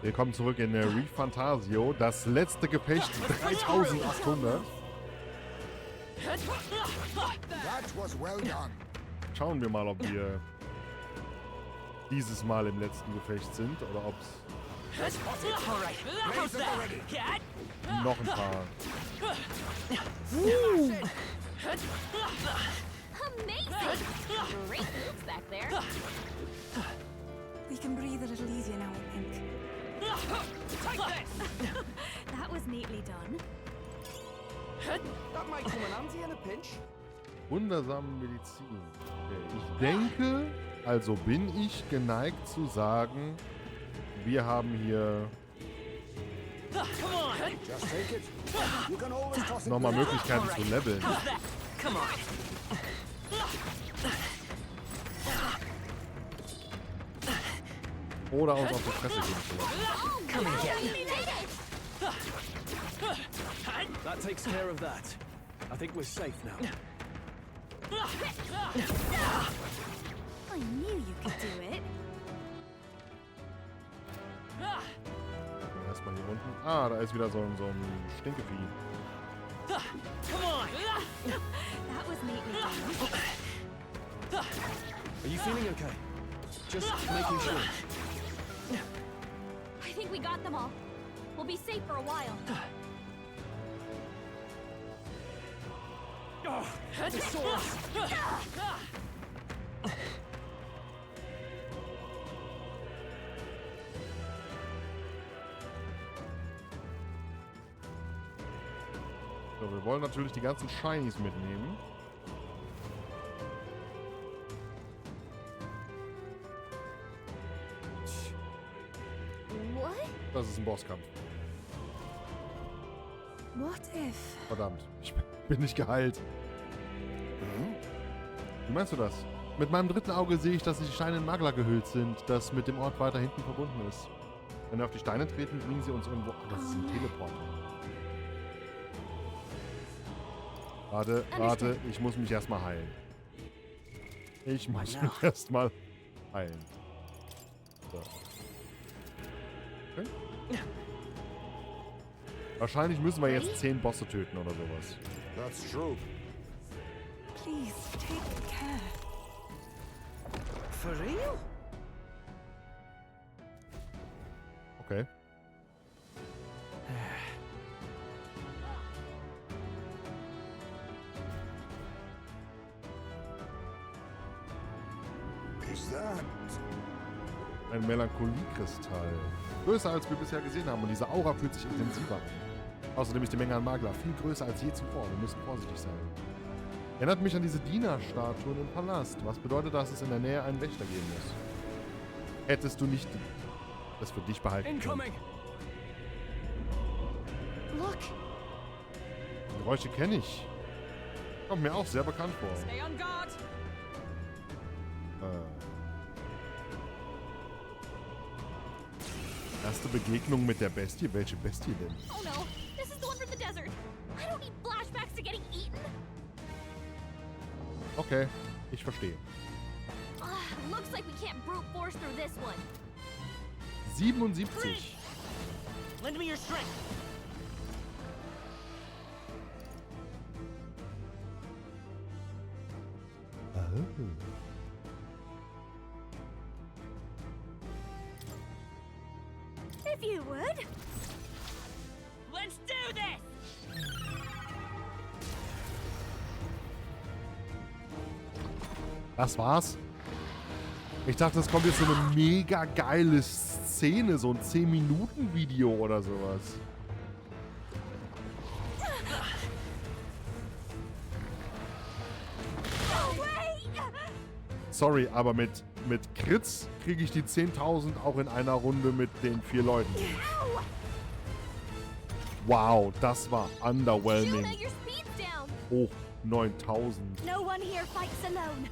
Willkommen zurück in ReFantazio. Das letzte Gefecht 3800. Schauen wir mal, ob wir dieses Mal im letzten Gefecht sind oder ob es noch ein paar. We can breathe a little easier now, I think. That was neatly done. That might come in handy in a pinch. Wundersame Medizin. Okay, ich denke, also bin ich geneigt zu sagen, wir haben hier nochmal Möglichkeiten zu leveln. Oder uns auf die Fresse gehen zu lassen. That takes care of that. I think we're safe now. I knew you could do it. Erstmal hier unten. Ah, da ist wieder so ein Stinkevieh. That was neatly done. Are you feeling okay? Just making sure. I think we got them all. We'll be safe for a while. Oh, the source. So, wir wollen natürlich die ganzen Shinies mitnehmen. What? Das ist ein Bosskampf. What if? Verdammt, ich bin nicht geheilt. Wie meinst du das? Mit meinem dritten Auge sehe ich, dass die Steine in Magla gehüllt sind, das mit dem Ort weiter hinten verbunden ist. Wenn wir auf die Steine treten, bringen sie uns irgendwo... Oh, das ist ein Teleporter. Warte, ich muss mich erstmal heilen. Ich muss mich erstmal heilen. So. Okay. Wahrscheinlich müssen wir jetzt 10 Bosse töten oder sowas. That's true. Please take care. For real? Okay. Is that? Ein Melancholiekristall. Größer als wir bisher gesehen haben und diese Aura fühlt sich intensiver an. Außerdem ist die Menge an Magla viel größer als je zuvor. Wir müssen vorsichtig sein. Erinnert mich an diese Dienerstatuen im Palast. Was bedeutet, dass es in der Nähe einen Wächter geben muss? Hättest du nicht das für dich behalten können. Look. Die Geräusche kenne ich. Kommt mir auch sehr bekannt vor. Stay on guard. Erste Begegnung mit der Bestie? Welche Bestie denn? Oh no, this is the one from the desert. I don't need flashbacks to getting eaten. Okay, ich verstehe. Looks like we can't brute force through this one. 77. Lend me your strength. If you would. Let's do this. Das war's? Ich dachte, es kommt jetzt so eine mega geile Szene, so ein 10-Minuten-Video oder sowas. Sorry, aber mit Crits kriege ich die 10.000 auch in einer Runde mit den 4 Leuten. Wow, das war underwhelming. Oh, 9.000. No one here fights alone.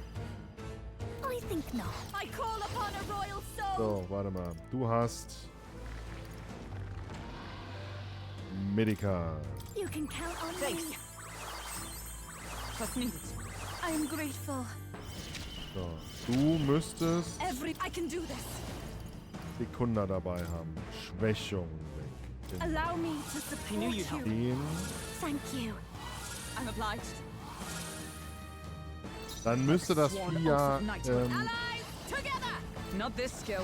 I think not. I call upon a royal soul. So, warte mal. Du hast Medica. You can count on me. I'm grateful. So, du müsstest I can do this. Sekunder dabei haben. Schwächung weg. Allow me to support you. Den. Thank you. I'm obliged. Dann müsste das Vieh ja... Allies together. Not this skill.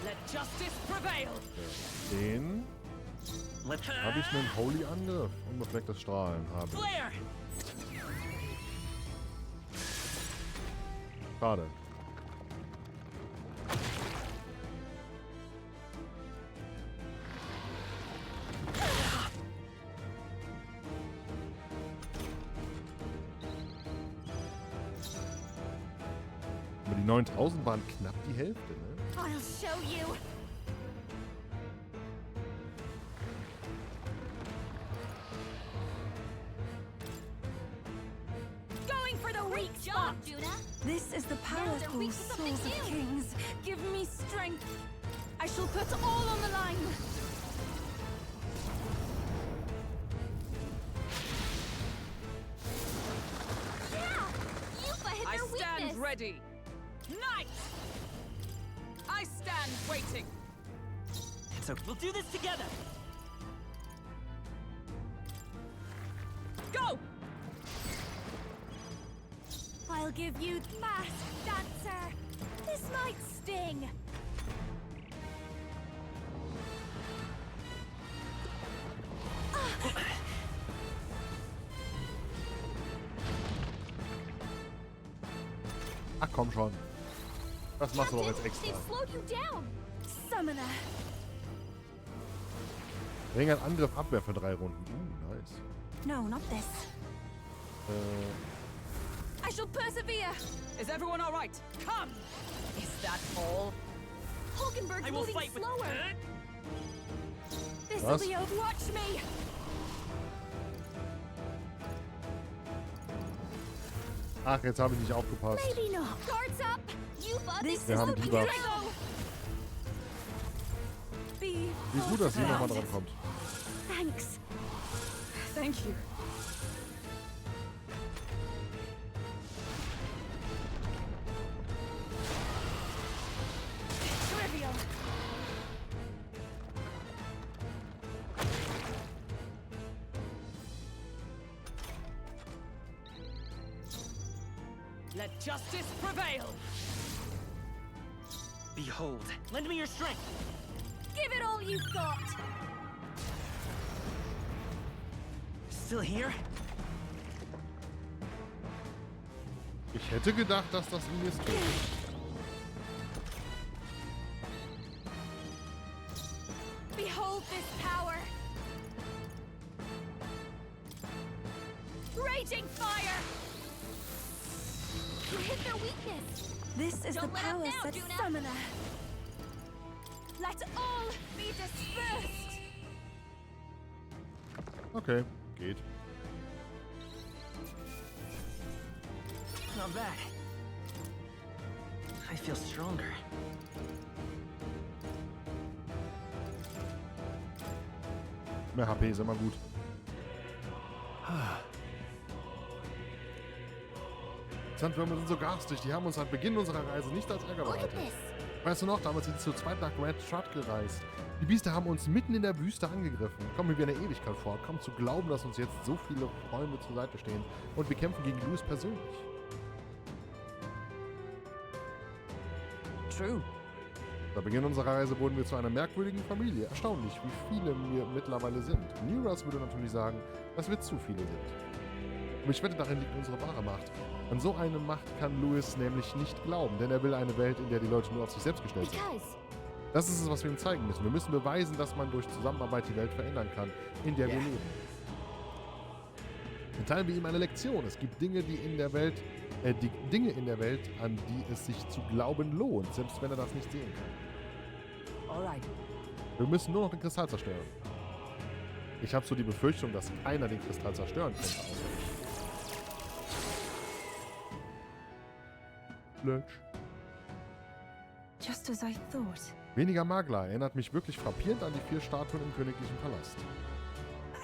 Let justice prevail. Den. Habe ich einen Holy Angriff? Unbeflecktes Strahlen habe ich. Schade. Aber die 9000 waren knapp die Hälfte, ne? I'll show you. Going for the weak spot. This is the powerful souls of kings. Give me strength. I shall put all on the line. I stand ready. Knight! I stand waiting. It's okay. We'll do this together. Go! I'll give you mask dancer. This might sting. Ach komm schon. Das machst du doch jetzt extra. They've slowed you down. Summoner. Ring hat Angriff Abwehr für 3 Runden. Nice. No, not this. I shall persevere. Is everyone all right? Come! Is that all? Hulkenberg's I will moving fight with... slower. This Was? will be over. Watch me. Ach, jetzt habe ich nicht aufgepasst. Maybe not. Guards up. You this Wir is haben the Debuff. Be Wie gut, dass sie nochmal dran kommt. Thanks. Thank you. Trivial. Let justice prevail. Behold. Lend me your strength. Give it all you've got. Still here? Ich hätte gedacht, dass das ihn jetzt tut. Behold this power. Raging fire. You hit their weakness. This is Don't the let up power now, set Juna. summoner. Let all be dispersed. Okay, geht. Not bad. I feel stronger. Mehr HP ist immer gut. Sandwürmer sind so garstig, die haben uns seit Beginn unserer Reise nicht als Ärger Look at bereitet. this. Weißt du noch, damals sind sie zu zweit nach Red Shot gereist. Die Biester haben uns mitten in der Wüste angegriffen. Kommen mir wie eine Ewigkeit vor. Kaum zu glauben, dass uns jetzt so viele Freunde zur Seite stehen. Und wir kämpfen gegen Louis persönlich. True. Bei Beginn unserer Reise wurden wir zu einer merkwürdigen Familie. Erstaunlich, wie viele wir mittlerweile sind. Neuras würde natürlich sagen, dass wir zu viele sind. Und ich wette, darin liegt unsere wahre Macht. An so eine Macht kann Louis nämlich nicht glauben, denn er will eine Welt, in der die Leute nur auf sich selbst gestellt sind. Because Das ist es, was wir ihm zeigen müssen. Wir müssen beweisen, dass man durch Zusammenarbeit die Welt verändern kann, in der wir leben. Erteilen wir ihm eine Lektion. Es gibt Dinge, die in der Welt, an die es sich zu glauben lohnt, selbst wenn er das nicht sehen kann. Alright. Wir müssen nur noch den Kristall zerstören. Ich habe so die Befürchtung, dass keiner den Kristall zerstören könnte, außer ich. Glitch. just as I thought. Weniger Magler erinnert mich wirklich frappierend an die 4 Statuen im königlichen Palast.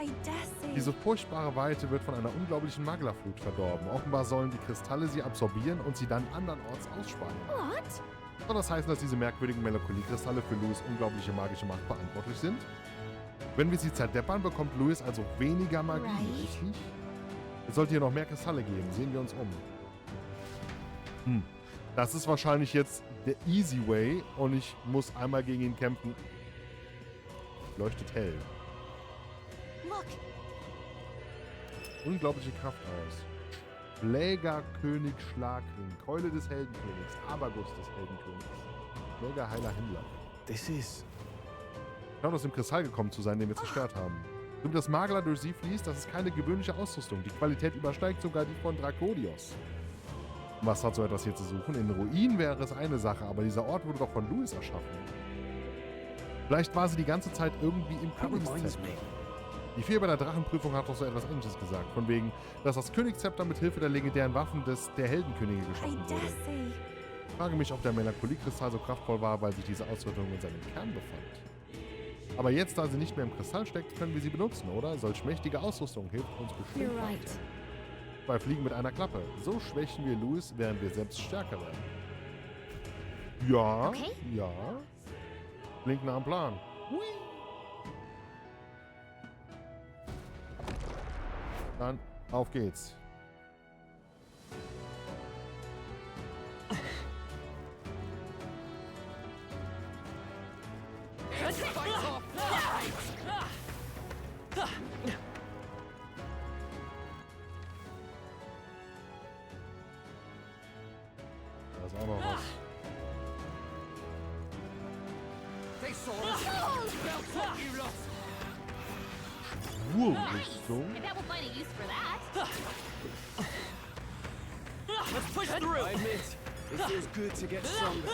I dare say. Diese furchtbare Weite wird von einer unglaublichen Maglerflut verdorben. Offenbar sollen die Kristalle sie absorbieren und sie dann andernorts ausspeien. What? Soll das heißen, dass diese merkwürdigen Melancholiekristalle für Louis unglaubliche magische Macht verantwortlich sind? Wenn wir sie zerdeppern, bekommt Louis also weniger Magie, richtig? Es sollte hier noch mehr Kristalle geben. Sehen wir uns um. Das ist wahrscheinlich jetzt der easy way und ich muss einmal gegen ihn kämpfen. Leuchtet hell. Look. Unglaubliche Kraft aus. Schlägerkönig Schlagring, Keule des Heldenkönigs, Aberguss des Heldenkönigs. Schläger heiler Händler. This is... Scheint aus dem Kristall gekommen zu sein, den wir zerstört haben. So wie das Magla durch sie fließt, das ist keine gewöhnliche Ausrüstung. Die Qualität übersteigt sogar die von Drakodios. Was hat so etwas hier zu suchen? In Ruinen wäre es eine Sache, aber dieser Ort wurde doch von Louis erschaffen. Vielleicht war sie die ganze Zeit irgendwie im Königszepter. Die Fee bei der Drachenprüfung hat doch so etwas Ähnliches gesagt. Von wegen, dass das Königszepter mit Hilfe der legendären Waffen der Heldenkönige geschaffen wurde. Ich frage mich, ob der Melancholiekristall so kraftvoll war, weil sich diese Ausrüstung in seinem Kern befand. Aber jetzt, da sie nicht mehr im Kristall steckt, können wir sie benutzen, oder? Solch mächtige Ausrüstung hilft uns bestimmt weiter. Zwei Fliegen mit einer Klappe. So schwächen wir Louis, während wir selbst stärker werden. Ja, ja. Klingt nach einem Plan. Hui. Dann auf geht's. Da ist auch noch was. Schwurrüstung. Let's push through! I admit, it feels good to get stronger.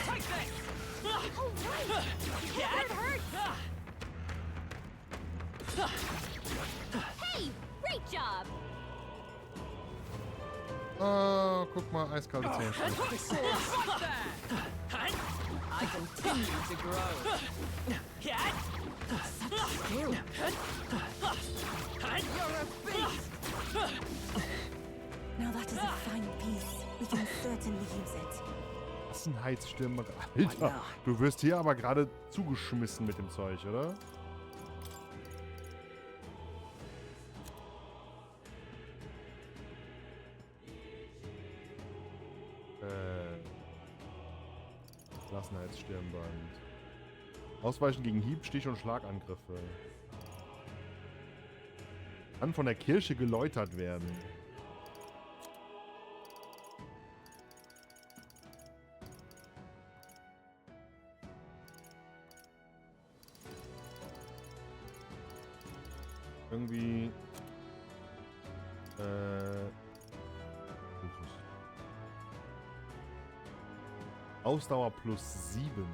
Take this! Oh, right. That hurts. Hey, great job. Guck mal, eiskalte Zähne. I continue to grow. You're a beast! Now that is a fine piece. We can certainly use it. Das ist ein Heizstürmer. Alter, du wirst hier aber gerade zugeschmissen mit dem Zeug, oder? Gelassenheitsstirnband. Ausweichen gegen Hieb, Stich- und Schlagangriffe. Kann von der Kirche geläutert werden. Irgendwie... Ausdauer plus 7.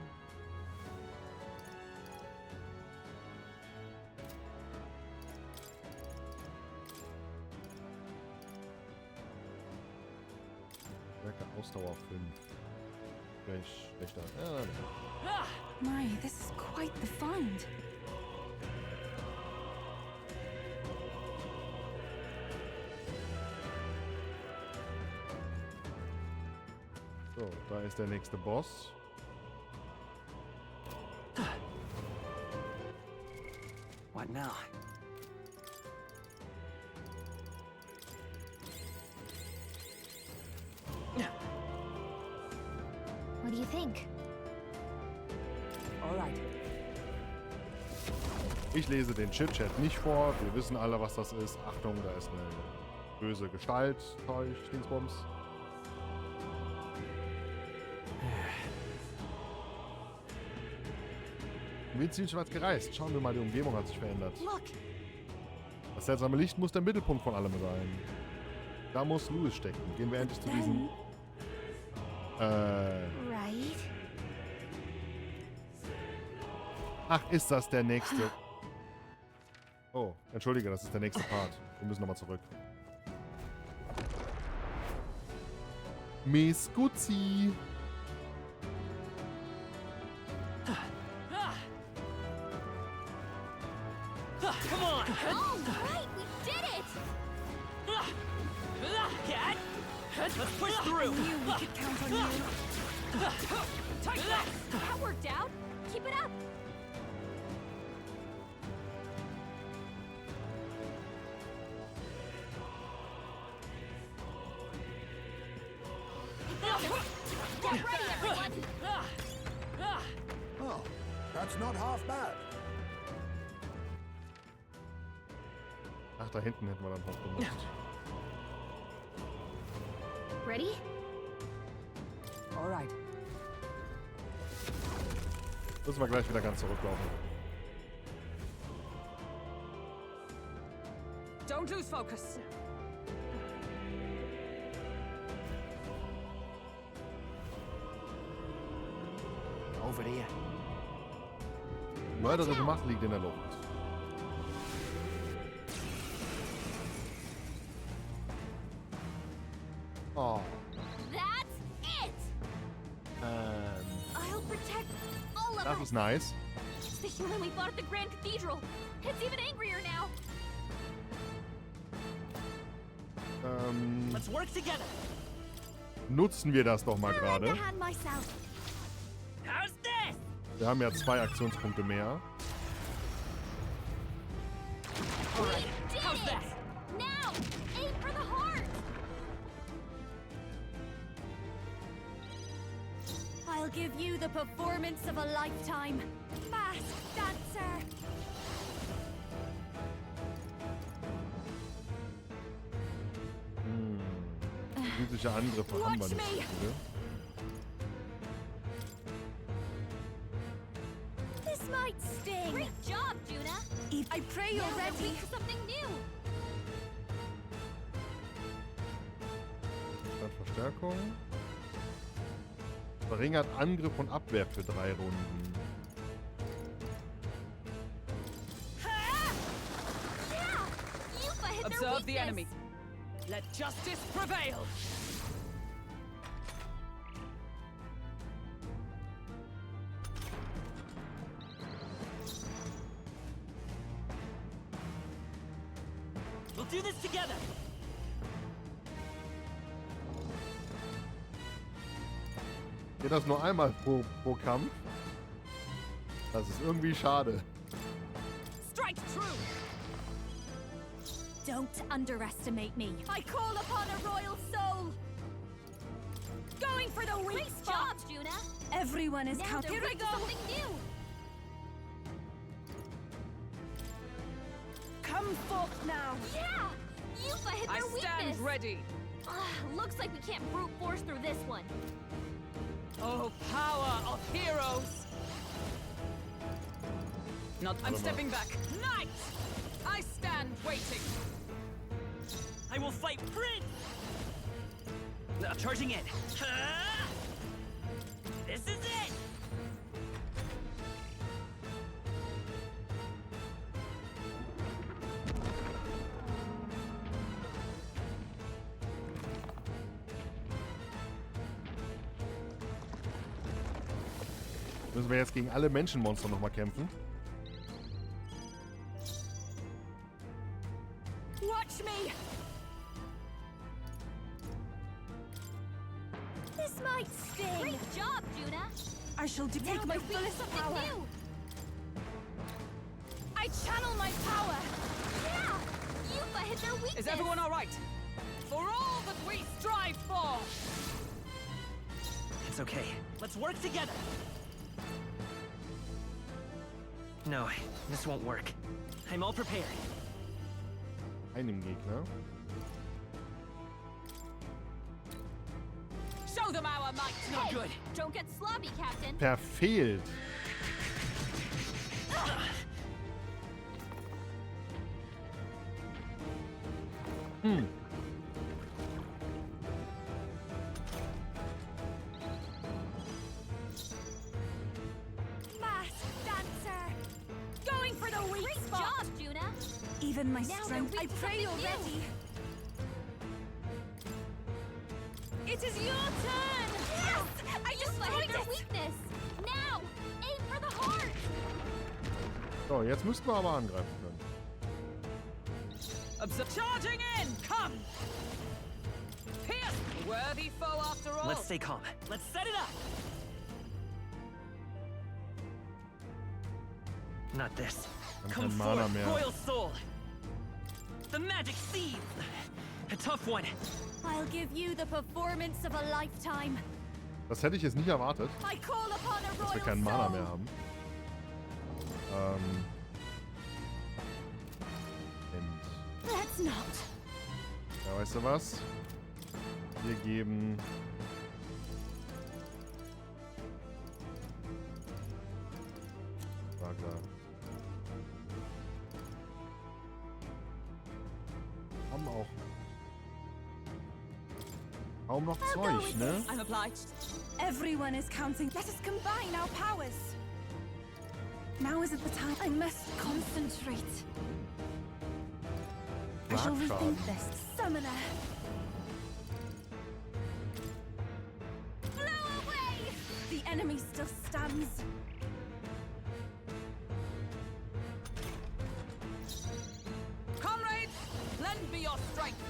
Stärke Ausdauer 5. Gleich schlechter. My, this is quite the find. So, da ist der nächste Boss. What now? What do you think? All right. Ich lese den Chit-Chat nicht vor. Wir wissen alle, was das ist. Achtung, da ist eine böse Gestalt. Dingsbums. Wir sind schwarz gereist. Schauen wir mal, die Umgebung hat sich verändert. Look. Das seltsame Licht muss der Mittelpunkt von allem sein. Da muss Louis stecken. Gehen wir endlich zu diesem... Right. Ach, ist das der nächste? Oh, entschuldige, das ist der nächste Part. Wir müssen nochmal zurück. Miss Guzzi. Come on! Oh, right, we did it! Let's push I through! knew we could count on you. Take that! That worked out. Keep it up. Get ready, everyone. Oh, that's not half bad. Ach, da hinten hätten wir dann noch gemacht. Ready? All right. Müssen wir gleich wieder ganz zurücklaufen. Don't lose focus. Over here. Mörderische Macht liegt in der Luft. Oh. That's it. I'll protect all of Das us. ist nice. It's the human we fought at the Grand Cathedral. It's even angrier now. Let's work together. Nutzen wir das doch mal I'll lend gerade. a hand myself. How's this? Wir haben ja 2 Aktionspunkte mehr. We did it! Now, aim for the heart. I'll give you the performance of a lifetime. Fast dancer. Physische Angriffe haben wir Watch nicht so me. viele. This might sting. Great job, Juna. I pray you're ready for something new. Verstärkung. Verringert Angriff und Abwehr für 3 Runden. Yeah, Yufa hit their Observe the weakness. enemy. Let justice prevail. We'll do this together. Geht das nur einmal pro Kampf? Das ist irgendwie schade. Strike true. Don't underestimate me. I call upon a royal soul. Going for the weak spot. Great job, Juna. Everyone is counting. Here we go. Something new. Come forth now. Yeah, Yufa hit I their stand weakness. ready. Looks like we can't brute force through this one. Oh, power of heroes. I'm stepping back. Knight! I stand waiting. I will fight Prince. Charging in. This is it. Müssen wir jetzt gegen alle Menschenmonster nochmal kämpfen? Watch me. This might sting. Great job, Juna. I shall take my fullest power. New. I channel my power. Yeah, Yufa hit their weakness. Is everyone all right? For all that we strive for. It's okay. Let's work together. No, this won't work. I'm all prepared. Einem Gegner. Show them our might. Not good. Don't get sloppy, Captain. Verfehlt. Fast dancer. Going for the weak spot. Great job, Juna. Even my strength. I pray you're ready. It is your turn. Yes, I destroyed their weakness. Now, aim for the heart. So, jetzt müssten wir aber angreifen können. Charging in. Come. Pierce. worthy foe after all. Let's stay calm. Let's set it up. Not this. Come kein Mana forth, mehr. royal soul. The magic seed. A tough one. I'll give you the performance of a lifetime. Das hätte ich jetzt nicht erwartet, I call upon a dass wir royal keinen Mana soul. mehr haben. Let's not. Ja, weißt du was? Wir geben... War klar. Haben auch kaum noch Zeug, ne? I'm obliged. Everyone is counting. Let us combine our powers. Now isn't the time. I must concentrate. I shall rethink this. Summoner. Blow away! The enemy still stands. Comrades, lend me your strength.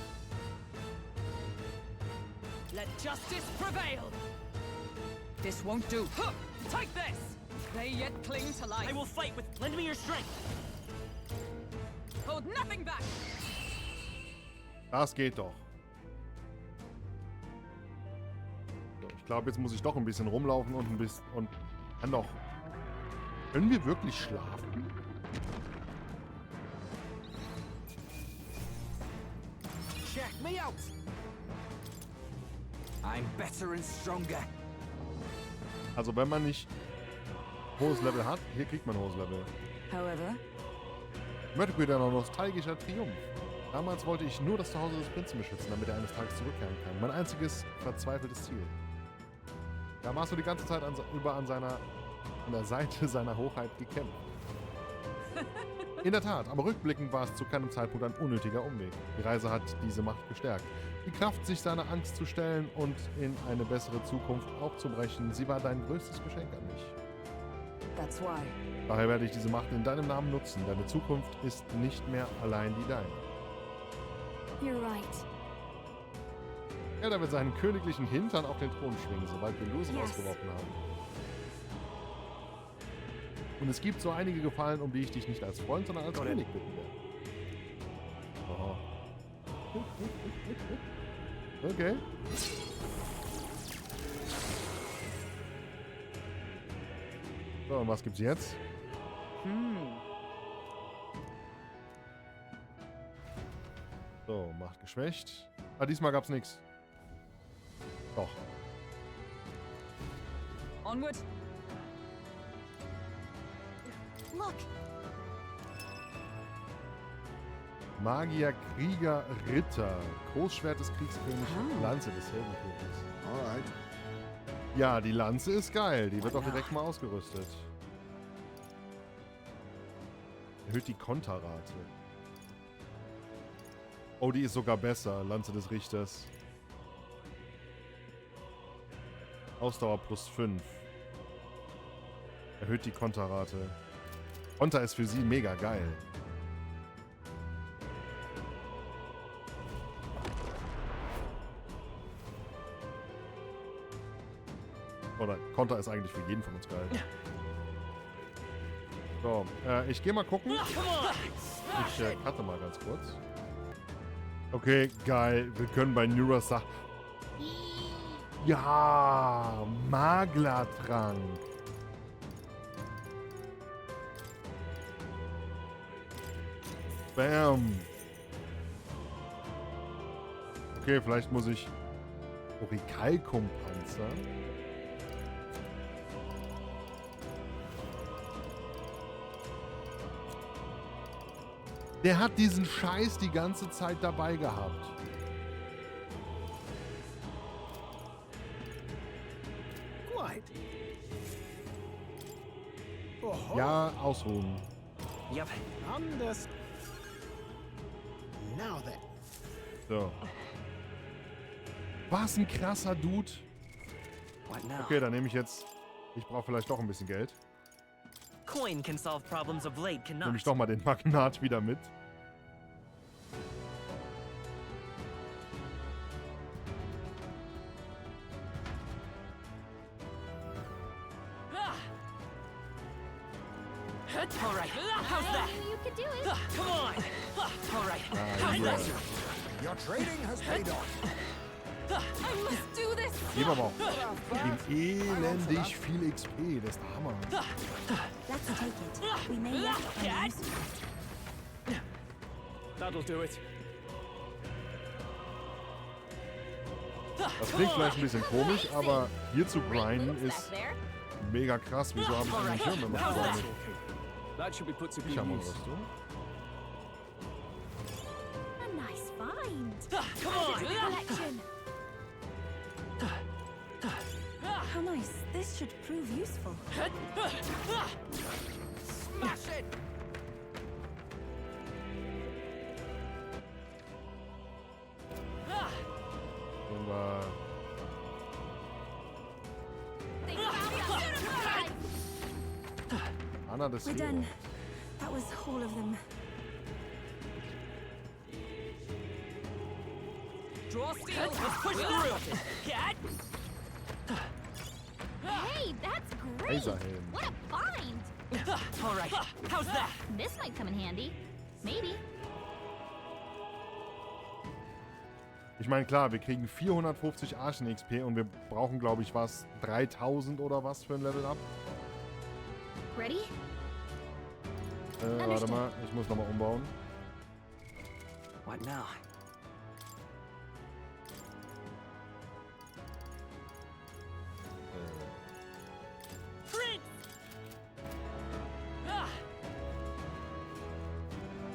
Let justice prevail. This won't do. Huh! Take this. They yet cling to life. I will fight with. Lend me your strength. Hold nothing back. Das geht doch. So, ich glaube, jetzt muss ich doch ein bisschen rumlaufen und ein bisschen... Und kann doch... Können wir wirklich schlafen? Check me out. I'm better and stronger. Also wenn man nicht hohes Level hat, hier kriegt man hohes Level. However, Mörderbrüder, noch nostalgischer Triumph. Damals wollte ich nur das Zuhause des Prinzen beschützen, damit er eines Tages zurückkehren kann. Mein einziges verzweifeltes Ziel. Da warst du die ganze Zeit an der Seite seiner Hochheit gekämpft. In der Tat, aber rückblickend war es zu keinem Zeitpunkt ein unnötiger Umweg. Die Reise hat diese Macht gestärkt. Die Kraft, sich seiner Angst zu stellen und in eine bessere Zukunft aufzubrechen, sie war dein größtes Geschenk an mich. that's why. Daher werde ich diese Macht in deinem Namen nutzen. Deine Zukunft ist nicht mehr allein die deine. You're right. Keldar wird seinen königlichen Hintern auf den Thron schwingen, sobald wir Lose Yes. ausgeworfen haben. Und es gibt so einige Gefallen, um die ich dich nicht als Freund, sondern als König bitten werde. Aha. Okay. So, und was gibt's jetzt? So, Macht geschwächt. Ah, diesmal gab's nichts. Doch. Onward. Look, Magier, Krieger, Ritter. Großschwert des Kriegskönigs und Lanze des Heldenkönigs. All right. Ja, die Lanze ist geil. Die wird auch direkt mal ausgerüstet. Erhöht die Konterrate. Oh, die ist sogar besser. Lanze des Richters. Ausdauer plus 5. Erhöht die Konterrate. Konter ist für sie mega geil. Oder Konter ist eigentlich für jeden von uns geil. So, ich gehe mal gucken. Ich cutte mal ganz kurz. Okay, geil. Wir können bei Nuras Sachen... Ja, Maglertrank. Bam. Okay, vielleicht muss ich Orikalkumpanzer. Der hat diesen Scheiß die ganze Zeit dabei gehabt. Quite. Oh, Ja, ausruhen. Yep. Anders. Now then. So. Was ein krasser Dude. What now? Okay, dann nehme ich jetzt... Ich brauche vielleicht doch ein bisschen Geld. Coin can solve problems of late Nehme cannot. ich doch mal den Magnat wieder mit. All right. How's that? You could do it. Come on. All right. How's yeah. that? Your trading has paid off. I must do this. Geben wir mal elendig viel XP. Das ist der Hammer. Let's take it. We may yet find use. That'll do it. Das klingt vielleicht ein bisschen komisch, aber hier zu grinden ist mega krass. Wieso habe ich einen Schirm immer That's gesammelt? okay. That should be put to Ich good habe mal use. Rüstung. A nice find. Come on. Collection. How nice. This should prove useful. Smash it. Und war They found us. Anna des We're Heroes. done. That was all of them. Draw steel. Let's push through. Cat. Hey, that's great. Laserhelm. What a find. All right. How's that? This might come in handy. Maybe. Ich meine, klar, wir kriegen 450 Archen XP und wir brauchen, glaube ich, was? 3000 oder was für ein Level Up? Ready? Warte mal, ich muss nochmal umbauen. What now?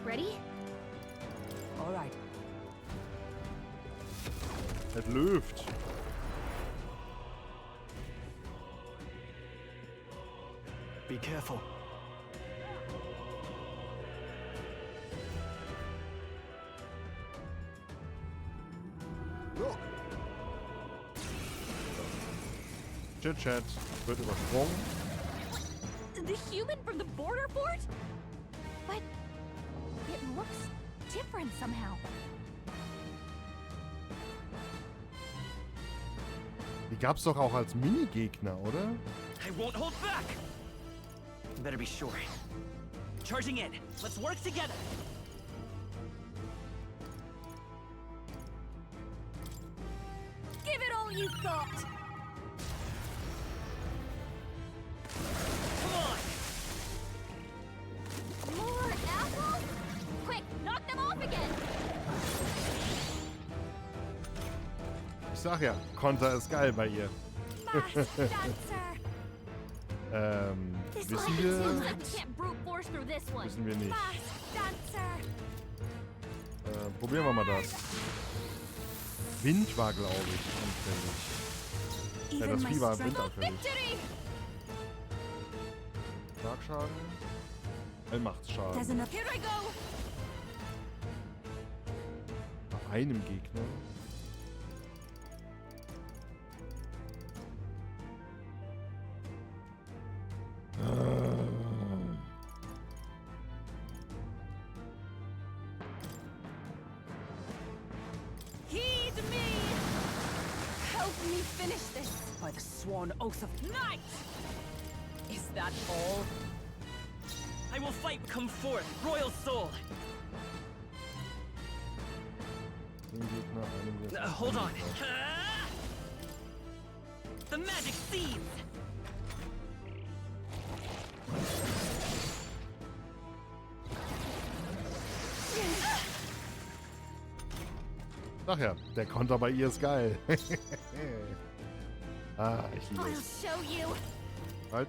Ready? All right. Es läuft. Be careful. Look. Chit-Chat wird übersprungen. The human from the border fort? But it looks different somehow. Die gab's doch auch als Minigegner, oder? I won't hold back. Better be sure. Charging in. Let's work together. Give it all you've got. Come on. More apples? Quick, knock them off again. Ich sag ja, Konter ist geil bei ihr. Fast dancer. This Wissen one wir? seems like we can't brute force through this one. Wissen wir nicht. Fast dancer. Probieren wir mal das. Wind war, glaube ich, anfällig. Ja, das Vieh war windanfällig. Victory! Schlagschaden. Allmachtsschaden. There's enough. Here I go. Bei einem Gegner. Heed me. Help me finish this. By the sworn oath of night. Is that all? I will fight. Come forth, royal soul. Ein Gegner, einem Gegner. Hold on. The magic seeds. Ach ja, der Konter bei ihr ist geil. Ah, ich liebe I'll es. show you. Halt.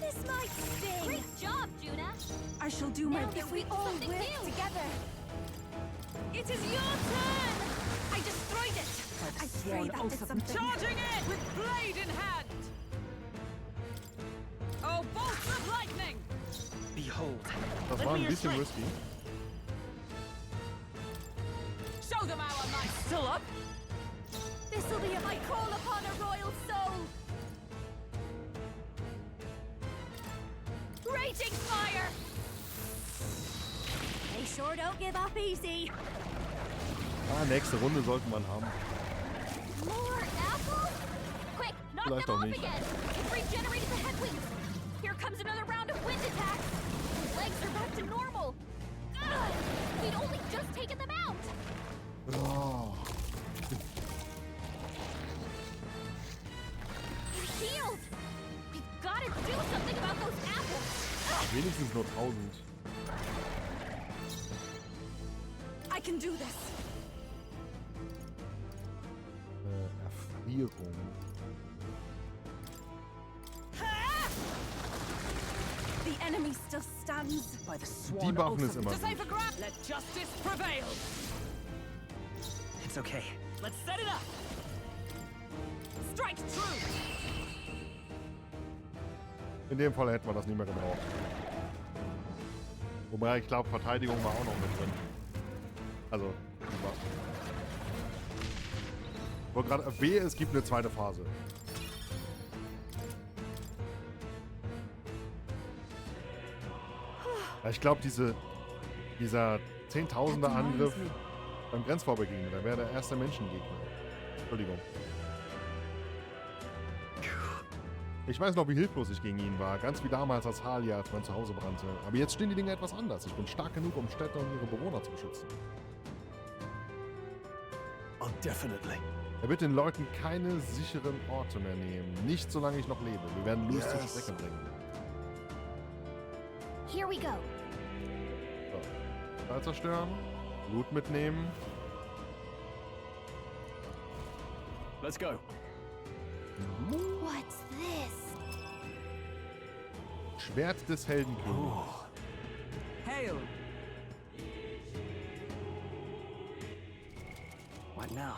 This might sting. Great job, Juna. I shall do my Now best. if we all work together. It is your turn. I destroyed it. I pray that did something. Charging in with blade in hand. Oh, bolts of lightning. Behold. Das Lend war me ein your bisschen strength. risky. Show them our might. Still up? This'll be my call upon a royal soul. Raging fire. They sure don't give up easy. Ah, nächste Runde sollten wir haben. More apples? Quick, knock Vielleicht them auch off nicht. again. It regenerated the headwinds. Here comes another round of wind attacks. Wenigstens nur 1000. I can do this. Erfrierung. The enemy still stands. By the sworn Debuffen oath ist of- immer To save gut. a grab, let justice prevail. It's okay. Let's set it up. Strike true. In dem Fall hätten wir das nicht mehr gebraucht. Wobei, ich glaube, Verteidigung war auch noch mit drin. Also, ich wollte gerade erwähnen, es gibt eine zweite Phase. Ja, ich glaube, dieser Zehntausender Angriff beim Grenzvorbegegner, der wäre der erste Menschengegner. Entschuldigung. Ich weiß noch, wie hilflos ich gegen ihn war. Ganz wie damals als Halia, als mein Zuhause brannte. Aber jetzt stehen die Dinge etwas anders. Ich bin stark genug, um Städte und ihre Bewohner zu beschützen. Oh, definitely. Er wird den Leuten keine sicheren Orte mehr nehmen. Nicht solange ich noch lebe. Wir werden Louis zur Strecke bringen. Here we go. So. Stadt zerstören. Loot mitnehmen. Let's go. What's this? Schwert des Heldenkönigs. Hail. What now?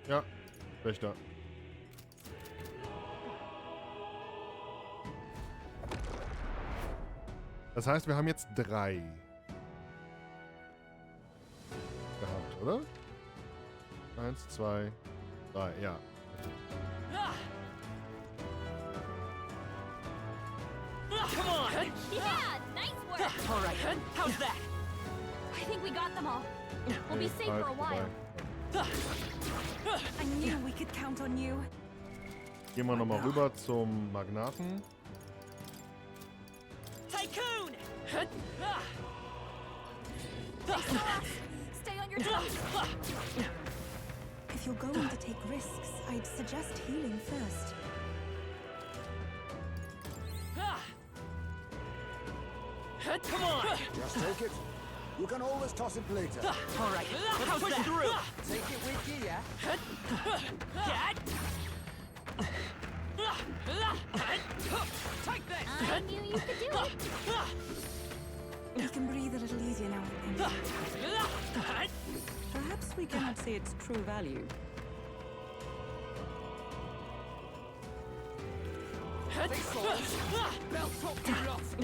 Ja, Wächter. Das heißt, wir haben jetzt 3 gehabt, oder? 1, 2, 3, ja. Come on! Yeah, nice work. All right, how's that? I think we got them all. We'll be safe for a while. I knew we could count on you. Gehen wir nochmal rüber zum Magnaten. Tycoon! Stay on your toes. If you're going to take risks, I'd suggest healing first. Come on! Just take it. You can always toss it later. All right, let's push through. Take it with you, yeah? Take this! I knew you could do it. We can breathe a little easier now and then. Perhaps we cannot see its true value. Belt top too lost.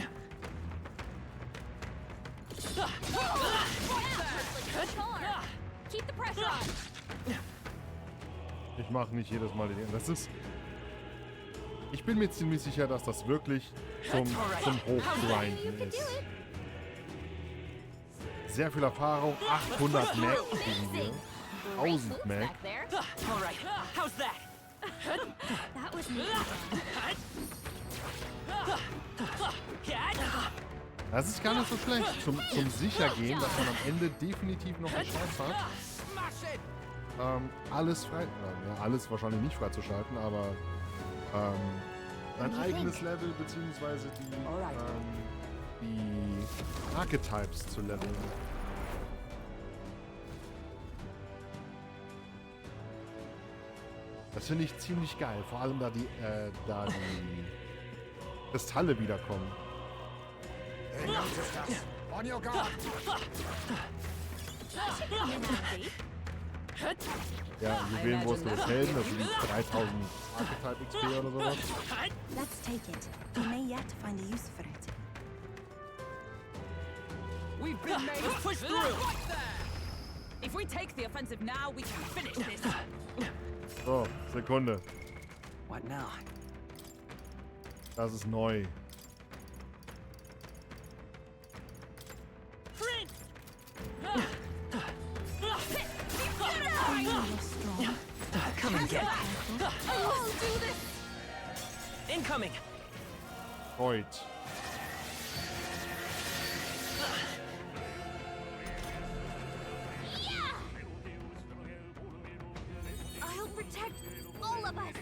Keep the pressure on. Ich mache nicht jedes Mal den. Das ist. Ich bin mir ziemlich sicher, dass das wirklich zum Hochgrinden ist. Sehr viel Erfahrung. 800 Mac kriegen wir. 1000 Mac. All right, how's that? That was me. Das ist gar nicht so schlecht. Zum Sichergehen, dass man am Ende definitiv noch eine Chance hat, Smash it! alles frei. Ja, alles wahrscheinlich nicht freizuschalten, aber ein eigenes Level beziehungsweise die Archetypes zu leveln. Das finde ich ziemlich geil, vor allem da die Kristalle wiederkommen. They noticed us. On your guard. Ja, Juwelenwurst des Helden, das sind 3000 Archetype XP oder sowas. Let's take it. We may yet find a use for it. We've been made. Let's push through. Right there. If we take the offensive now, we can finish this. So, Sekunde. What now? Das ist neu. Prince! You're strong. Come and get it. I'll do this. Incoming! Freud. I'll protect all of us.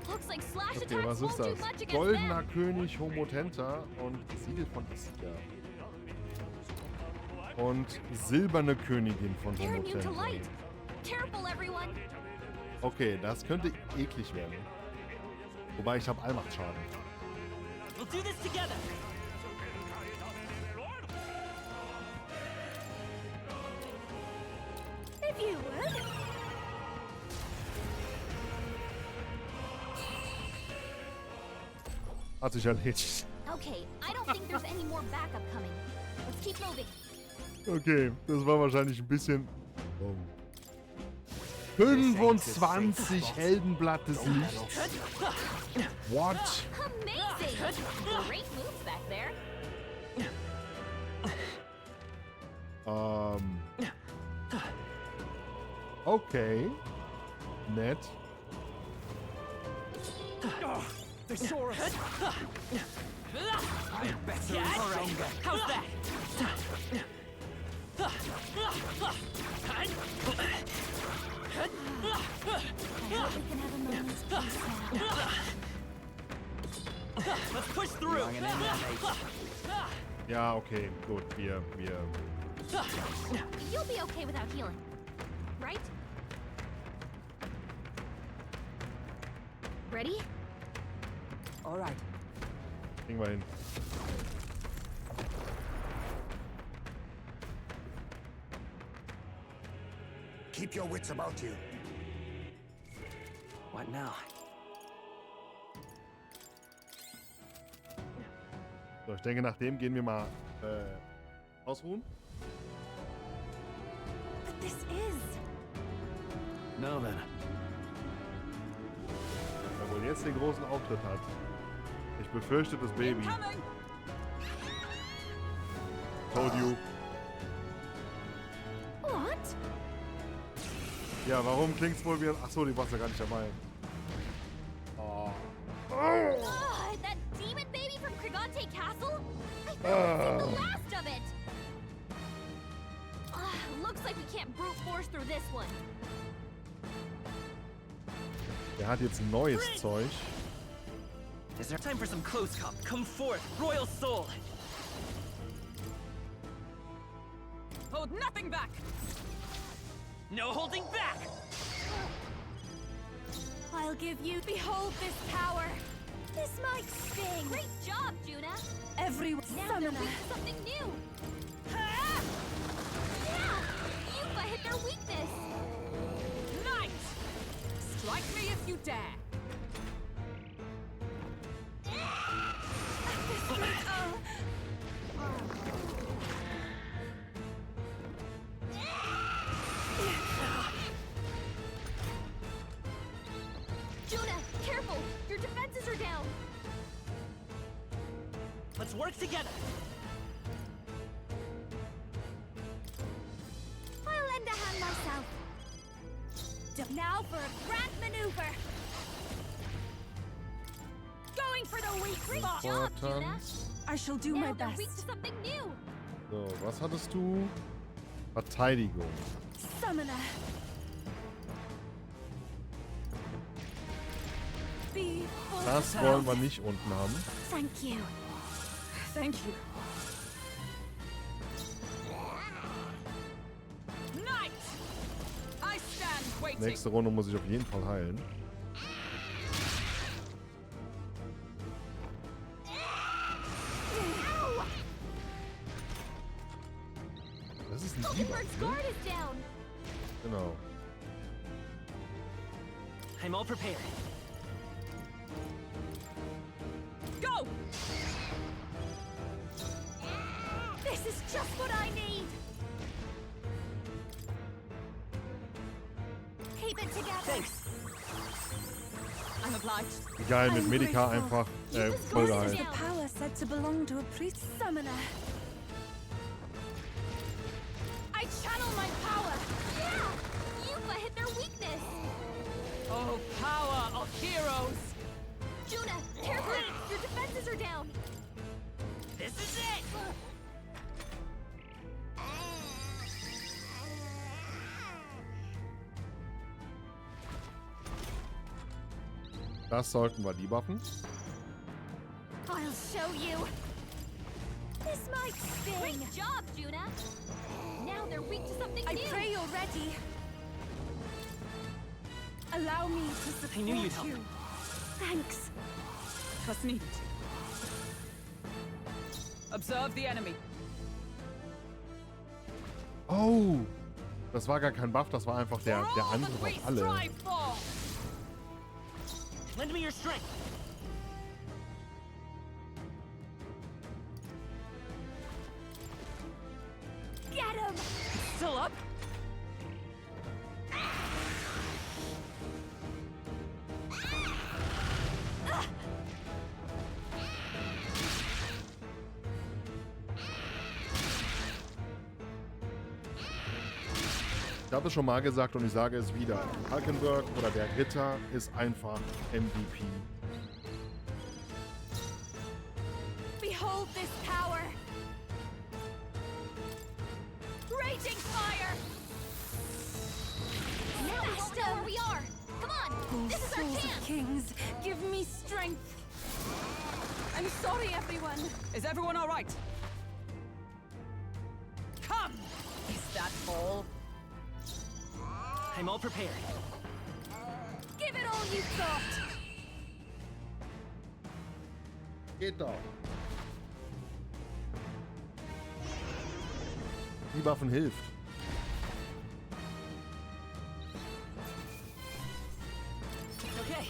Looks like slash Okay, attacks was ist won't do das? much against Goldener them. König Homotenta und Siegel von Isia. Und silberne Königin von They're immune to Homotenta. light. Careful, everyone. Okay, das könnte eklig werden. Wobei ich habe Allmachtschaden. We'll do this together. If you would. Hat sich erledigt. Okay, I don't think there's any more backup coming. Let's keep moving. Okay, das war wahrscheinlich ein bisschen... Oh. 25 Heldenblatt des Lichts. What? Amazing! Great moves back there. Okay. Nett. They saw us. I better stronger. How's that? I hope we can have a moment's peace now. Let's push through. Ja, okay, gut. Wir... You'll be okay without healing, right? Ready? All right. Kriegen wir hin. Keep your wits about you. What now? So, ich denke, nach dem gehen wir mal ausruhen. But this is... No then. Der wohl jetzt den großen Auftritt hat. Ich befürchte das Baby. Coming! Told you. What? Ja, warum klingt's wohl wie... Achso, die war's ja gar nicht dabei. Oh. That demon baby from Krigante Castle? I thought we'd seen the last of it! Looks like we can't brute force through this one. Der hat jetzt neues Zeug. Is there time for some close comp? Come forth, royal soul. Hold nothing back! No holding back. I'll give you... Behold this power! This might sting! Great job, Juna! Everyone, Now they're weak to something new! Yeah! Yuba hit their weakness! Knight! Strike me if you dare! Juna, careful! Your defenses are down! Let's work together. I'll lend a hand myself. Now for a grand maneuver. Going for the weak. Great job, Juna. Vortanz. I shall do my Now they're best. weak to something new. So, was hattest du? Verteidigung. Summoner. Be Das wollen wir nicht unten haben. Thank you. Thank you. Knight! I stand waiting. Nächste Runde muss ich auf jeden Fall heilen. Das ist ein Debuff, Oakenbird's ne? guard is down. Genau. I'm all prepared. Go! This is just what I need. Keep it together. Thanks. I'm obliged. Geil, mit I'm Medica grateful. einfach Yuba's voll guard is geheilt. down. Power said to belong to a priest summoner. I channel my power. Yeah. Yuba hit their weakness. Oh, power of heroes! Juna, careful. Your defenses are down. This is it. Das sollten wir debuffen. I'll show you. This might sting. Great job, Juna. Now they're weak to something new. I pray you're ready. Allow me to support I knew you'd help. you. Thanks. Was nicht. Observe the enemy. Oh! Das war gar kein Buff, das war einfach der For all Angriff that we auf alle. strive for. Lend me your strength. Get him! Still up? Ich habe es schon mal gesagt und ich sage es wieder. Hulkenberg oder der Ritter ist einfach MVP. Behold this power! Raging fire! Now we won't know where we are! Come on! This is our chance! Kings, give me strength! I'm sorry, everyone! Is everyone all right? Come! Is that all? I'm all prepared. Give it all you've got! Geht doch. Debuffen hilft. Okay.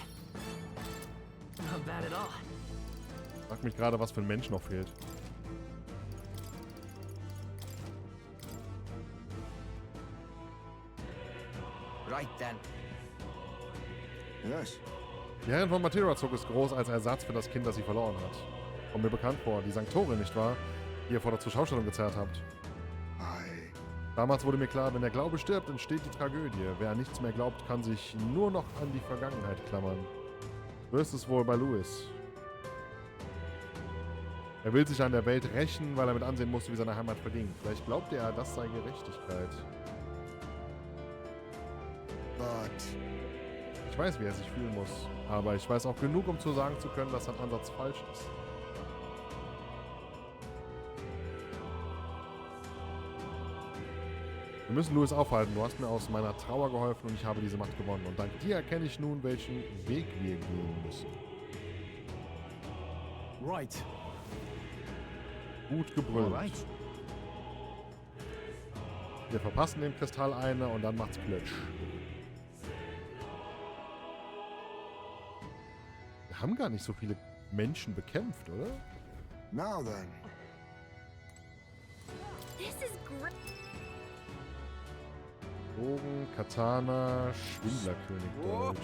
Not bad at all. Frag mich gerade, was für ein Mensch noch fehlt. Right then. Yes. Die Herrin von Materazok ist groß als Ersatz für das Kind, das sie verloren hat. Kommt mir bekannt vor, die Sanktorin, nicht wahr? Die ihr vor der Zuschaustellung gezerrt habt. I... Damals wurde mir klar, wenn der Glaube stirbt, entsteht die Tragödie. Wer an nichts mehr glaubt, kann sich nur noch an die Vergangenheit klammern. So ist es wohl bei Louis. Er will sich an der Welt rächen, weil er mit ansehen musste, wie seine Heimat verging. Vielleicht glaubte er, das sei Gerechtigkeit. But... Ich weiß, wie er sich fühlen muss. Aber ich weiß auch genug, um zu sagen zu können, dass sein Ansatz falsch ist. Wir müssen Louis aufhalten. Du hast mir aus meiner Trauer geholfen und ich habe diese Macht gewonnen. Und dank dir erkenne ich nun, welchen Weg wir gehen müssen. Right. Gut gebrüllt. Alright. Wir verpassen dem Kristall eine und dann macht's Plötsch. Wir haben gar nicht so viele Menschen bekämpft, oder? Now then. This is great! Bogen, Katana, Schwindlerkönig Deutsch.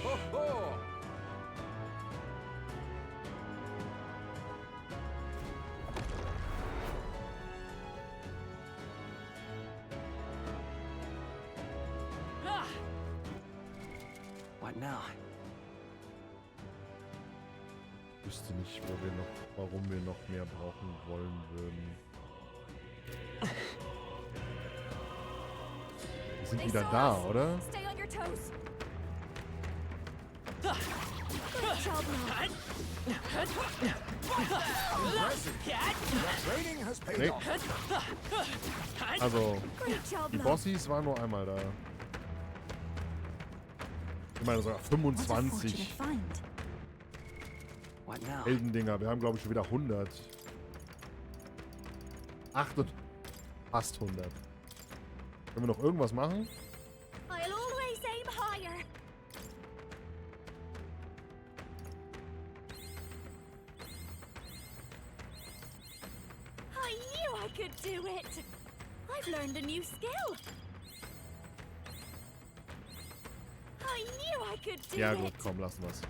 Ah! What now? Ich wüsste nicht, warum wir noch mehr brauchen wollen würden. Wir sind wieder da, oder? Stay on your toes! Good job, now. Training has paid Nee. off. Also, Great job, die now. Bossies waren nur einmal da. Ich meine sogar What a 25 fortunate find. What now? Heldendinger. Wir haben, glaube ich, schon wieder 100. 8 und fast 100. Können wir noch irgendwas machen? I'll always aim higher. I knew I could do it. I've learned a new skill. I knew I could do Ja it. gut, komm, lassen wir's.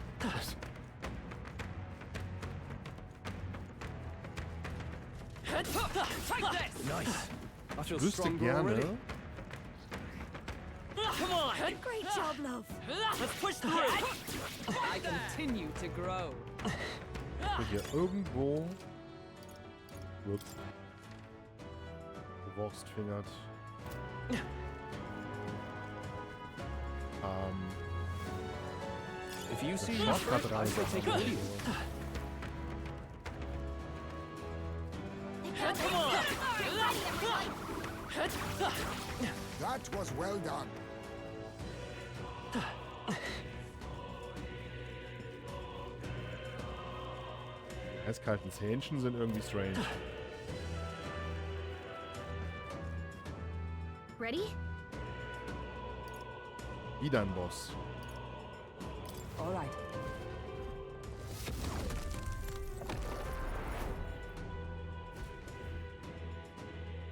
Take this! Nice. I feel Ich wüsste stronger already. gerne, Come on. Great job, love. Let's push through. I continue to grow. ob hier irgendwo gewurstfingert. If you see Der me Shortcut first, I rein. shall take a lead. Come on! That was well done. Eiskalten Zähnchen sind irgendwie strange. Ready? Wieder ein Boss. All right.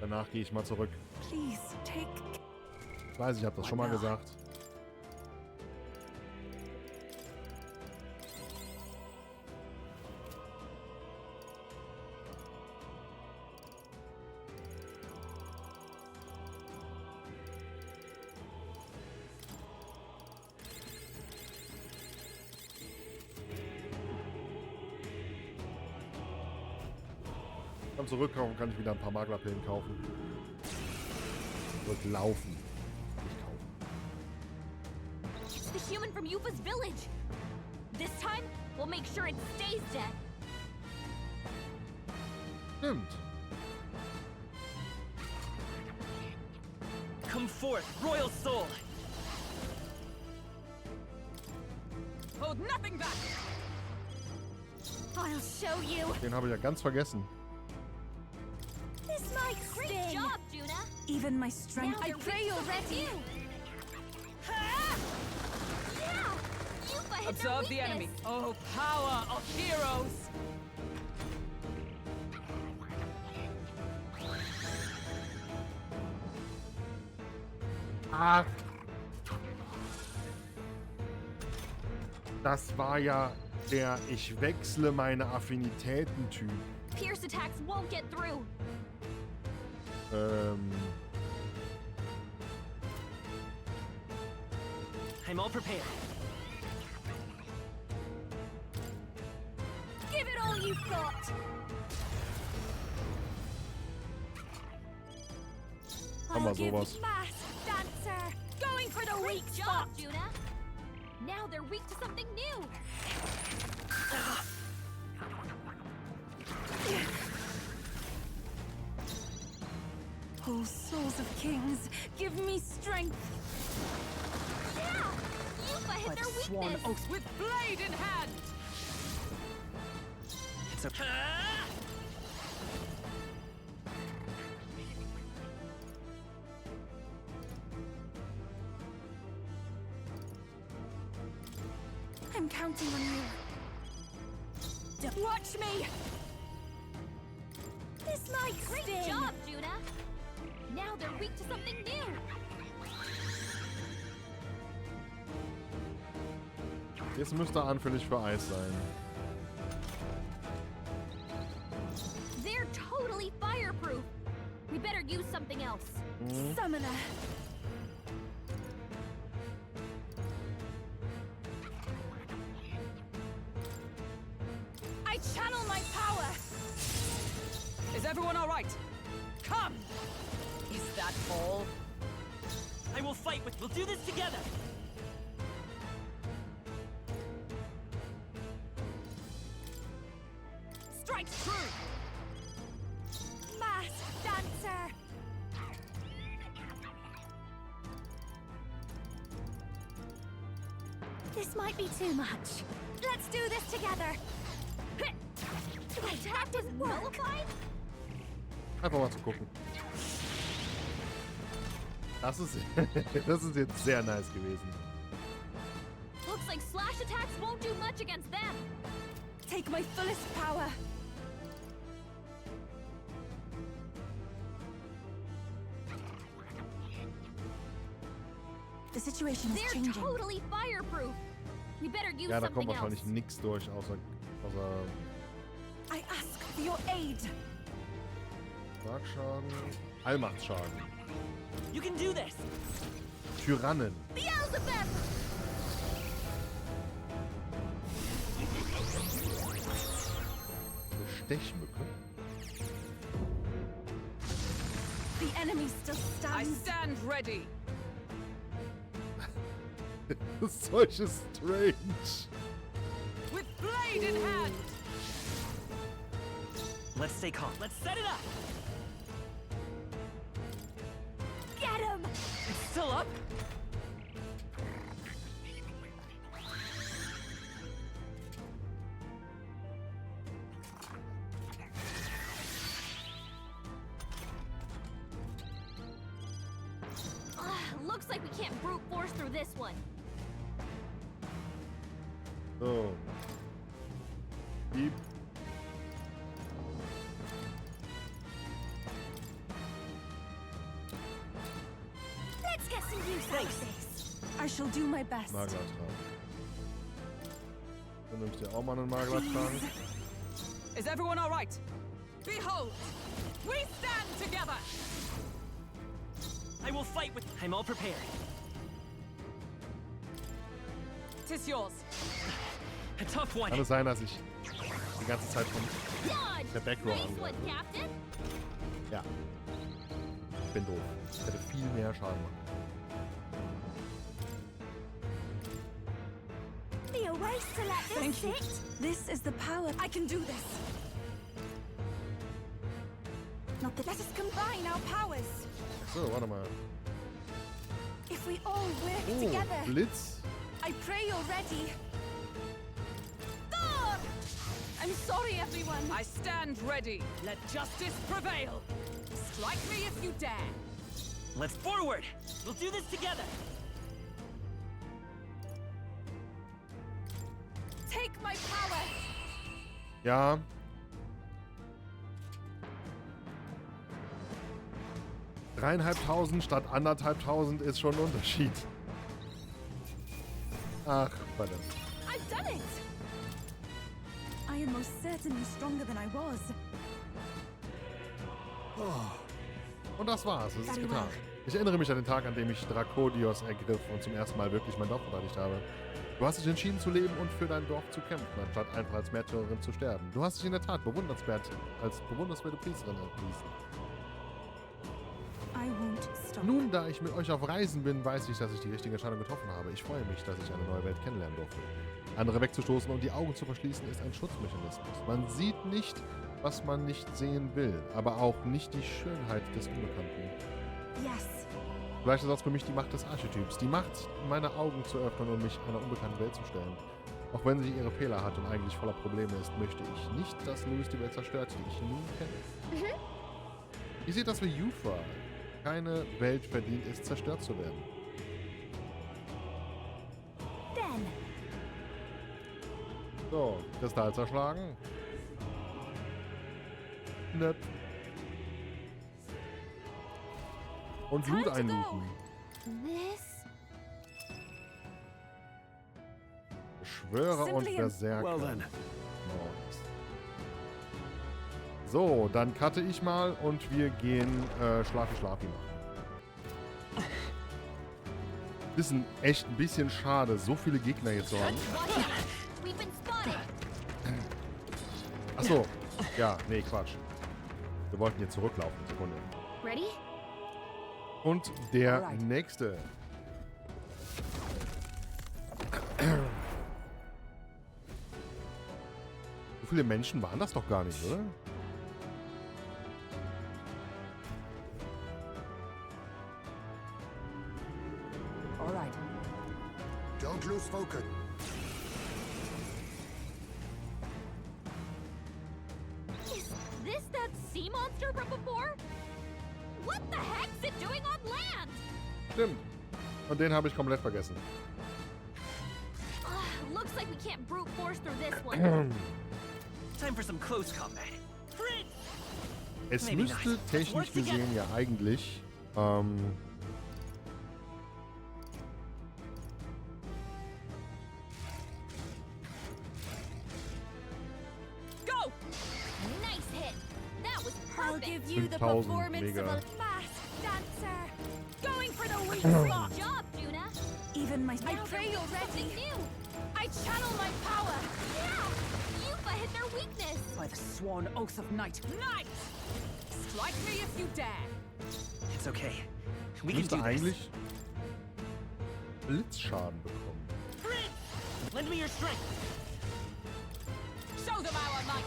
Danach gehe ich mal zurück. Please take. Ich weiß, ich habe das schon mal gesagt. Beim Zurückkaufen kann ich wieder ein paar Maklerpillen kaufen. Zurücklaufen. Nicht kaufen. It's the human from Yufa's village. This time, we'll make sure it stays dead. Stimmt. Come forth, royal soul! Hold nothing back. I'll show you. Den habe ich ja ganz vergessen. This might sting. Great job, Juna. Even my strength. Now I you're pray you're ready. Yeah! Yufa hit their Observe the enemy. weakness. Oh, power of heroes. Ah. Das war ja der Ich wechsle meine Affinitäten-Typ. Pierce attacks won't get through. I'm all prepared. Give it all you've got. Haben wir sowas. Mass dancer. Going for the weak spot. Juna. Now they're weak to something new. Oh, souls of kings, give me strength. Yeah! Yufa hit By their the sworn weakness. oath with blade in hand. It's okay. I'm counting on you. Watch me. This might Great sting. Job, Juna. Now they're weak to something new. Jetzt müsste anfällig für Eis sein. They're totally fireproof. We better use something else. Summoner. I channel my power. Is everyone all right? Come. Is that all? I will fight with. We'll do this together. Strike true. Mass dancer. This might be too much. Let's do this together. The attack was nullified? Einfach mal zu gucken. Das ist, das ist jetzt sehr nice gewesen. Looks like slash attacks won't do much against them. Take my fullest power. The situation is They're changing. totally fireproof. We better use Ja, da something kommt else. wahrscheinlich nichts durch, außer I ask for your aid. Schlagschaden, Allmachtsschaden, You can do this. Tyrannen. Beelzebub! Eine Stechmücke. The enemy still stands. I stand ready. Das Zeug ist strange. With blade in hand. Let's stay calm. Let's set it up. Get him! It's still up. Looks like we can't brute force through this one. So. Piep. Let's get some use out of this. I shall do my best. Makler tragen. Du nimmst dir auch mal einen Makler tragen. Is everyone all right? Behold, we stand together. I will fight with. I'm all prepared. Tis yours. A tough one. Kann es sein, dass ich die ganze Zeit von Dodge! der Backrow Nice angreife? one, Captain. Ja. Ich bin doof. Ich hätte viel mehr Schaden machen. Be a waste to let this Thank you. sit. This is the power. I can do this. Not that. Let us combine our powers. So, warte mal. If we all work Oh, together. Blitz. I pray you're ready. Thor! I'm sorry, everyone. I stand ready. Let justice prevail. Strike me if you dare. Let's forward. We'll do this together. Take my power. Ja. $3.500 statt 1.500 ist schon ein Unterschied. Ach, verdammt. I've done it. I am most certainly stronger than I was. Und das war's. Es ist Very getan. well. Ich erinnere mich an den Tag, an dem ich Drakodios ergriff und zum ersten Mal wirklich mein Dorf verteidigt habe. Du hast dich entschieden zu leben und für dein Dorf zu kämpfen, anstatt einfach als Märtyrerin zu sterben. Du hast dich in der Tat als bewundernswerte Priesterin erwiesen. I won't stop. Nun, da ich mit euch auf Reisen bin, weiß ich, dass ich die richtige Entscheidung getroffen habe. Ich freue mich, dass ich eine neue Welt kennenlernen durfte. Andere wegzustoßen und die Augen zu verschließen, ist ein Schutzmechanismus. Man sieht nicht, was man nicht sehen will, aber auch nicht die Schönheit des Unbekannten. Yes. Vielleicht ist das für mich die Macht des Archetyps. Die Macht, meine Augen zu öffnen und mich einer unbekannten Welt zu stellen. Auch wenn sie ihre Fehler hat und eigentlich voller Probleme ist, möchte ich nicht, dass Louis die Welt zerstört, die ich nun kenne. Ihr seht das für Yufa. Keine Welt verdient es, zerstört zu werden. Then. So, Kristall zerschlagen. Nett. Und Blut einlooten. This. Beschwörer und Simply Berserker. Well then. Nice. So, dann cutte ich mal und wir gehen Schlafi machen. Ist echt ein bisschen schade, so viele Gegner hier zu haben. We've been spotted. Achso, ja, nee, Quatsch. Wir wollten hier zurücklaufen. Sekunde. Ready? Und der Alright. nächste. So viele Menschen waren das doch gar nicht, oder? All right. Don't lose focus. Is this that sea monster from before? What the heck's it doing on land? Stimmt. Und den habe ich komplett vergessen. Looks like we can't brute force through this one. Time for some close combat. Es Maybe müsste not. technisch Let's work gesehen ja eigentlich Go! Nice hit. That was perfect. I'll give you the 5,000 performance of a mega. masked dancer. Going for the weak spot. Good job, Juna. Even my I pray you're ready. New. I channel my power. Yeah. Yufa hit their weakness. By the sworn oath of night. Night! Strike me if you dare. It's okay. We can müsste do this. eigentlich Blitzschaden bekommen. Lend me your strength. Show them our might.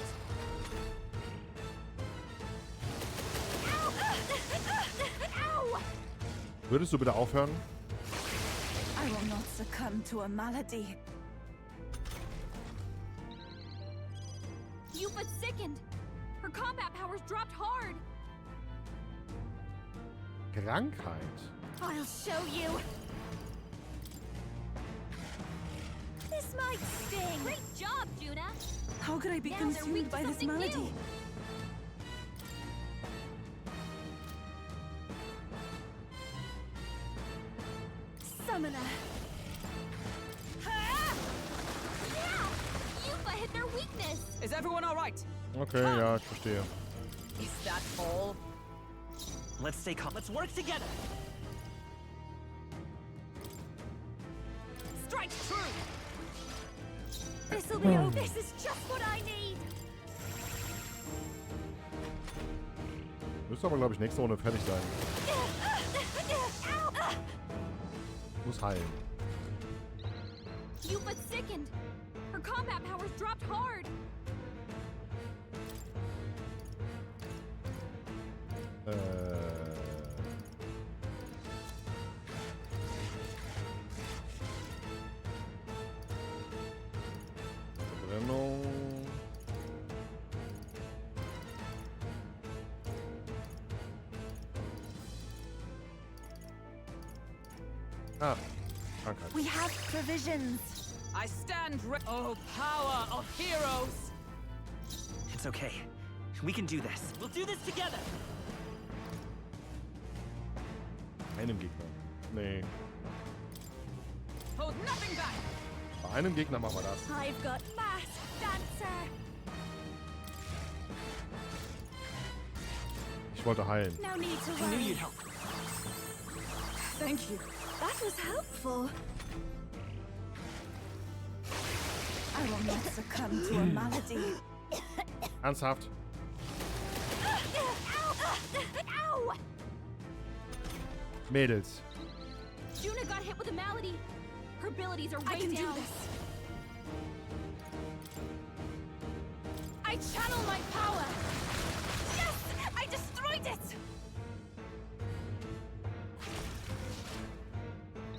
Ow! Würdest du bitte aufhören? I will not succumb to a malady. You but sickened. Her combat powers dropped hard. Krankheit. I'll show you. This might sting. Great job, Juna. How could I be Now they're weak consumed to by this something malady? new. Summoner. Yeah! Yuba hit their weakness. Is everyone all right? Okay, ja, ich verstehe. Is that all? Let's stay calm. Let's work together. Strike true. This'll be over. This is just what I need. Müsste aber, glaube ich, nächste Runde fertig sein. Muss heilen. You but sickened. Her combat powers dropped hard. Verbrennung. Ah, Krankheit. We have provisions. I stand oh, power of heroes. It's okay. We can do this. We'll do this together. Einem Gegner. Nee. Hold nothing back. Bei einem Gegner machen wir das. I've got mass dancer. Ich wollte heilen. No need to I knew worry. you'd help. Thank you. That was helpful. I will not succumb to a malady. Ernsthaft? Ow! Mädels. Juna got hit with a malady. Her abilities are I way can do down. this. I channel my power. Yes! I destroyed it!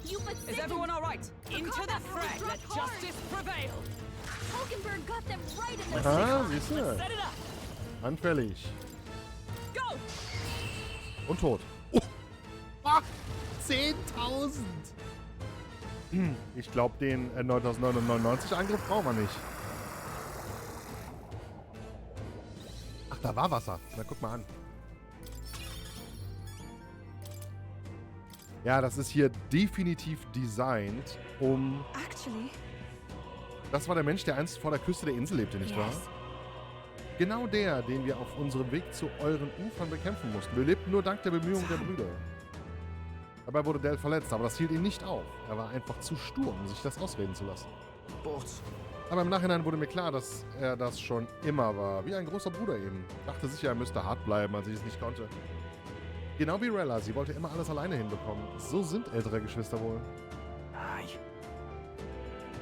You but Is sickened. everyone all right? Into the combat powers fray. Let dropped hard. justice prevail. Hulkenberg got them right in the Aha, siehst du? Set it up. Anfällig. Go! Und tot. Oh. Ah, 10.000! Ich glaube, den 9.999 Angriff brauchen wir nicht. Ach, da war Wasser. Na, guck mal an. Ja, das ist hier definitiv designt, um... Actually, Das war der Mensch, der einst vor der Küste der Insel lebte, nicht wahr? yes. Genau der, den wir auf unserem Weg zu euren Ufern bekämpfen mussten. Wir lebten nur dank der Bemühungen der Brüder. Dabei wurde Del verletzt, aber das hielt ihn nicht auf. Er war einfach zu stur, um sich das ausreden zu lassen. Aber im Nachhinein wurde mir klar, dass er das schon immer war. Wie ein großer Bruder eben. Dachte sicher, er müsste hart bleiben, als ich es nicht konnte. Genau wie Rella, sie wollte immer alles alleine hinbekommen. So sind ältere Geschwister wohl. Aye.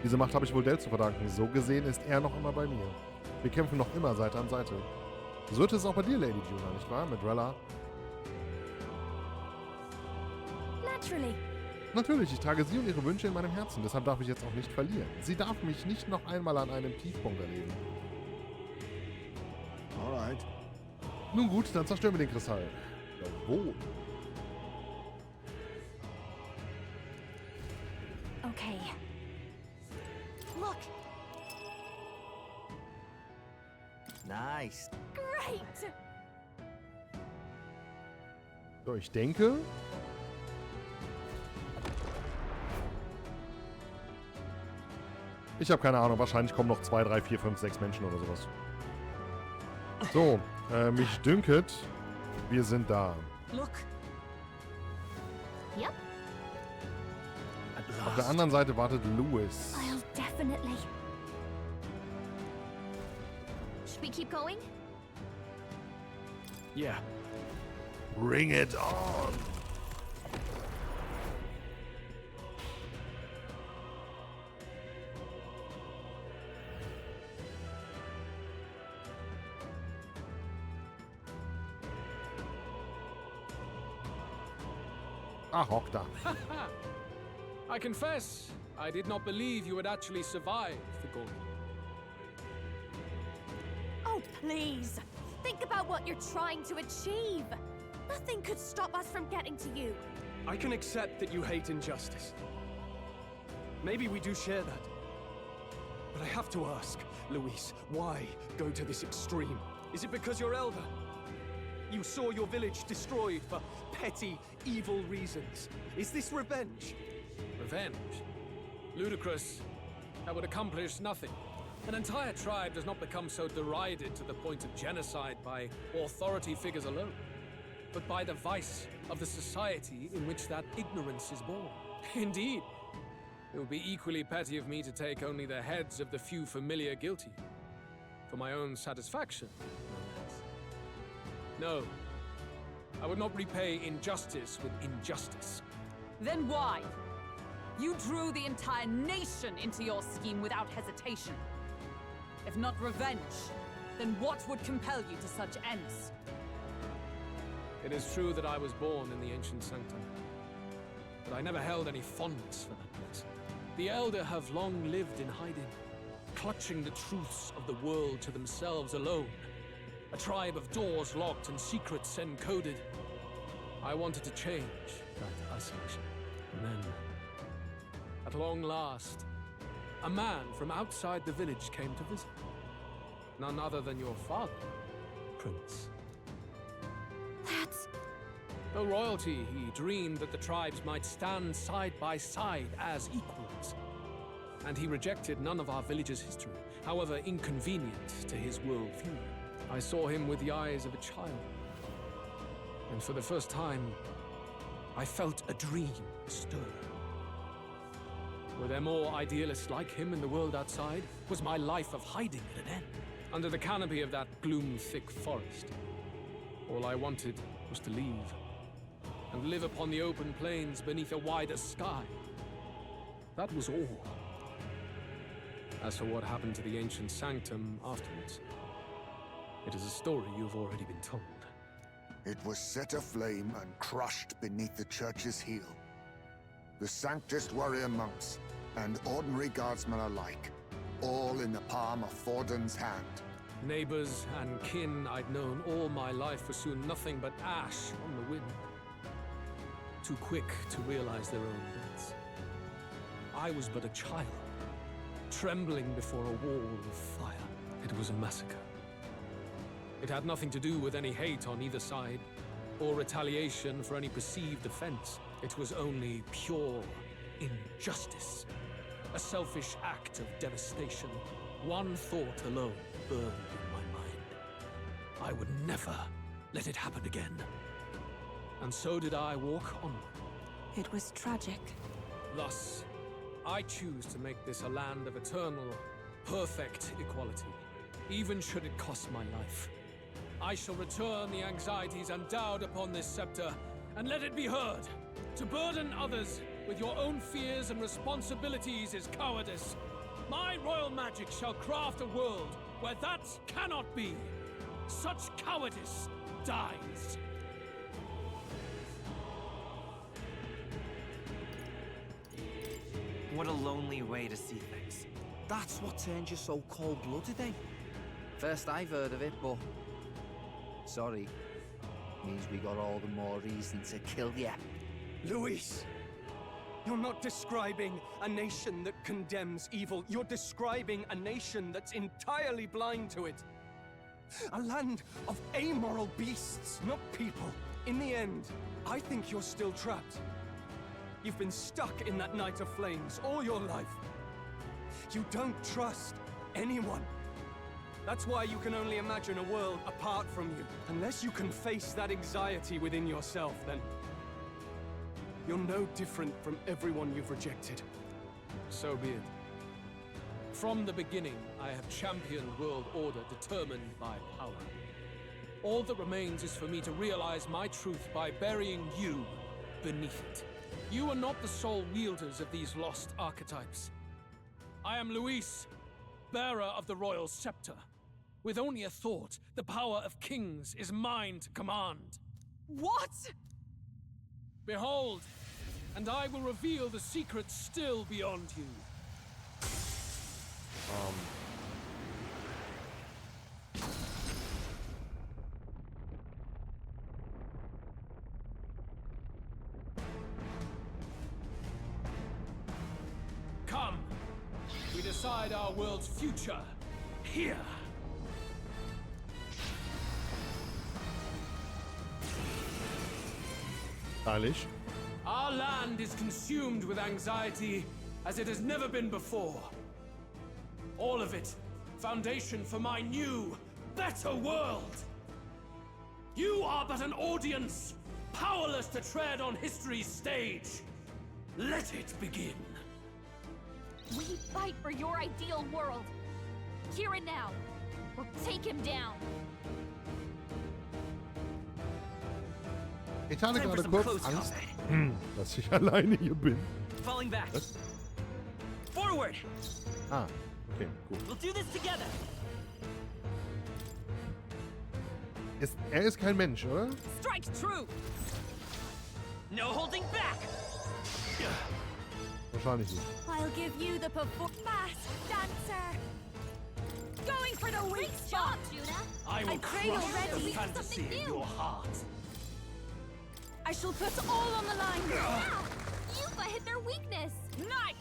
Diese Macht habe ich wohl Del zu verdanken. So gesehen ist er noch immer bei mir. Wir kämpfen noch immer Seite an Seite. So wird es auch bei dir, Lady Juna, nicht wahr? Mit Rella. Naturally. Natürlich, ich trage sie und ihre Wünsche in meinem Herzen. Deshalb darf ich jetzt auch nicht verlieren. Sie darf mich nicht noch einmal an einem Tiefpunkt erleben. Alright. Nun gut, dann zerstören wir den Kristall. Jawohl. Okay. Look, Nice. Great! So, ich denke... Ich habe keine Ahnung. Wahrscheinlich kommen noch 2, 3, 4, 5, 6 Menschen oder sowas. So, mich dünket, wir sind da. Look. yep. At Auf der last. anderen Seite wartet Louis. I'll definitely. Should we keep going? Yeah. Bring it on! Ah, hock da. I confess, I did not believe you would actually survive the gauntlet. Oh, please. Think about what you're trying to achieve. Nothing could stop us from getting to you. I can accept that you hate injustice. Maybe we do share that. But I have to ask, Luis, why go to this extreme? Is it because you're elder? You saw your village destroyed for petty, evil reasons. Is this revenge? Revenge? Ludicrous. That would accomplish nothing. An entire tribe does not become so derided to the point of genocide by authority figures alone, but by the vice of the society in which that ignorance is born. Indeed, it would be equally petty of me to take only the heads of the few familiar guilty, for my own satisfaction, no less. No, I would not repay injustice with injustice. Then why? You drew the entire nation into your scheme without hesitation. If not revenge, then what would compel you to such ends? It is true that I was born in the ancient sanctum, but I never held any fondness for that place. The elder have long lived in hiding, clutching the truths of the world to themselves alone. A tribe of doors locked and secrets encoded. I wanted to change that isolation. And then, at long last, a man from outside the village came to visit. None other than your father, Prince. That's... Though royalty, he dreamed that the tribes might stand side by side as equals. And he rejected none of our village's history, however inconvenient to his worldview. I saw him with the eyes of a child. And for the first time, I felt a dream stir. Were there more idealists like him in the world outside? Was my life of hiding at an end? Under the canopy of that gloom-thick forest, all I wanted was to leave, and live upon the open plains beneath a wider sky. That was all. As for what happened to the ancient sanctum afterwards, it is a story you've already been told. It was set aflame and crushed beneath the church's heel. The Sanctist warrior monks and ordinary guardsmen alike, all in the palm of Forden's hand. Neighbors and kin I'd known all my life were soon nothing but ash on the wind. Too quick to realize their own deaths. I was but a child, trembling before a wall of fire. It was a massacre. It had nothing to do with any hate on either side, or retaliation for any perceived offense. It was only pure injustice. A selfish act of devastation. One thought alone burned in my mind. I would never let it happen again. And so did I walk onward. It was tragic. Thus, I choose to make this a land of eternal, perfect equality, even should it cost my life. I shall return the anxieties endowed upon this scepter, and let it be heard. To burden others with your own fears and responsibilities is cowardice. My royal magic shall craft a world where that cannot be. Such cowardice dies. What a lonely way to see things. That's what turns you so cold-blooded, eh? First I've heard of it, but... Sorry. Means we got all the more reason to kill you. Luis! You're not describing a nation that condemns evil. You're describing a nation that's entirely blind to it. A land of amoral beasts, not people. In the end, I think you're still trapped. You've been stuck in that night of flames all your life. You don't trust anyone. That's why you can only imagine a world apart from you. Unless you can face that anxiety within yourself, then you're no different from everyone you've rejected. So be it. From the beginning, I have championed world order determined by power. All that remains is for me to realize my truth by burying you beneath it. You are not the sole wielders of these lost archetypes. I am Luis, bearer of the royal scepter. With only a thought, the power of kings is mine to command. What? Behold, and I will reveal the secrets still beyond you. Come, we decide our world's future here. Ehrlich? Our land is consumed with anxiety as it has never been before. All of it, foundation for my new, better world. You are but an audience, powerless to tread on history's stage. Let it begin. We fight for your ideal world. Here and now. We'll take him down. Ich hatte Time for gerade some kurz close Angst, combat. dass ich alleine hier bin. Falling back. Was? Forward. Ah, okay, gut. We'll do this together. Er ist kein Mensch, oder? Strike true! No holding back. Wahrscheinlich nicht. I'll give you the mask dancer. Going for the weak spot, Juna. I will pray you're crush the ready. fantasy Something in new. your heart. I shall put all on the line. Wow! Yuba hit their weakness. Knight!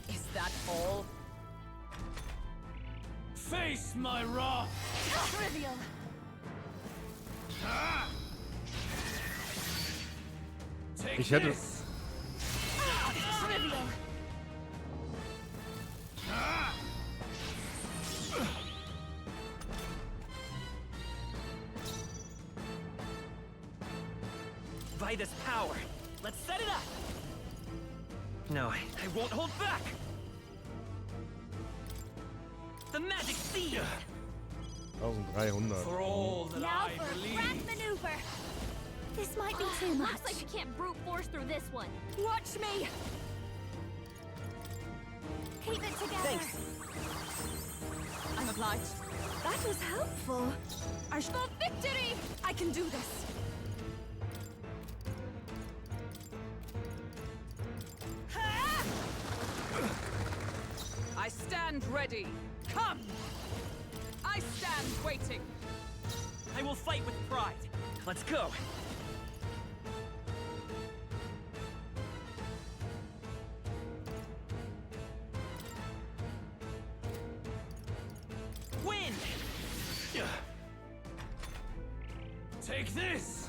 Is that all? Face my wrath. Trivial. Take Ich hätte- this. Trivial. By this power, let's set it up. No, I won't hold back. The magic seed. 1300. For all that Now I for a believe. grand maneuver. This might be too much. Looks like you can't brute force through this one. Watch me. Keep it together. Thanks. I'm obliged. That was helpful. I shall victory! I can do this. I stand ready. Come! I stand waiting. I will fight with pride. Let's go. Win! Take this.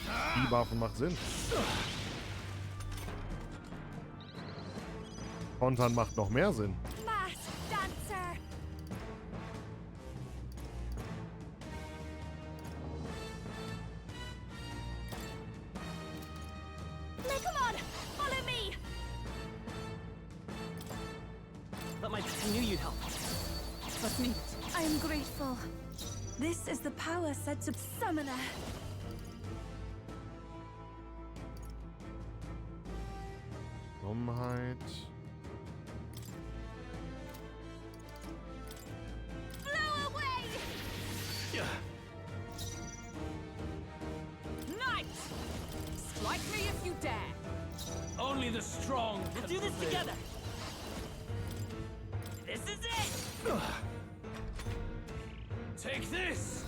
Die Waffe macht Sinn. Kontern macht noch mehr Sinn. Mask dancer. Now, come on, follow me. I knew you'd help. What's needed? I am grateful. This is the power said to summoner. Dummheit. Blow away! Knight! Strike me if you dare. Only the strong We'll can do this prevail. together. This is it! Take this.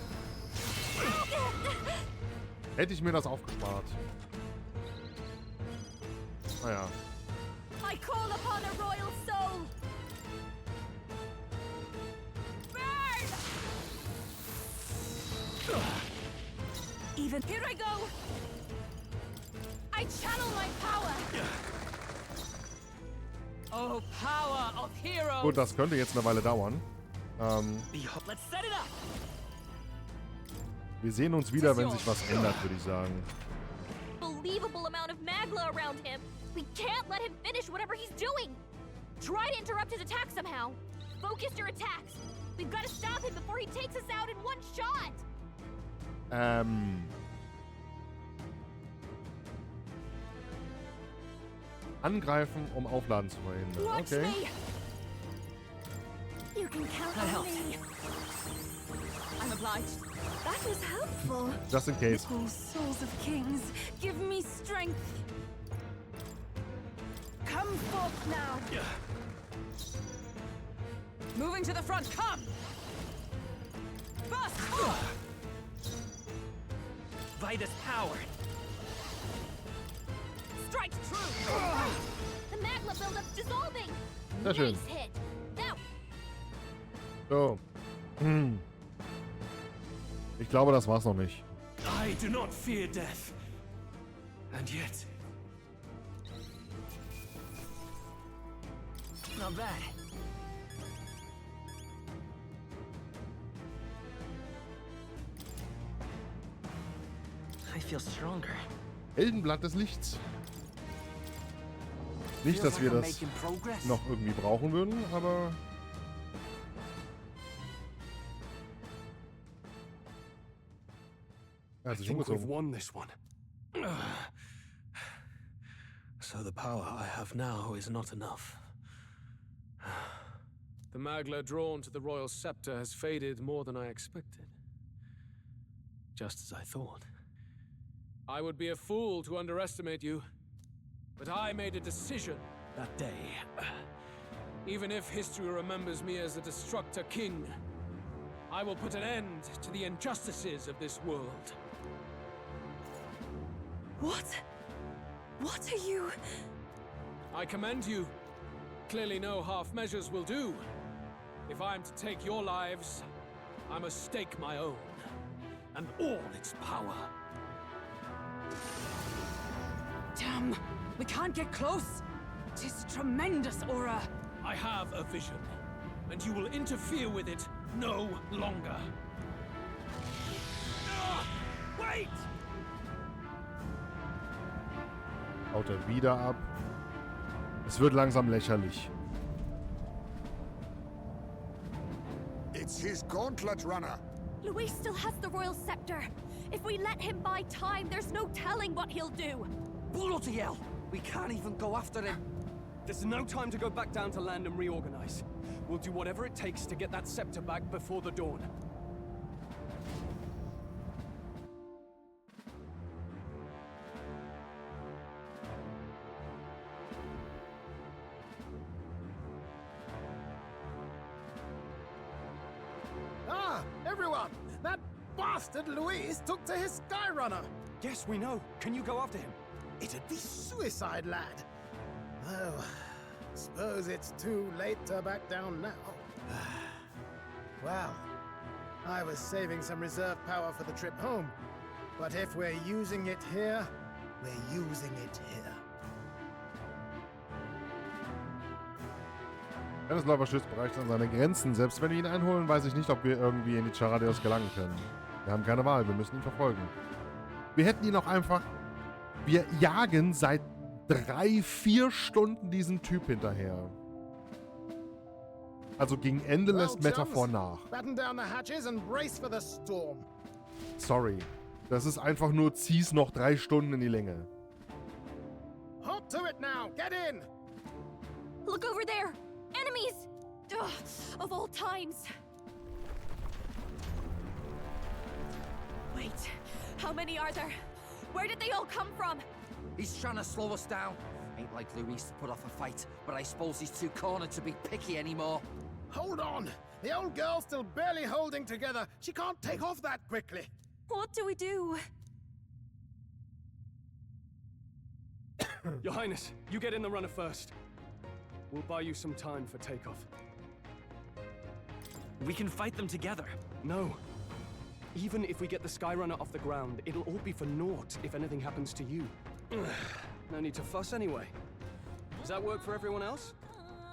Hätte ich mir das aufgespart. Naja. I call upon a royal soul. Burn! Even Here I go! I channel my power! Oh, power of heroes! Gut, das könnte jetzt eine Weile dauern. Let's set it up! Wir sehen uns wieder, wenn sich was ändert, würde ich sagen. Unbelievable amount of magla around him. We can't let him finish whatever he's doing. Try to interrupt his attack somehow. Focus your attacks. We've got to stop him before he takes us out in one shot. Angreifen, um Aufladen zu verhindern. watch Okay. me. You can count That on helps. me. I'm obliged. That was helpful. Just in case. Oh, souls of kings, give me strength. Come forth now. Moving to the front, come! Burst! By this power. Strike true! The magma buildup's dissolving! Sehr schön. Nice hit! Now! So. Ich glaube, das war's noch nicht. I do not fear death. And yet, Not bad. I feel stronger. Heldenblatt des Lichts. Nicht, dass wir das noch irgendwie brauchen würden, aber... Er hat sich We've umgezogen. won this one. so the power I have now is not enough. The magla drawn to the royal scepter has faded more than I expected. Just as I thought. I would be a fool to underestimate you, but I made a decision that day. Even if history remembers me as a destructor king, I will put an end to the injustices of this world. What? What are you... I commend you. Clearly no half measures will do. If I'm to take your lives, I must stake my own, and all its power. Damn, we can't get close. 'Tis tremendous, Aura. I have a vision, and you will interfere with it no longer. Wait! Haut er wieder ab. Es wird langsam lächerlich. It's his gauntlet runner. Luis still has the royal scepter. If we let him buy time, there's no telling what he'll do. Bloody hell! We can't even go after him. There's no time to go back down to land and reorganize. We'll do whatever it takes to get that scepter back before the dawn. Ah, everyone! That bastard Luis took to his Skyrunner! Yes, we know. Can you go after him? It'd be suicide, lad. Oh, suppose it's too late to back down now. Well, I was saving some reserve power for the trip home. But if we're using it here, we're using it here. Dennis Läufer stößt bereits an seine Grenzen. Selbst wenn wir ihn einholen, weiß ich nicht, ob wir irgendwie in die Charadeos gelangen können. Wir haben keine Wahl, wir müssen ihn verfolgen. Wir hätten ihn auch einfach... Wir jagen seit 3-4 Stunden diesen Typ hinterher. Also gegen Ende lässt Metaphor nach. Batten down the hatches and brace for the storm. Sorry. Das ist einfach nur, zieh's noch 3 Stunden in die Länge. Hop to it now! Get in! Look over there! Enemies! Ugh, of all times. Wait, how many are there? Where did they all come from? He's trying to slow us down. Ain't like Luis to put off a fight, but I suppose he's too cornered to be picky anymore. Hold on! The old girl's still barely holding together. She can't take off that quickly. What do we do? Your Highness, you get in the runner first. We'll buy you some time for takeoff. We can fight them together. No. Even if we get the Skyrunner off the ground, it'll all be for naught if anything happens to you. No need to fuss anyway. Does that work for everyone else?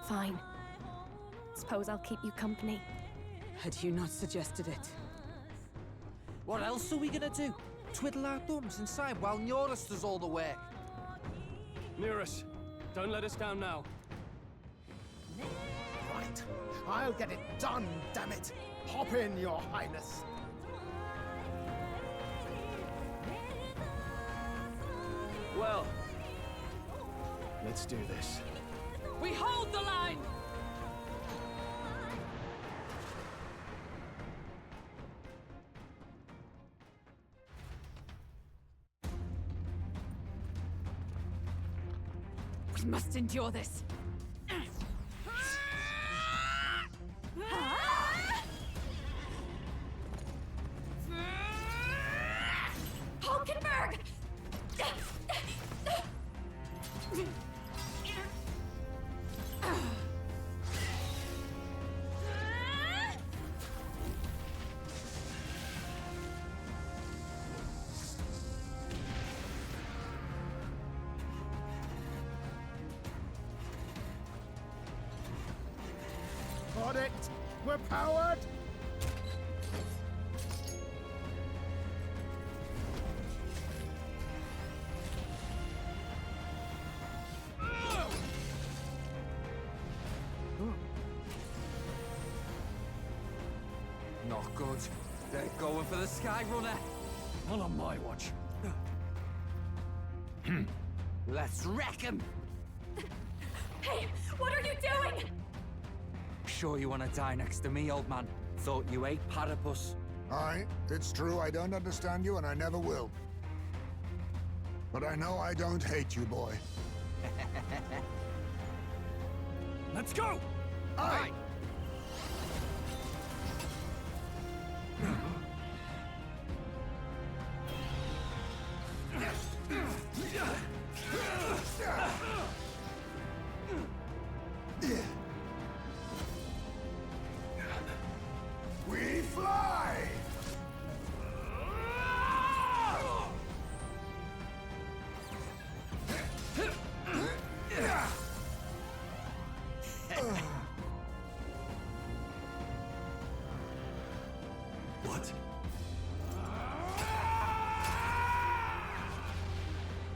Fine. Suppose I'll keep you company. Had you not suggested it? What else are we gonna do? Twiddle our thumbs inside while Norris does all the work. Nearest, don't let us down now. Right. I'll get it done, damn it. Hop in, Your Highness. Well, let's do this. We hold the line! I must endure this. Hulkenberg! Got it! We're powered! Not good. They're going for the Sky Runner. Not on my watch. Let's wreck him! Hey, what are you doing? Sure you want to die next to me, old man? Thought you ate platypus. Aye, it's true I don't understand you and I never will. But I know I don't hate you, boy. Let's go! Aye! We fly! What?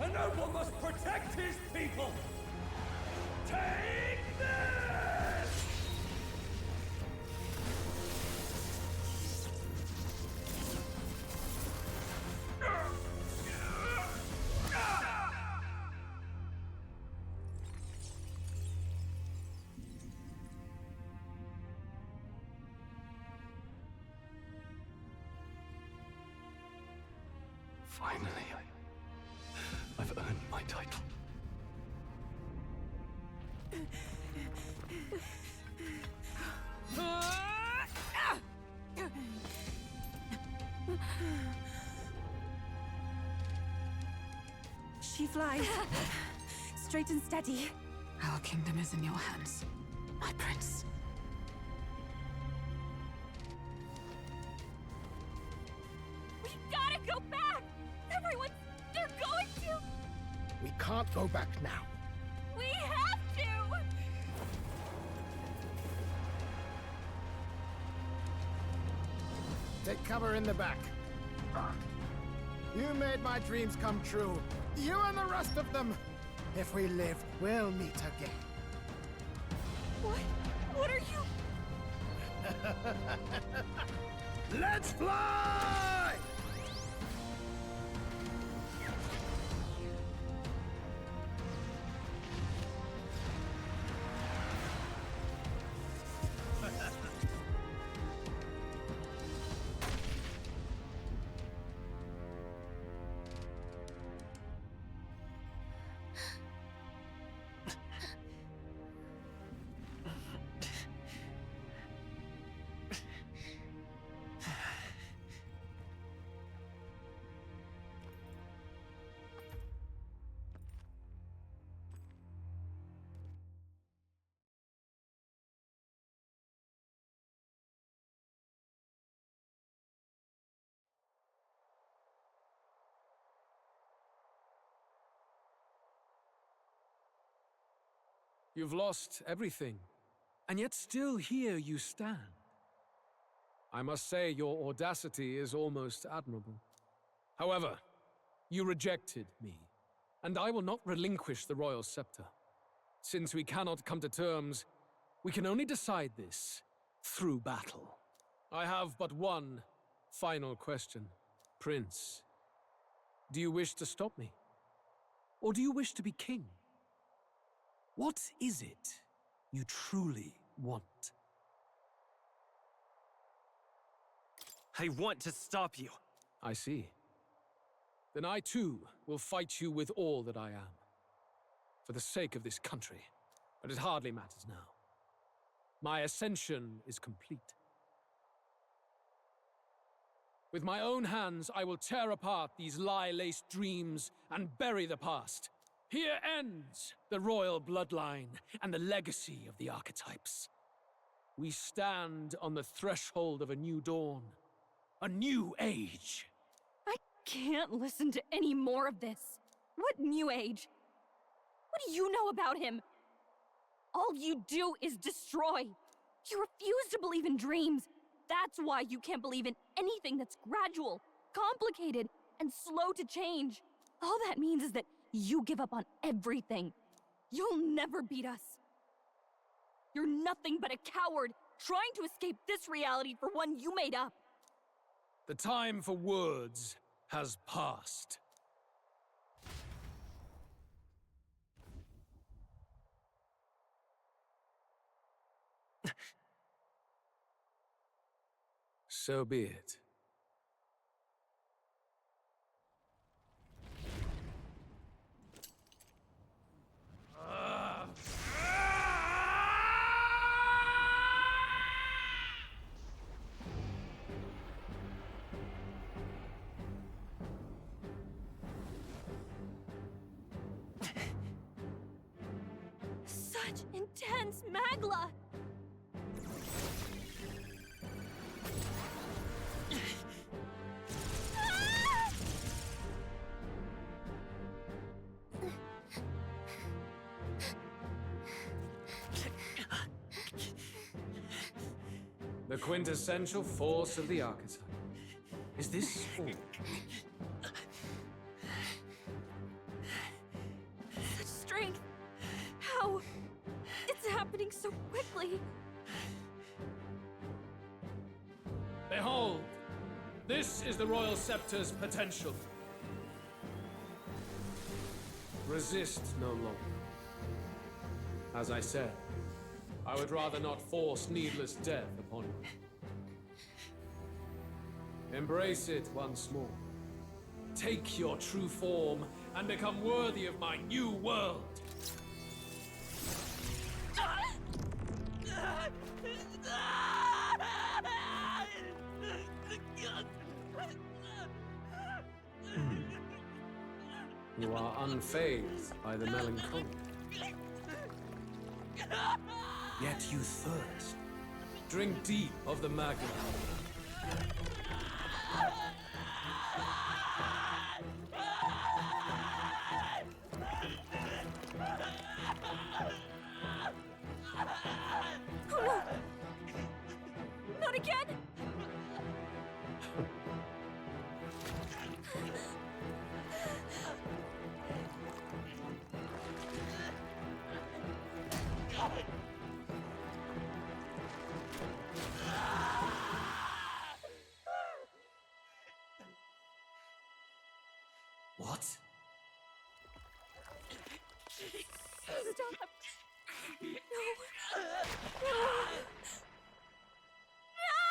A noble must protect his people! Take this! Finally, I've earned my title. She flies. Straight and steady. Our kingdom is in your hands, my prince. We gotta go back! Everyone, they're going to! We can't go back now. We have to! Take cover in the back. You made my dreams come true. You and the rest of them. If we live, we'll meet again. What? What are you... Let's fly! You've lost everything, and yet still here you stand. I must say your audacity is almost admirable. However, you rejected me, and I will not relinquish the royal scepter. Since we cannot come to terms, we can only decide this through battle. I have but one final question. Prince, do you wish to stop me? Or do you wish to be king? What is it you truly want? I want to stop you. I see. Then I too will fight you with all that I am. for the sake of this country, but it hardly matters now. My ascension is complete. With my own hands, I will tear apart these lie-laced dreams and bury the past. Here ends the royal bloodline and the legacy of the archetypes. We stand on the threshold of a new dawn, a new age. I can't listen to any more of this. What new age? What do you know about him? All you do is destroy. You refuse to believe in dreams. That's why you can't believe in anything that's gradual, complicated, and slow to change. All that means is that you give up on everything. You'll never beat us. You're nothing but a coward, trying to escape this reality for one you made up. The time for words has passed. So be it. Such intense magla! The quintessential force of the archetype. Is this all? Such strength! How? It's happening so quickly! Behold! This is the Royal Scepter's potential. Resist no longer. As I said, I would rather not force needless death upon you. Embrace it once more. Take your true form and become worthy of my new world. You are unfazed by the melancholy. Yet you thirst. Drink deep of the magma. Oh no! Not again! What? Stop! No! No!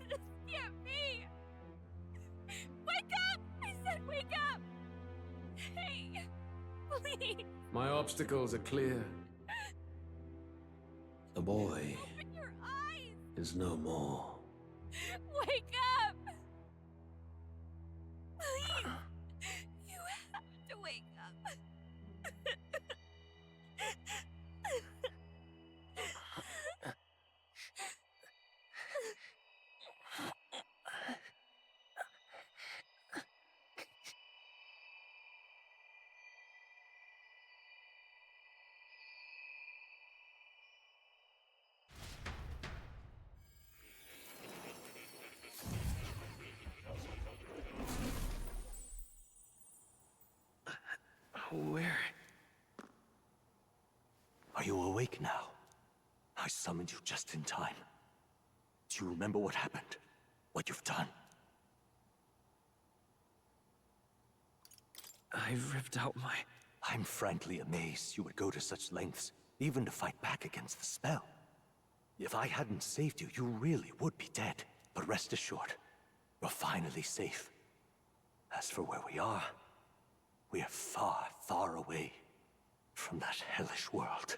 This can't be! Wake up! I said wake up! Hey! Please! My obstacles are clear. The boy Open your eyes! is no more. Wake up! Please! You have to wake up. Where? Are you awake now? I summoned you just in time. Do you remember what happened? What you've done? I ripped out my I'm frankly amazed you would go to such lengths, even to fight back against the spell. If I hadn't saved you, you really would be dead. But rest assured, you're finally safe. As for where we are far, far away from that hellish world.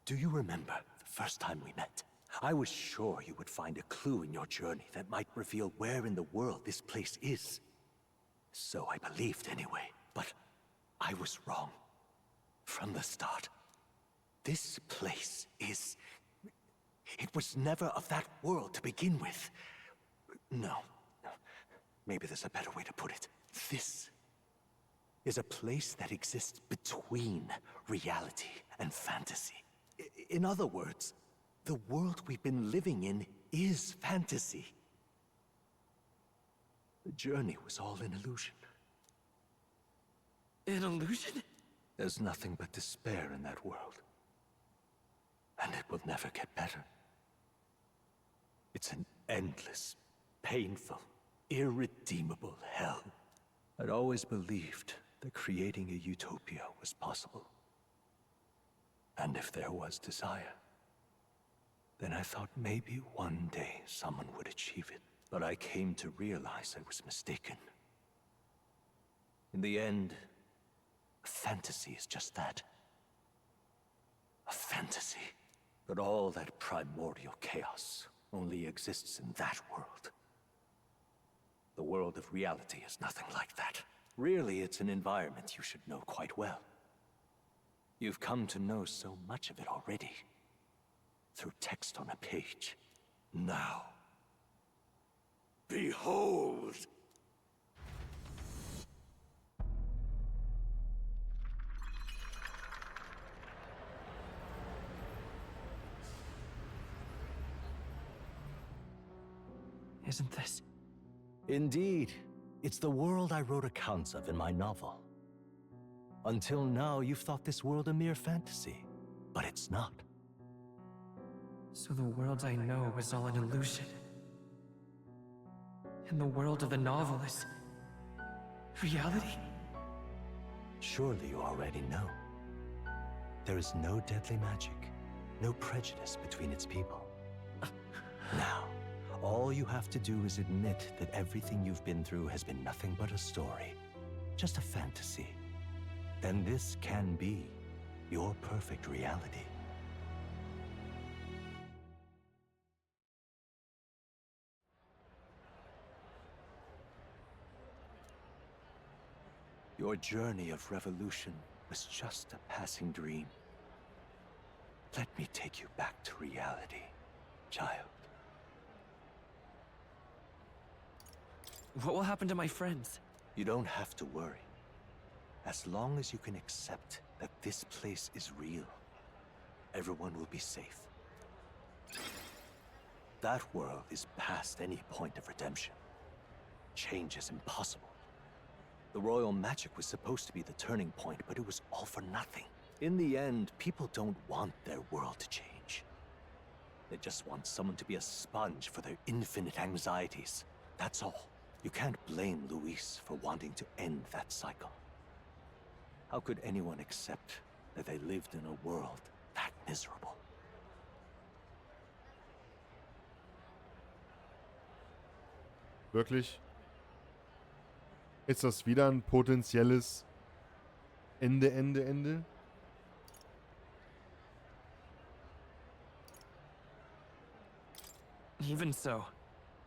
Do you remember the first time we met? I was sure you would find a clue in your journey that might reveal where in the world this place is. So I believed anyway, but I was wrong. From the start. This place is... It was never of that world to begin with. No. Maybe there's a better way to put it. This is a place that exists between reality and fantasy. In other words, the world we've been living in is fantasy. The journey was all an illusion. An illusion? There's nothing but despair in that world. And it will never get better. It's an endless, painful, irredeemable hell. I'd always believed that creating a utopia was possible. And if there was desire, then I thought maybe one day someone would achieve it. But I came to realize I was mistaken. In the end, a fantasy is just that. A fantasy. But all that primordial chaos only exists in that world. The world of reality is nothing like that. Really, it's an environment you should know quite well. You've come to know so much of it already. Through text on a page. Now, behold! Isn't this? Indeed. It's the world I wrote accounts of in my novel. Until now, you've thought this world a mere fantasy. But it's not. So the world I know is all an illusion. And the world of the novel is... reality? Surely you already know. There is no deadly magic, no prejudice between its people. Now, all you have to do is admit that everything you've been through has been nothing but a story, just a fantasy. Then this can be your perfect reality. Your journey of revolution was just a passing dream. Let me take you back to reality, child. What will happen to my friends? You don't have to worry. As long as you can accept that this place is real, everyone will be safe. That world is past any point of redemption. Change is impossible. The royal magic was supposed to be the turning point, but it was all for nothing. In the end, people don't want their world to change. They just want someone to be a sponge for their infinite anxieties. That's all. You can't blame Luis for wanting to end that cycle. How could anyone accept that they lived in a world that miserable? Wirklich? Ist das wieder ein potenzielles Ende? Even so,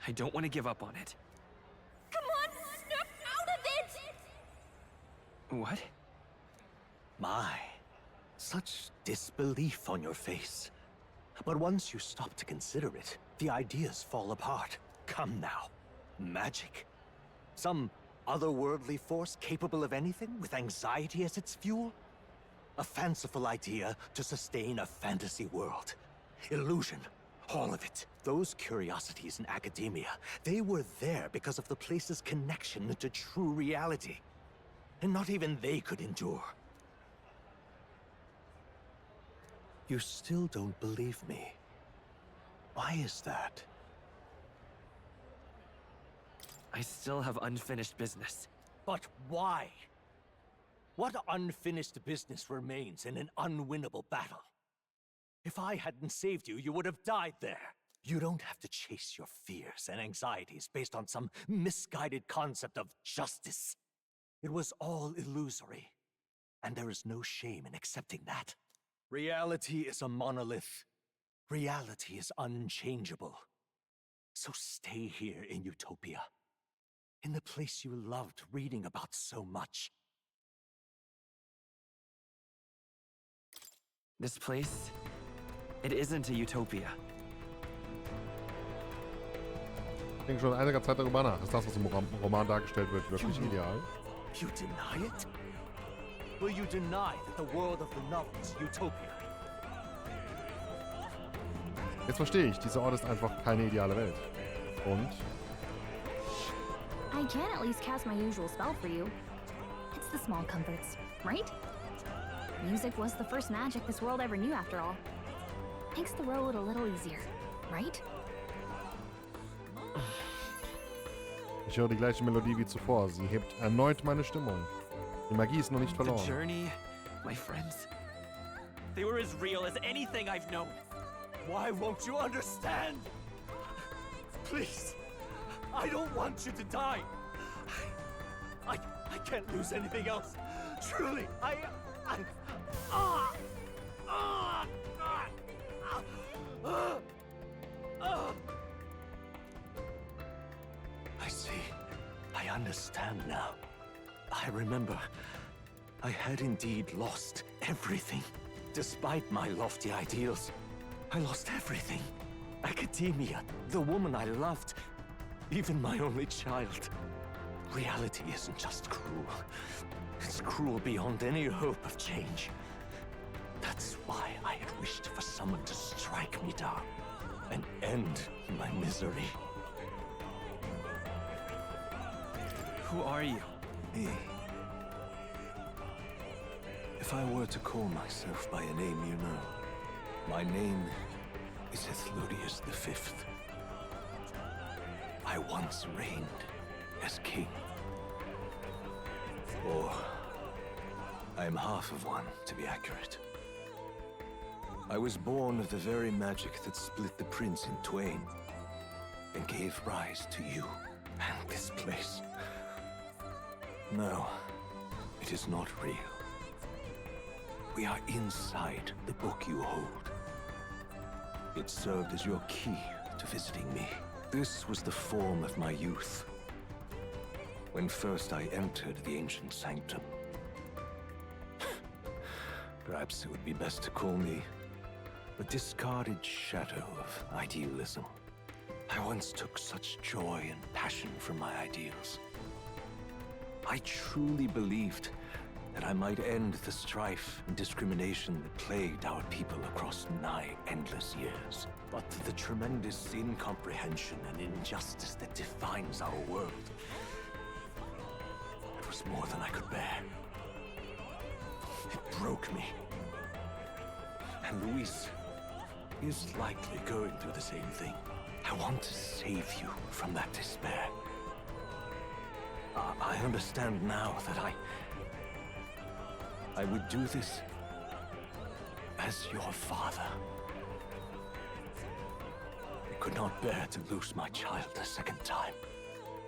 I don't want to give up on it. Come on, snap out of it! What? My, such disbelief on your face. But once you stop to consider it, the ideas fall apart. Come now. Magic? Some otherworldly force capable of anything with anxiety as its fuel? A fanciful idea to sustain a fantasy world. Illusion. All of it. Those curiosities in academia, they were there because of the place's connection to true reality. And not even they could endure. You still don't believe me. Why is that? I still have unfinished business. But why? What unfinished business remains in an unwinnable battle? If I hadn't saved you, you would have died there. You don't have to chase your fears and anxieties based on some misguided concept of justice. It was all illusory, and there is no shame in accepting that. Reality is a monolith. Reality is unchangeable. So stay here in Utopia, in the place you loved reading about so much. This place, it isn't a utopia. Ich denke schon einiger Zeit darüber nach. Ist das, was im Roman dargestellt wird, wirklich ideal? You deny it? Will you deny that the world of the novel is Utopia? Jetzt verstehe ich, dieser Ort ist einfach keine ideale Welt. Und? I can at least cast my usual spell for you. It's the small comforts, right? Music was the first magic this world ever knew, after all. Makes the road a little easier, right? Ich höre die gleiche Melodie wie zuvor. Sie hebt erneut meine Stimmung. Die Magie ist noch nicht The verloren. journey, my friends, they were as real as anything I've known. Why won't you understand? Please, I don't want you to die. I can't lose anything else. Truly, I see. I understand now. I remember. I had indeed lost everything. Despite my lofty ideals, I lost everything. Academia, the woman I loved, even my only child. Reality isn't just cruel. It's cruel beyond any hope of change. That's why I had wished for someone to strike me down and end my misery. Who are you? Me. If I were to call myself by a name you know, my name is Ethludius V. I once reigned as king. Or, I am half of one, to be accurate. I was born of the very magic that split the prince in twain, and gave rise to you and this place. No, it is not real. We are inside the book you hold. It served as your key to visiting me. This was the form of my youth, when first I entered the ancient sanctum. Perhaps it would be best to call me a discarded shadow of idealism. I once took such joy and passion from my ideals. I truly believed that I might end the strife and discrimination that plagued our people across nigh endless years. But the tremendous incomprehension and injustice that defines our world, it was more than I could bear. It broke me. And Luis is likely going through the same thing. I want to save you from that despair. I understand now that I would do this as your father. I could not bear to lose my child a second time.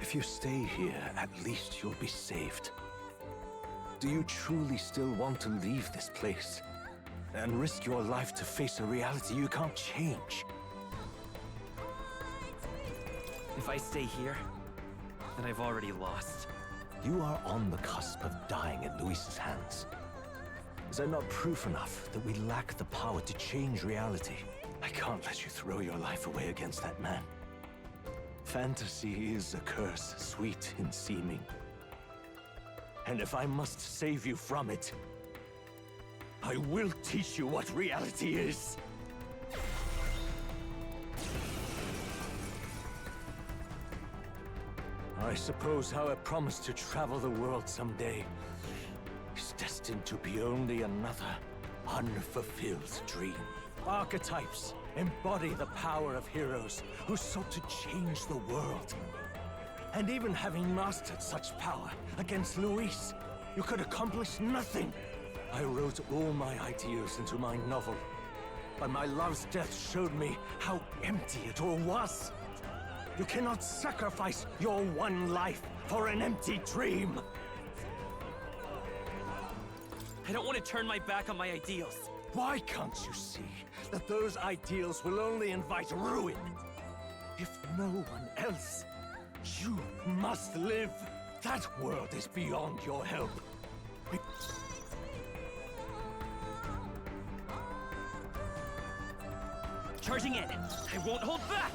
If you stay here, at least you'll be saved. Do you truly still want to leave this place and risk your life to face a reality you can't change? If I stay here, then I've already lost. You are on the cusp of dying at Luis's hands. Is that not proof enough that we lack the power to change reality? I can't let you throw your life away against that man. Fantasy is a curse, sweet in seeming. And if I must save you from it, I will teach you what reality is. I suppose how I promised to travel the world someday is destined to be only another unfulfilled dream. Archetypes embody the power of heroes who sought to change the world. And even having mastered such power against Luis, You could accomplish nothing. I wrote all my ideas into my novel, but my love's death showed me how empty it all was. You cannot sacrifice your one life for an empty dream. I don't want to turn my back on my ideals. Why can't you see that those ideals will only invite ruin? If no one else, you must live. That world is beyond your help. Charging in. I won't hold back.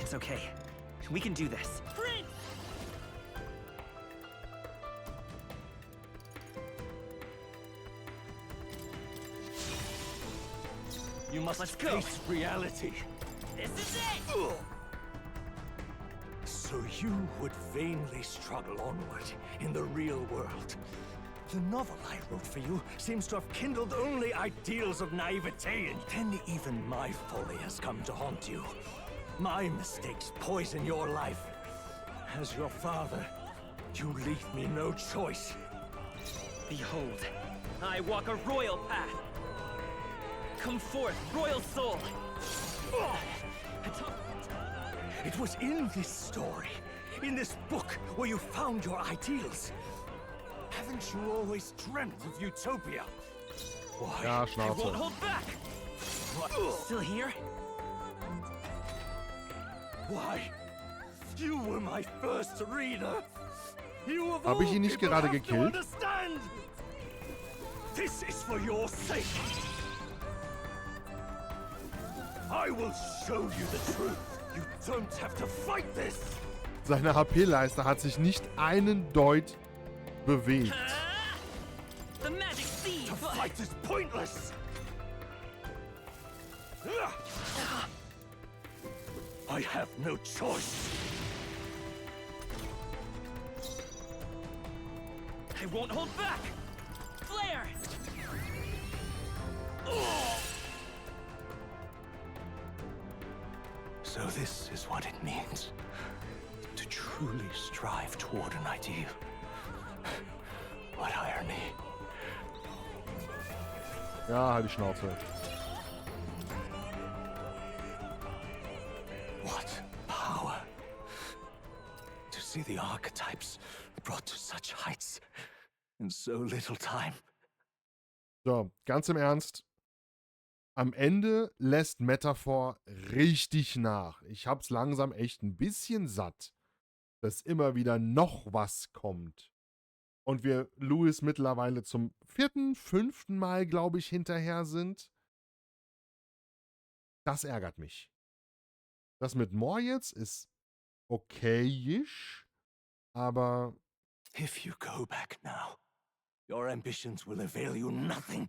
It's okay. We can do this. Prince! You must Let's go. face reality. This is it! So you would vainly struggle onward in the real world. The novel I wrote for you seems to have kindled only ideals of naivete, and then even my folly has come to haunt you. My mistakes poison your life. As your father, you leave me no choice. Behold, I walk a royal path. Come forth, royal soul. It was in this story, in this book, where you found your ideals. Haven't you always dreamt of utopia? Why? Ja, I won't Schnauze. hold back. Still here? Why? You were my first reader. You of Hab ich all ihn nicht people gerade have to gekillt? understand. This is for your sake. I will show you the truth. You don't have to fight this. Seine HP-Leiste hat sich nicht einen Deut bewegt. The magic seed. To fight is pointless. I have no choice. I won't hold back. Flare. So this is what it means to truly strive toward an ideal. What irony. Ja, halt die Schnauze. What power. To see the archetypes brought to such heights in so little time. So, ganz im Ernst. Am Ende lässt Metaphor richtig nach. Ich hab's langsam echt ein bisschen satt, dass immer wieder noch was kommt. Und wir Louis mittlerweile zum 4., 5. Mal, glaube ich, hinterher sind. Das ärgert mich. Das mit More jetzt ist okayisch, aber If you go back now, your ambitions will avail you nothing.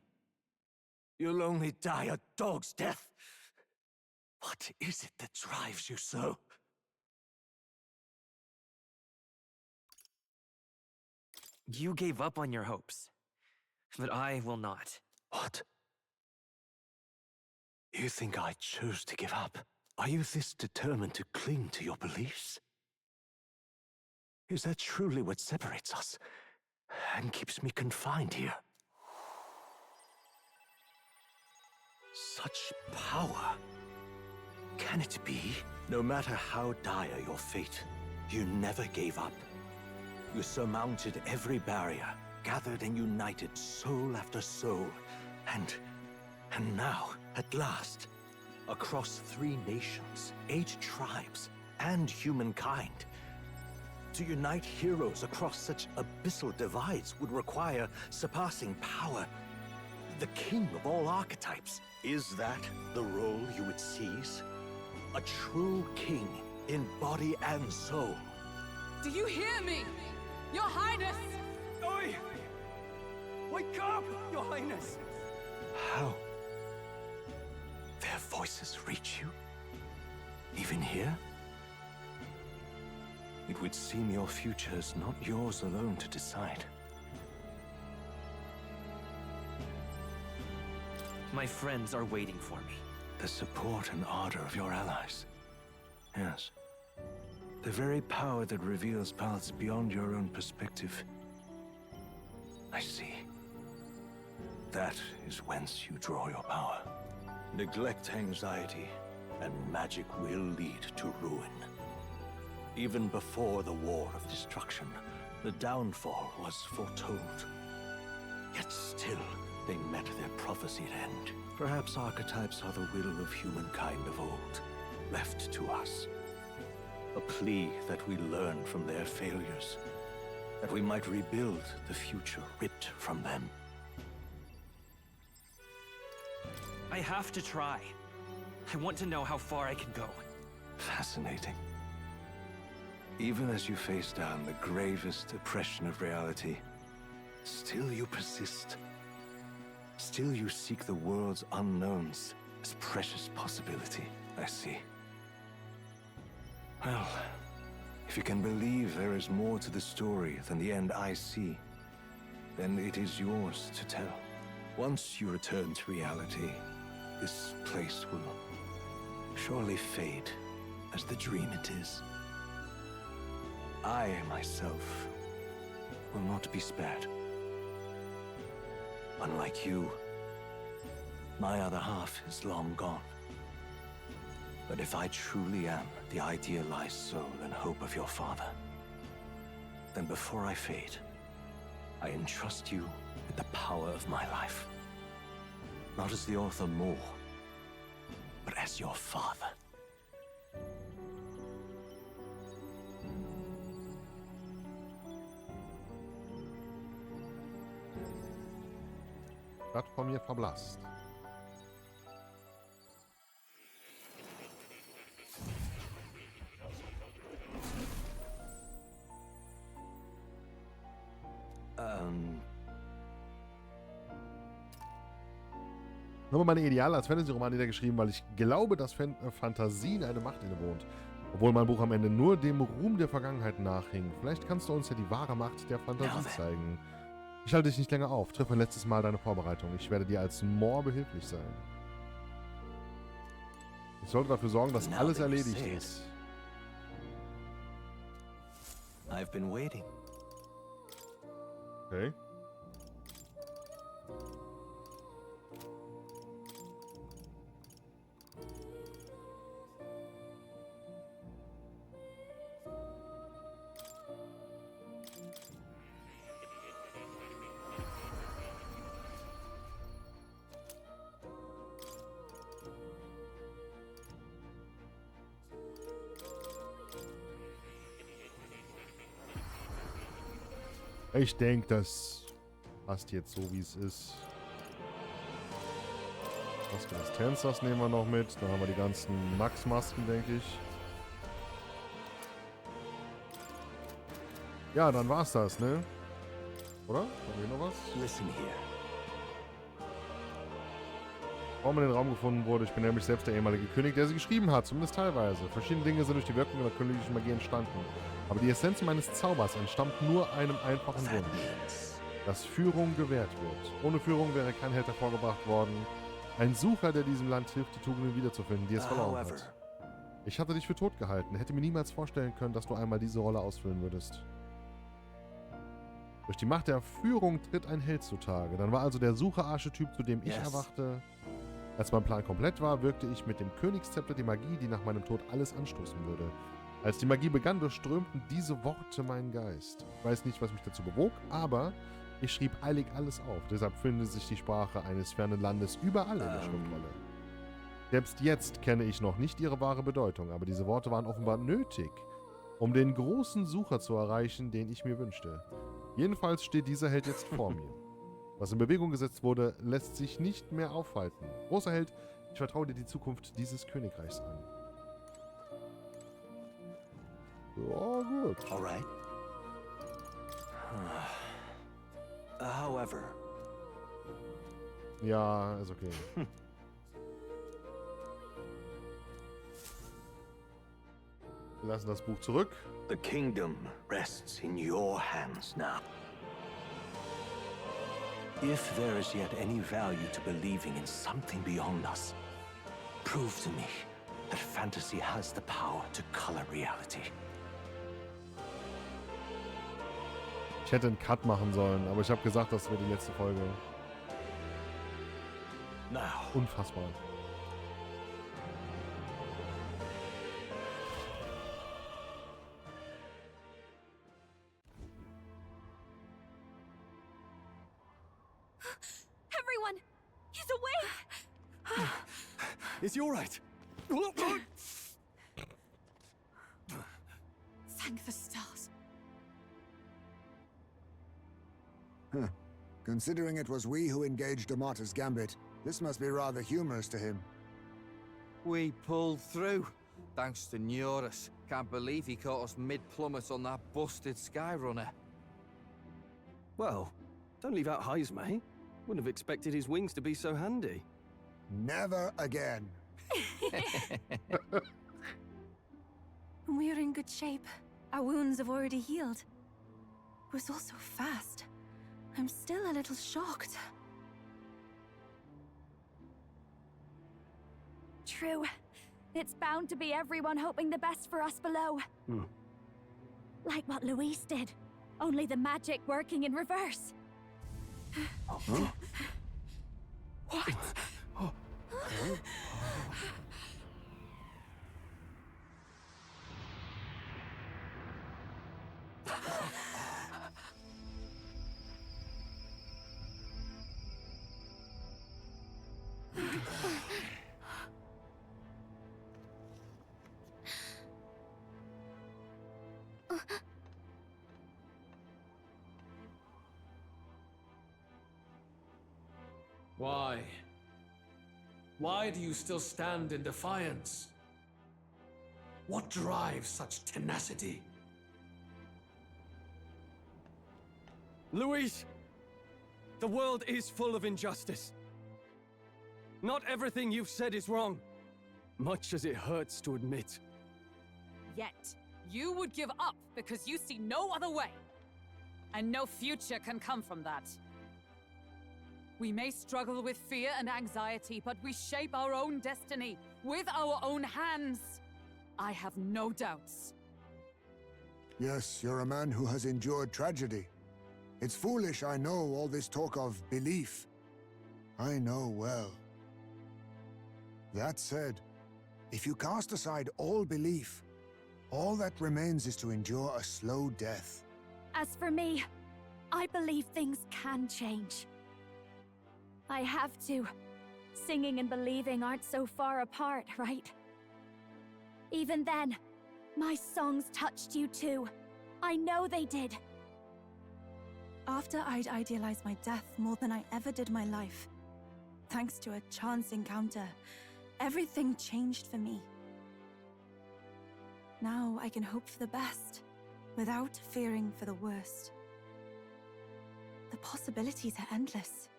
You'll only die a dog's death. What is it that drives you so? You gave up on your hopes, but I will not. What? You think I chose to give up? Are you this determined to cling to your beliefs? Is that truly what separates us and keeps me confined here? Such power. Can it be? No matter how dire your fate, you never gave up. You surmounted every barrier, gathered and united soul after soul, and now, at last, across 3 nations, 8 tribes, and humankind. To unite heroes across such abyssal divides would require surpassing power. The king of all archetypes. Is that the role you would seize? A true king in body and soul. Do you hear me? Your Highness! Oi! Wake up, Your Highness! How? Their voices reach you? Even here? It would seem your future is not yours alone to decide. My friends are waiting for me. the support and ardor of your allies. Yes. The very power that reveals paths beyond your own perspective. I see. That is whence you draw your power. Neglect anxiety, and magic will lead to ruin. Even before the War of Destruction, the downfall was foretold. Yet still, they met their prophesied end. Perhaps archetypes are the will of humankind of old, left to us. A plea that we learn from their failures, that we might rebuild the future ripped from them. I have to try. I want to know how far I can go. Fascinating. Even as you face down the gravest oppression of reality, still you persist. Still you seek the world's unknowns as precious possibility. I see. Well, if you can believe there is more to the story than the end I see, then it is yours to tell. Once you return to reality, this place will surely fade as the dream it is. I, myself, will not be spared. Unlike you, my other half is long gone. But if I truly am the idealized soul and hope of your father, then before I fade, I entrust you with the power of my life. Not as the author more, but as your father. Stadt von mir verblasst. Ich habe meine Ideale als Fantasy-Roman niedergeschrieben, weil ich glaube, dass Fantasien eine Macht innewohnt. Obwohl mein Buch am Ende nur dem Ruhm der Vergangenheit nachhing. Vielleicht kannst du uns ja die wahre Macht der Fantasie zeigen. Ich halte dich nicht länger auf. Triff ein letztes Mal deine Vorbereitung. Ich werde dir als Moor behilflich sein. Ich sollte dafür sorgen, dass alles erledigt ist. I've been waiting. Okay. Ich denke, das passt jetzt so, wie es ist. Maske des Tänzers nehmen wir noch mit. Dann haben wir die ganzen Max-Masken, denke ich. Ja, dann war's das, ne? Oder? Haben wir hier noch was? Listen here. Warum in den Raum gefunden wurde. Ich bin nämlich selbst der ehemalige König, der sie geschrieben hat, zumindest teilweise. Verschiedene Dinge sind durch die Wirkung der königlichen Magie entstanden. Aber die Essenz meines Zaubers entstammt nur einem einfachen Wunsch. Dass Führung gewährt wird. Ohne Führung wäre kein Held hervorgebracht worden. Ein Sucher, der diesem Land hilft, die Tugenden wiederzufinden, die es verloren hat. Ich hatte dich für tot gehalten, hätte mir niemals vorstellen können, dass du einmal diese Rolle ausfüllen würdest. Durch die Macht der Führung tritt ein Held zutage. Dann war also der Sucher-Archetyp, zu dem ich erwachte. Als mein Plan komplett war, wirkte ich mit dem Königszepter die Magie, die nach meinem Tod alles anstoßen würde. Als die Magie begann, durchströmten diese Worte meinen Geist. Ich weiß nicht, was mich dazu bewog, aber ich schrieb eilig alles auf. Deshalb findet sich die Sprache eines fernen Landes überall in der Schriftrolle. Selbst jetzt kenne ich noch nicht ihre wahre Bedeutung, aber diese Worte waren offenbar nötig, um den großen Sucher zu erreichen, den ich mir wünschte. Jedenfalls steht dieser Held jetzt vor mir. Was in Bewegung gesetzt wurde, lässt sich nicht mehr aufhalten. Großer Held, ich vertraue dir die Zukunft dieses Königreichs an. Ja, gut. Alright. However. Ja, ist okay. Wir lassen das Buch zurück. The kingdom rests in your hands now. If there is yet any value to believing in something beyond us, Prove to me that fantasy has the power to color reality. Ich hätte einen Cut machen sollen, aber ich habe gesagt, das wäre die letzte Folge. Now, Unfassbar. Everyone! He's awake! Is he all right? Thank the stars. Huh. Considering it was we who engaged Amata's gambit, this must be rather humorous to him. We pulled through, thanks to Neurus. Can't believe he caught us mid-plummet on that busted Skyrunner. Well, don't leave out Heisme. Wouldn't have expected his wings to be so handy. Never again. We're in good shape. Our wounds have already healed. It was all so fast. I'm still a little shocked. True. It's bound to be everyone hoping the best for us below. Like what Luis did. Only the magic working in reverse. Huh? What? Why? Why do you still stand in defiance? What drives such tenacity? Luis! The world is full of injustice. Not everything you've said is wrong, much as it hurts to admit. Yet, you would give up because you see no other way. And no future can come from that. We may struggle with fear and anxiety, but we shape our own destiny with our own hands. I have no doubts. Yes, you're a man who has endured tragedy. It's foolish, I know, all this talk of belief. I know well. That said, if you cast aside all belief, all that remains is to endure a slow death. As for me, I believe things can change. I have to. Singing and believing aren't so far apart, right? Even then, my songs touched you too. I know they did. After I'd idealized my death more than I ever did my life, thanks to a chance encounter, everything changed for me. Now I can hope for the best, without fearing for the worst. The possibilities are endless.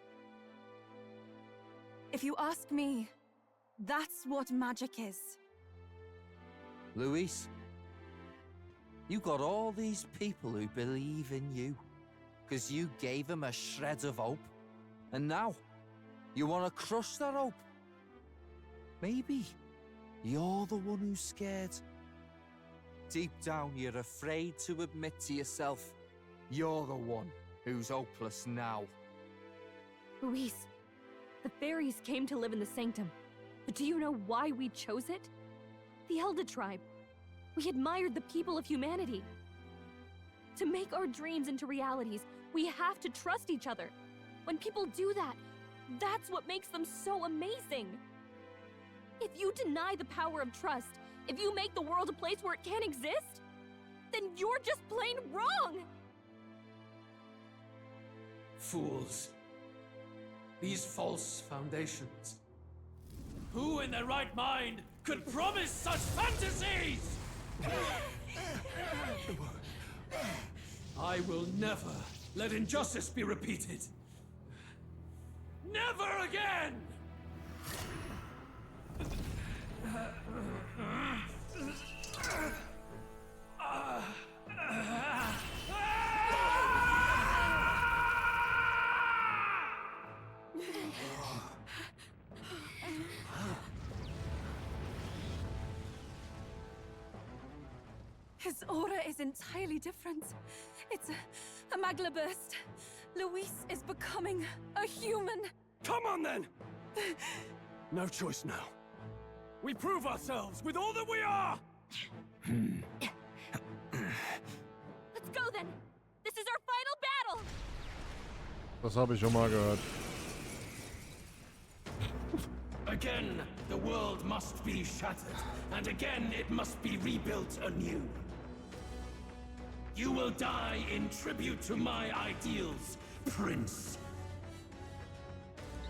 If you ask me, that's what magic is. Luis, you got all these people who believe in you, because you gave them a shred of hope. And now, you want to crush that hope. Maybe you're the one who's scared. Deep down, you're afraid to admit to yourself, you're the one who's hopeless now. Luis, the fairies came to live in the Sanctum. But do you know why we chose it? The Elder tribe. We admired the people of humanity. To make our dreams into realities, we have to trust each other. When people do that, that's what makes them so amazing. If you deny the power of trust, if you make the world a place where it can't exist, then you're just plain wrong! Fools. These false foundations. Who in their right mind could promise such fantasies? I will never let injustice be repeated. Never again! His aura is entirely different. It's a Magla burst. Luis is becoming a human. Come on then! No choice now. We prove ourselves with all that we are! Let's go then! This is our final battle! Das habe ich schon mal gehört. Again, the world must be shattered, and again it must be rebuilt anew. You will die in tribute to my ideals, Prince.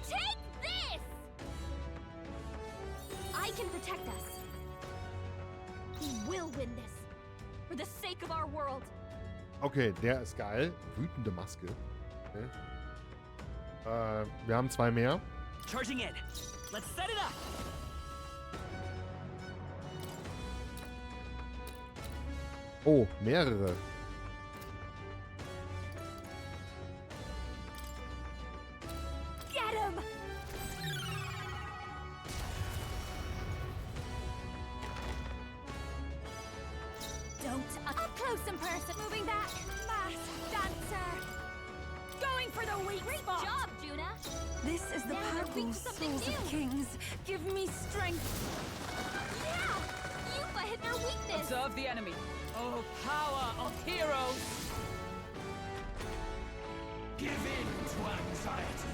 Take this! I can protect us. We will win this. For the sake of our world. Okay, der ist geil. Wütende Maske. Okay. Wir haben 2 mehr. Charging in. Let's set it up. Oh, mehrere. Get him! Don't up close and personal. Moving back. Mass dancer. Going for the weak Great spot. job, Juna! This is the Now we're purple weak to something souls of new. kings. Give me strength. Yeah! Yufa hit their weakness! Observe the enemy. Oh, power of heroes! Give in to anxiety.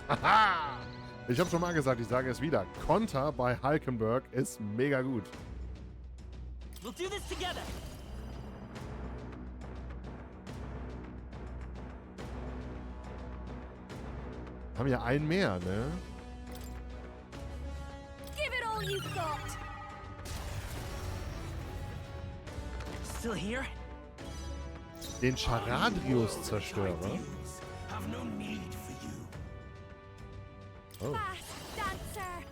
Haha! Ich habe schon mal gesagt, ich sage es wieder. Konter bei Hulkenberg ist mega gut. We'll do this together. Haben ja einen mehr, ne? Give it all you've got. Still here? Den Charadrius-Zerstörer. Ideals have no need for you. Oh. Fast dancer.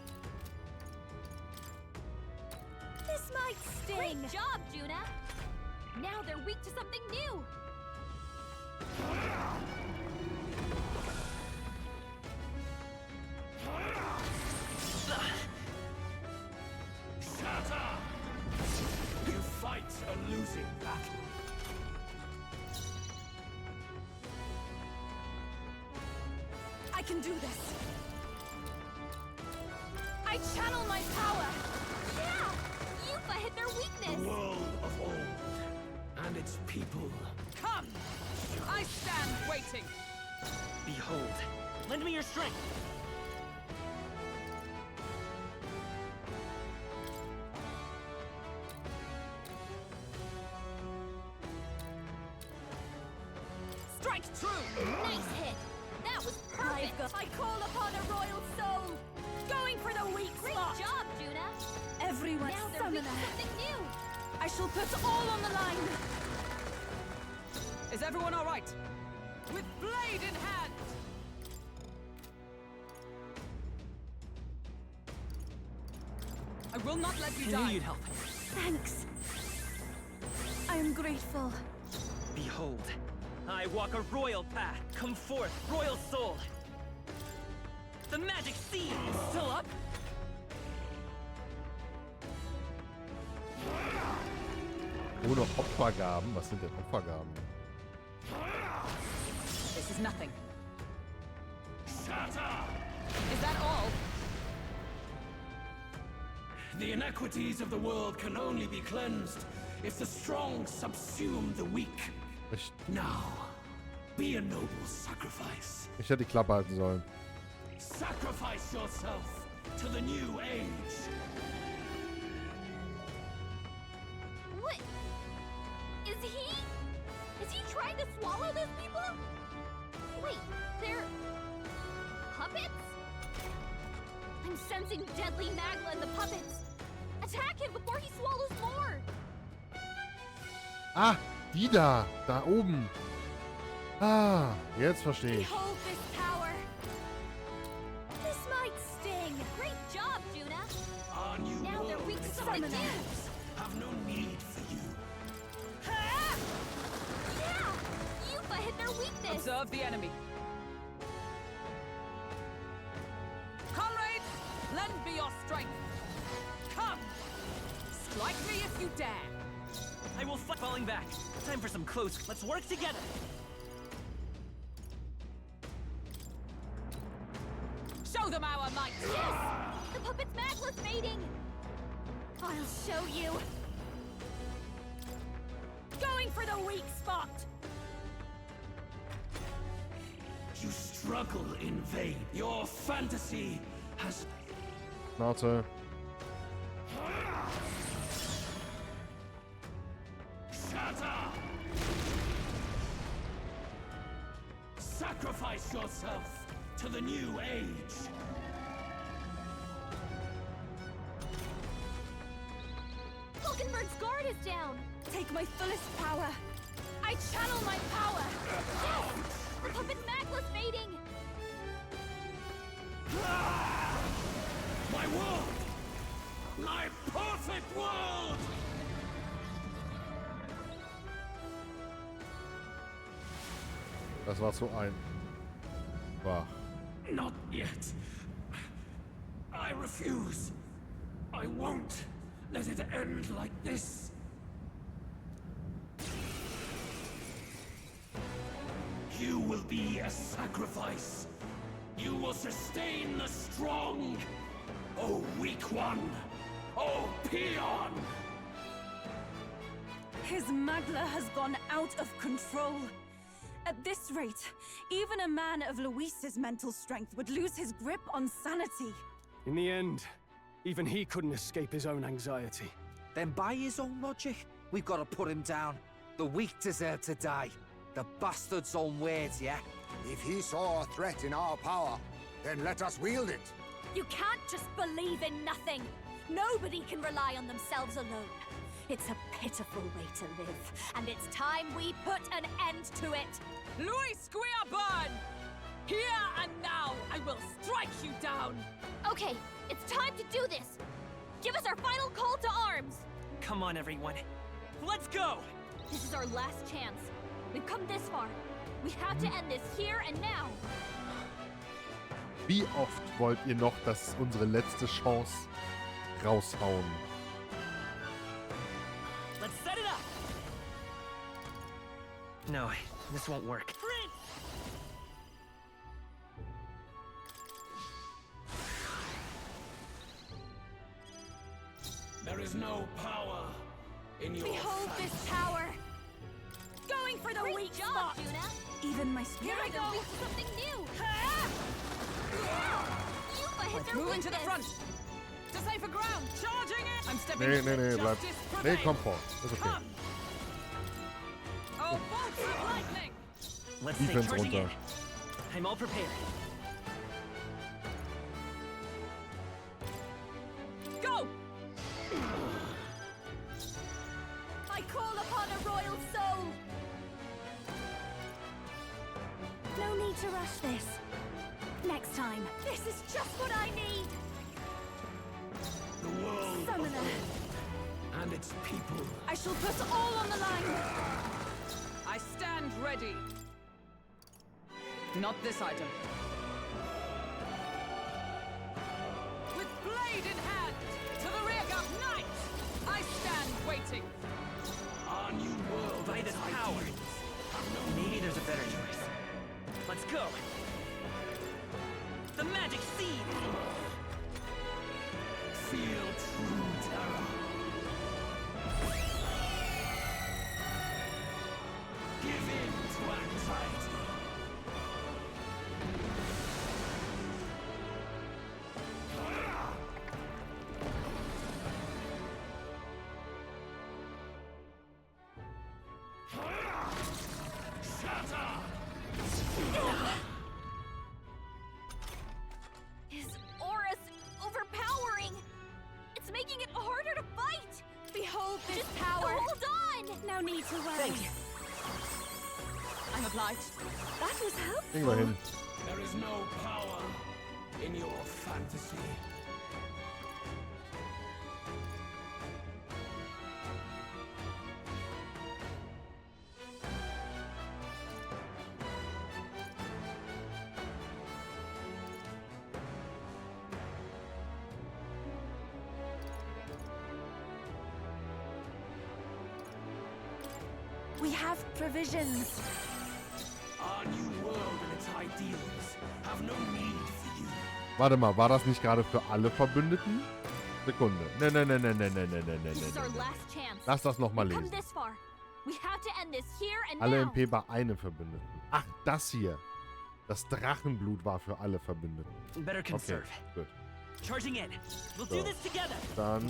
This might sting. Great job, Juna! Now they're weak to something new! Shatter! You fight a losing battle. I can do this. I channel my power. Yeah! Yufa hit their The weakness! world of old and its people. Come! I stand waiting. Behold. Lend me your strength. Strike true! Nice hit! That was perfect! I call upon a royal soul. Going for the weak Great spot. job, Juna! Everyone Now they're weak summoner. to something new! I shall put all on the line. Is everyone all right? With blade in hand! I will not let you I die. knew you'd help. Thanks. I am grateful. Behold. I walk a royal path. Come forth, royal soul. The magic seed is still up. Ohne Opfergaben. Was sind denn Opfergaben? This is nothing. Shatter! Is that all? The inequities of the world can only be cleansed if the strong subsume the weak. Ich Now, be a noble sacrifice. hätte die Klappe halten sollen. Sacrifice yourself to the new age. What? Is he trying to swallow those people? Wait, they're... puppets? I'm sensing deadly Magla in the puppets! Attack him before he swallows more! Ah, die da. Da oben. Ah, jetzt verstehe ich. Behold this power. This might sting. Great job, Juna! Our new Now they're world weak to Summoner. Have no need for you. Yeah! Yuffie hit their weakness! Observe the enemy. Comrades, lend me your strength. Come! Strike me if you dare. I will fight falling back. Time for some close. Let's work together. Show them our might. Yes! The puppet's magla's fading! I'll show you. Going for the weak spot. You struggle in vain. Your fantasy has... Warte. Shatter! Sacrifice yourself to the new age. Falkenberg's guard is down! Take my fullest power. I channel my power. Yes! The puppet's magla's fading! My world! My perfect world! Das war so ein. Wow. Not yet. I refuse. I won't let it end like this. You will be a sacrifice. You will sustain the strong. Oh, weak one. Oh, peon. His Magla has gone out of control. At this rate, even a man of Luis's mental strength would lose his grip on sanity. In the end, even he couldn't escape his own anxiety. Then by his own logic, we've got to put him down. The weak deserve to die. The bastard's own words, yeah? If he saw a threat in our power, then let us wield it. You can't just believe in nothing. Nobody can rely on themselves alone. It's a pitiful way to live, and it's time we put an end to it. Luis Guiaban! Here and now, I will strike you down! Okay, it's time to do this! Give us our final call to arms! Come on, everyone. Let's go! This is our last chance. We've come this far. We have to end this here and now. Wie oft wollt ihr noch, dass unsere letzte Chance raushauen? Let's set it up! No, this won't work. There is no power in your Behold this power! Going for the Great weak job, spot! Juna! Even my Here spirit... I go! This is something new! Yuffie hit their Moving to the weakness. front! To safer ground! Charging it! I'm stepping Nee, in. nee, nee, bleib. Justice Nee, prevails. komm vor. Ist okay. Come! Oh, bolts of lightning! Let's stay Defense charging runter. in. I'm all prepared. Go! I call upon a royal soul! No need to rush this. Next time. This is just what I need! the world Summoner, and its people. I shall put all on the line. I stand ready. Not this item. With blade in hand, to the rear guard, knight! I stand waiting. Our new world By this power. Maybe there's a better choice. Let's go. The magic seed! feel true terror. Give in to anxiety. His aura's overpowering! It's making it harder to fight! behold this Just power! hold on! No need to worry. Thank you. I'm obliged. That was helpful. Kriegen wir hin. There is no power in your fantasy. We have provisions. Our new world and its ideals have no need for you. Warte mal, war das nicht gerade für alle Verbündeten? Sekunde. Ne. This is our last chance. Lass das nochmal We've come lesen. this far. We have to end this here and Alle now. MP bei einem Verbündeten. Ach, das hier. Das Drachenblut war für alle Verbündeten. Better Okay, conserve. gut. Charging in. We'll So. do this together. Dann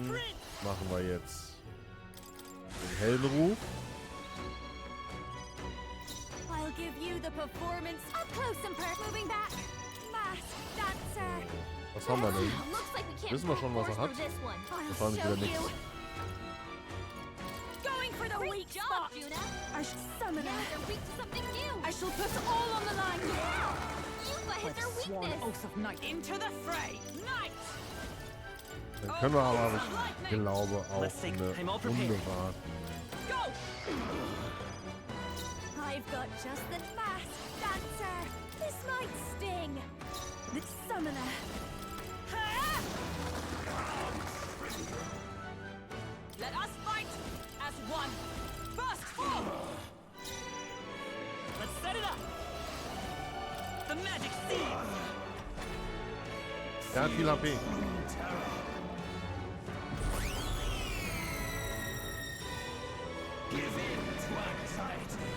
machen wir jetzt den Heldenruf. I'll give you the performance up close and moving back. Masked dancer. Was haben wir denn? Looks like we can't Wissen wir schon, was er force hat? through this one. Wahrscheinlich wieder nichts. Going for the Great weak job, spot. Juna. I should summon Now her. they're weak to something new. I shall put all on the line. Yuba hit their Sworn weakness. oath of night. Into the fray. Night! Dann können wir aber, ich glaube, auch Let's take eine time all Runde prepared. warten. Go! I've got just the masked dancer. This might sting. Let's summon her. Let us fight as one. First fall! Let's set it up. The magic seeds. Der hat viel HP. Give in to anxiety.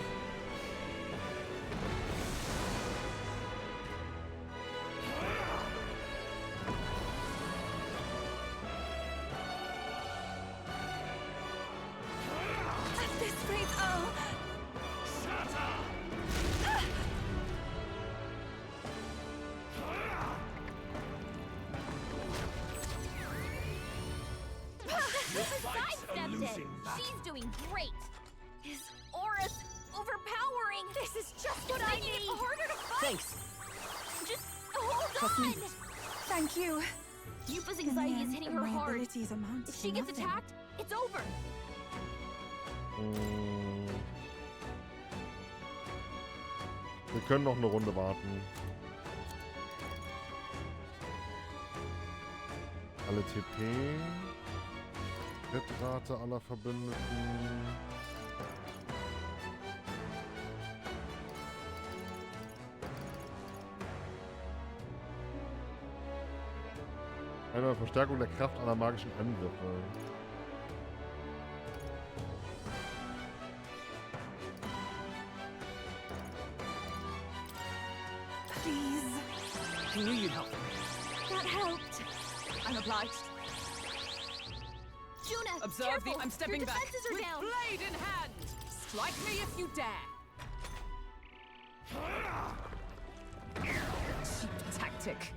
At this rate, oh. Sidestepped it. She's doing great. His aura's overpowering. This is just what I need. It harder to fight. Thanks. Just hold Trust me. on. Thank you. Yuba's In the anxiety is end, hitting her my hard. abilities amount If to she gets nothing. attacked, it's over. Wir können noch eine Runde warten. Alle TP. Hitrate aller Verbündeten. Einmal Verstärkung der Kraft aller magischen Angriffe. Please. I knew you'd help. That helped. I'm obliged. Juna, Observe careful. I'm stepping Your back. defenses are With down. blade in hand. Strike me if you dare. Cheap tactic.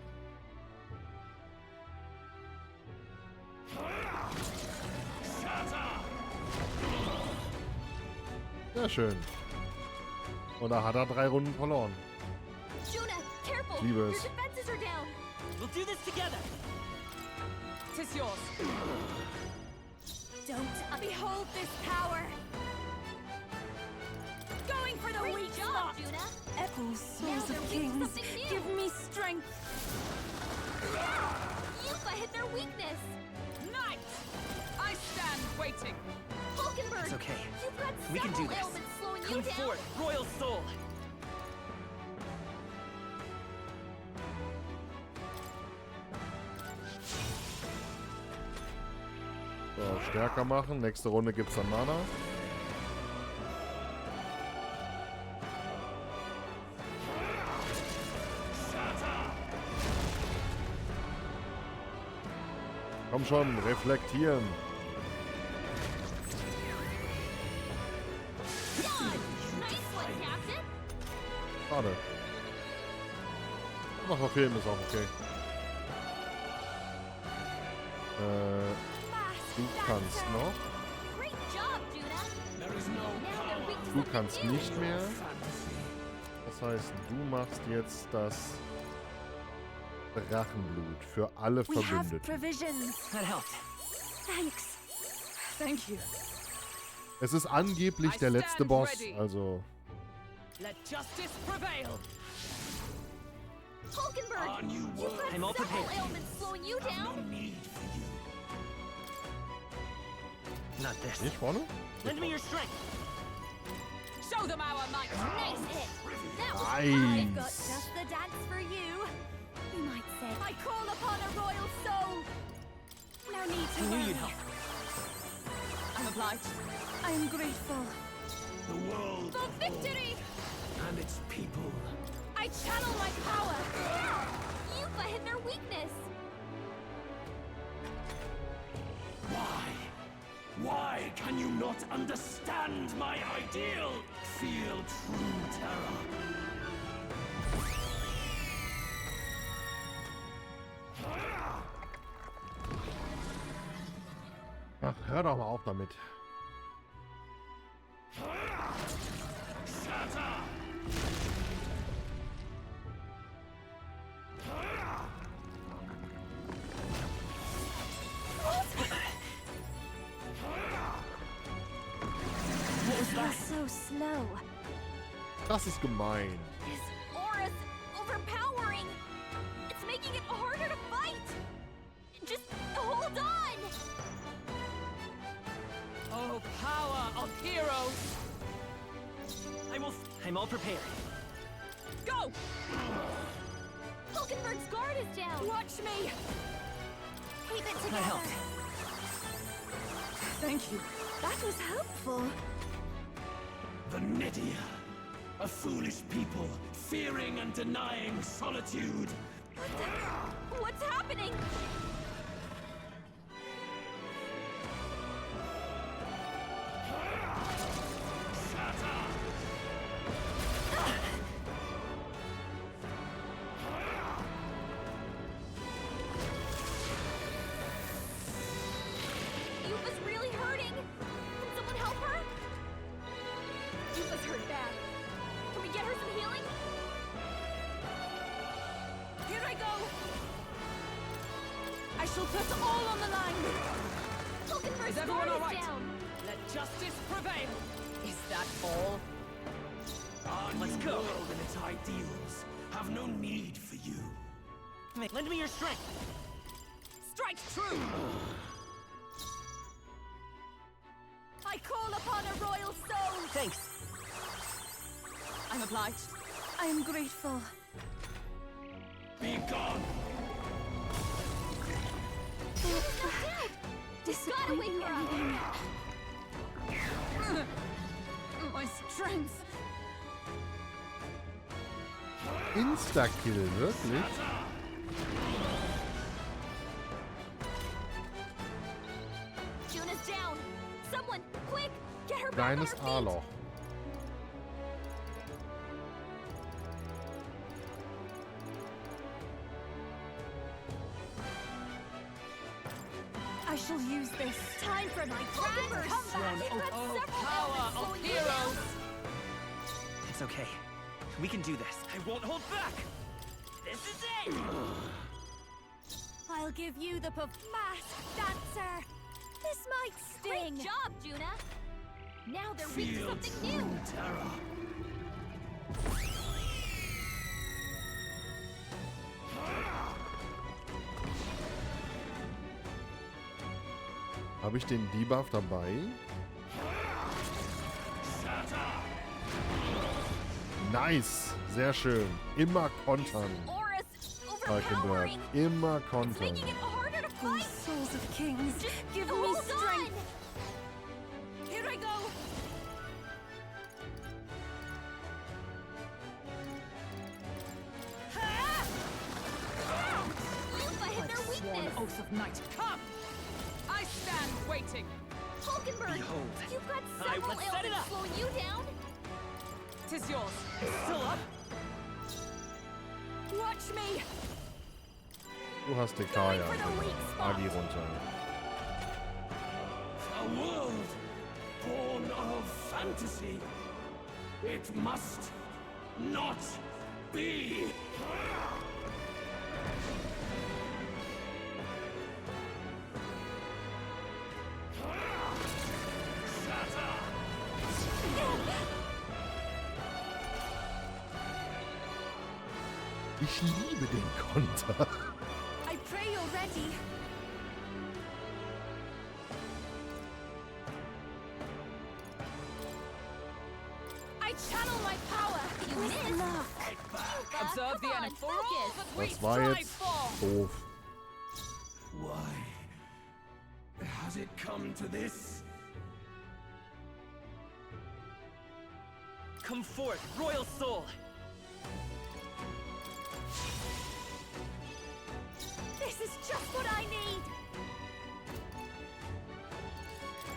Sehr schön. Und da hat er 3 Runden verloren. Juna, careful. Ich liebe Your es. defenses are down. We'll do this together. Tis yours. Don't behold this power. Going for the Great weak job, spot. Juna. Oh, souls Now of they're weak to kings, something new. give me strength. Yuba hit their weakness. Night! I stand waiting. Falkenberg, It's okay. you've got We can do several this. ailments slowing Come you down. forth, royal soul. So, stärker machen. Nächste Runde gibt's dann Mana. Komm schon, reflektieren. Done. Nice one, Captain. Schade. Aber verfehlen ist auch okay. Du kannst noch. Great job, Juna. There is no Now they're weak to Du something kannst new. nicht mehr. fantasy. Das heißt, du machst jetzt das Drachenblut für alle We have Verbündeten. provisions. That helped. Thanks. Thank you. Es ist angeblich der letzte Boss, also Let justice prevail. Falkenberg, Our new you've world got I'm all several prepared. ailments slowing you have no down. need for you. Not this. nicht vorne? Lend me your strength. Show them our might. Nice hit. That was I've got Nice. just the dance for you. You might say, I call upon a royal soul. No need to I knew worry. you'd help. I'm obliged. I am grateful. The world For victory! and its people. I channel my power. You've hit their weakness. Why? Why can you not understand my ideal? Feel true terror. Ach, hör doch mal auf damit. Shatter! You're so slow. Das ist gemein. His aura's overpowering. It's making it harder to fight. Just hold on. Oh, power of heroes! I'm all prepared. Go! Hulkenberg's guard is down. Watch me. Keep it I together. helped. Thank you. That was helpful. The Nidia. A foolish people, fearing and denying solitude. What's happening? Yuba's really hurting. Can someone help her? Yuba's hurt bad. Can we get her some healing? Here I go! I shall put all on the line! Hulkenberg's Is everyone guard all is right? down. Let justice prevail! Is that all? Our Let's new go. world and its ideals have no need for you. Lend me your strength. Strike true! I call upon a royal soul. Thanks. I'm obliged. I am grateful. Be gone! Gotta wake her up. My strength! Insta-Kill, wirklich? Juna's down. Someone, quick, get her back on her Kleines feet. A-Loch. I shall use this. Time for my grand comeback. You've got Oh, several power elements of slowing you down. heroes! It's okay. We can do this. I won't hold back. This is it. I'll give you the masked dancer. This might sting. Great job, Juna. Now they're weak to Feel something true new. terror. Habe ich den Debuff dabei? Nice. Sehr schön. Immer kontern. Aura's Falkenberg. overpowering. Immer It's kontern. making it harder to Oh, fight. souls of kings, Just give me hold strength. on. Here I go! Yuba hit their Sworn weakness. oath of night. Come! I stand waiting. Hulkenberg, Behold. you've got Alright, several let's set it ailments up. slowing you down. Tis yours. Still up? Watch me. Du hast den Kaya. for the weak spot. Agi runter. A world born of fantasy. It must not be. Ich liebe den Konter. I pray you're ready. I channel my power. You missed. Observe the enemy. For all that we Das war strive jetzt for. doof. Why has it come to this? Come forth, royal soul. This is just what I need.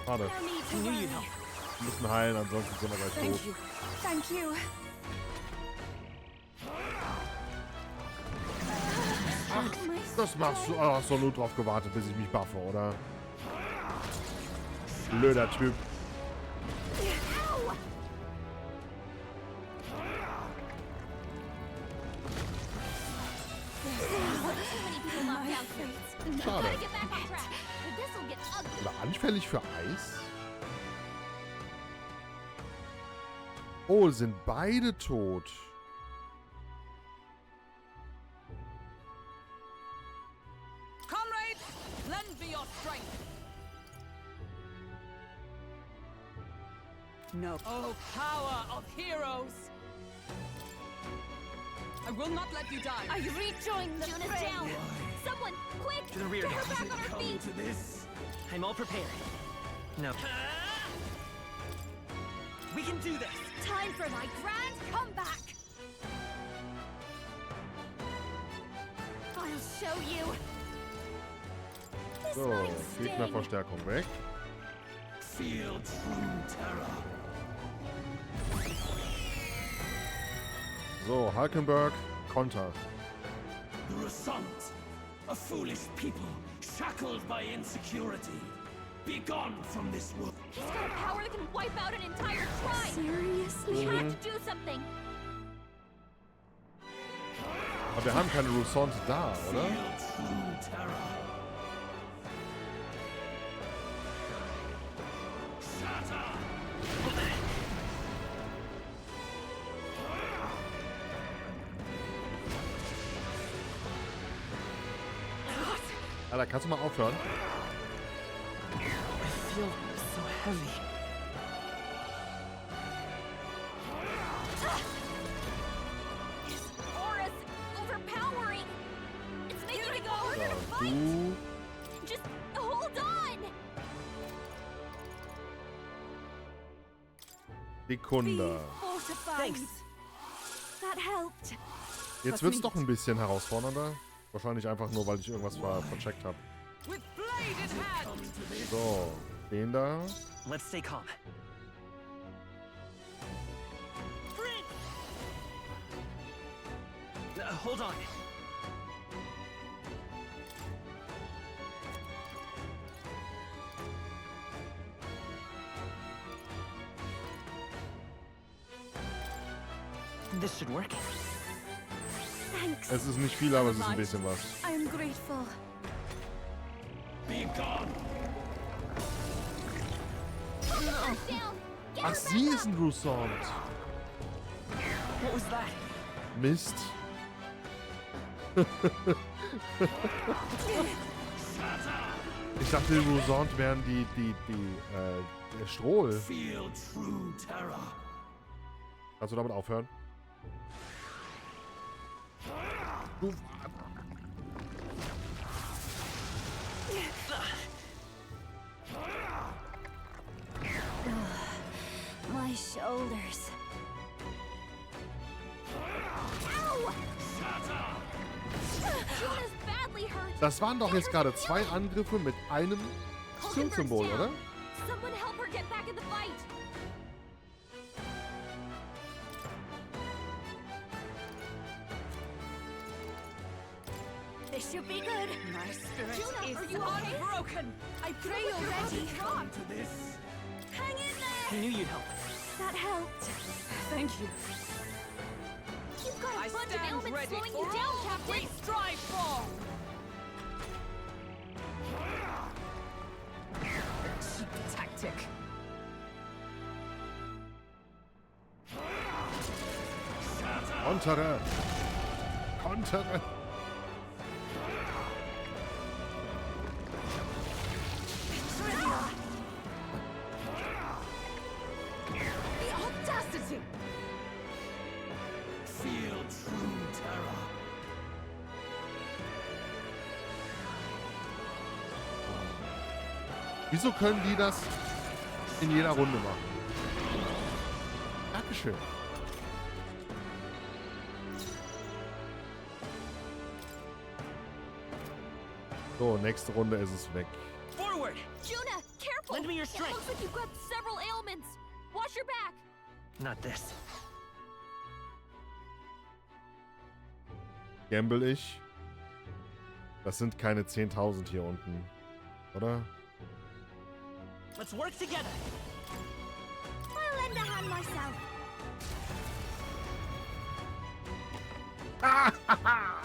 Schade. No need to I knew worry. you'd help. Wir müssen heilen, ansonsten sind wir gleich tot. Thank you. Thank you. Ach, das machst du. Ach, hast doch nur drauf gewartet, bis ich mich buffe, oder? Blöder Typ. Ow! Too many people knocked down here. Schade. Gotta get back on track. Or this'll get ugly. Oder anfällig für Eis? Oh, sind beide tot. Comrades, lend me your strength. No. Oh, power of heroes. I will not let you die. I rejoin the fray. Down. Someone, quick! To the rear Get now. her back on her Come feet. to this? I'm all prepared. No. We can do this. Time for my grand comeback. I'll show you. This So, might sting. Gegnerverstärkung weg. Feel true terror. So, Hulkenberg, Konter. The Result, a foolish people shackled by insecurity. Be gone from this world. He's got a power that can wipe out an entire tribe. Seriously? We have to do something. Aber wir haben keine Roussant da, oder? Feel true terror. Shatter. Alter, kannst du mal aufhören? I feel so heavy. His aura's overpowering. It's making it harder to So, fight. du. Just hold on. Sekunde. Fortified. Thanks. That helped. Jetzt wird's doch ein bisschen herausfordernder. Wahrscheinlich einfach nur, weil ich irgendwas vercheckt habe. With bladed hands. So, den da. Let's stay calm. Hold on. This should work. Thanks. Es ist nicht viel, aber es ist ein bisschen was. I'm grateful. Be gone. Down. Get Ach, her sie back ist ein Roussant. What was that? Mist. Ich dachte, die Roussant wären der Strohl. Feel true terror. Kannst du damit aufhören? Du. My shoulders. Ow! Juna's badly hurt. Das waren doch jetzt gerade 2 Angriffe mit einem Zielsymbol, oder? Someone help her get back in the fight. This should be good. My spirit Juna, is are you okay? unbroken. I pray you're ready. Come to this. Hang in I there. knew you'd help. That helped. Thank you. You've got a I bunch of stand ailments ready slowing for you down, all that we Captain. strive for. Cheap tactic. Kontere. Kontere. The audacity! Wieso können die das in jeder Runde machen? Dankeschön. So, nächste Runde ist es weg. Forward! Juna, careful! Lend me your It strength. looks like you've got several ailments. Watch your back. Not this. Gamble ich. Das sind keine 10.000 hier unten. Oder? Let's work together. I'll lend a hand myself.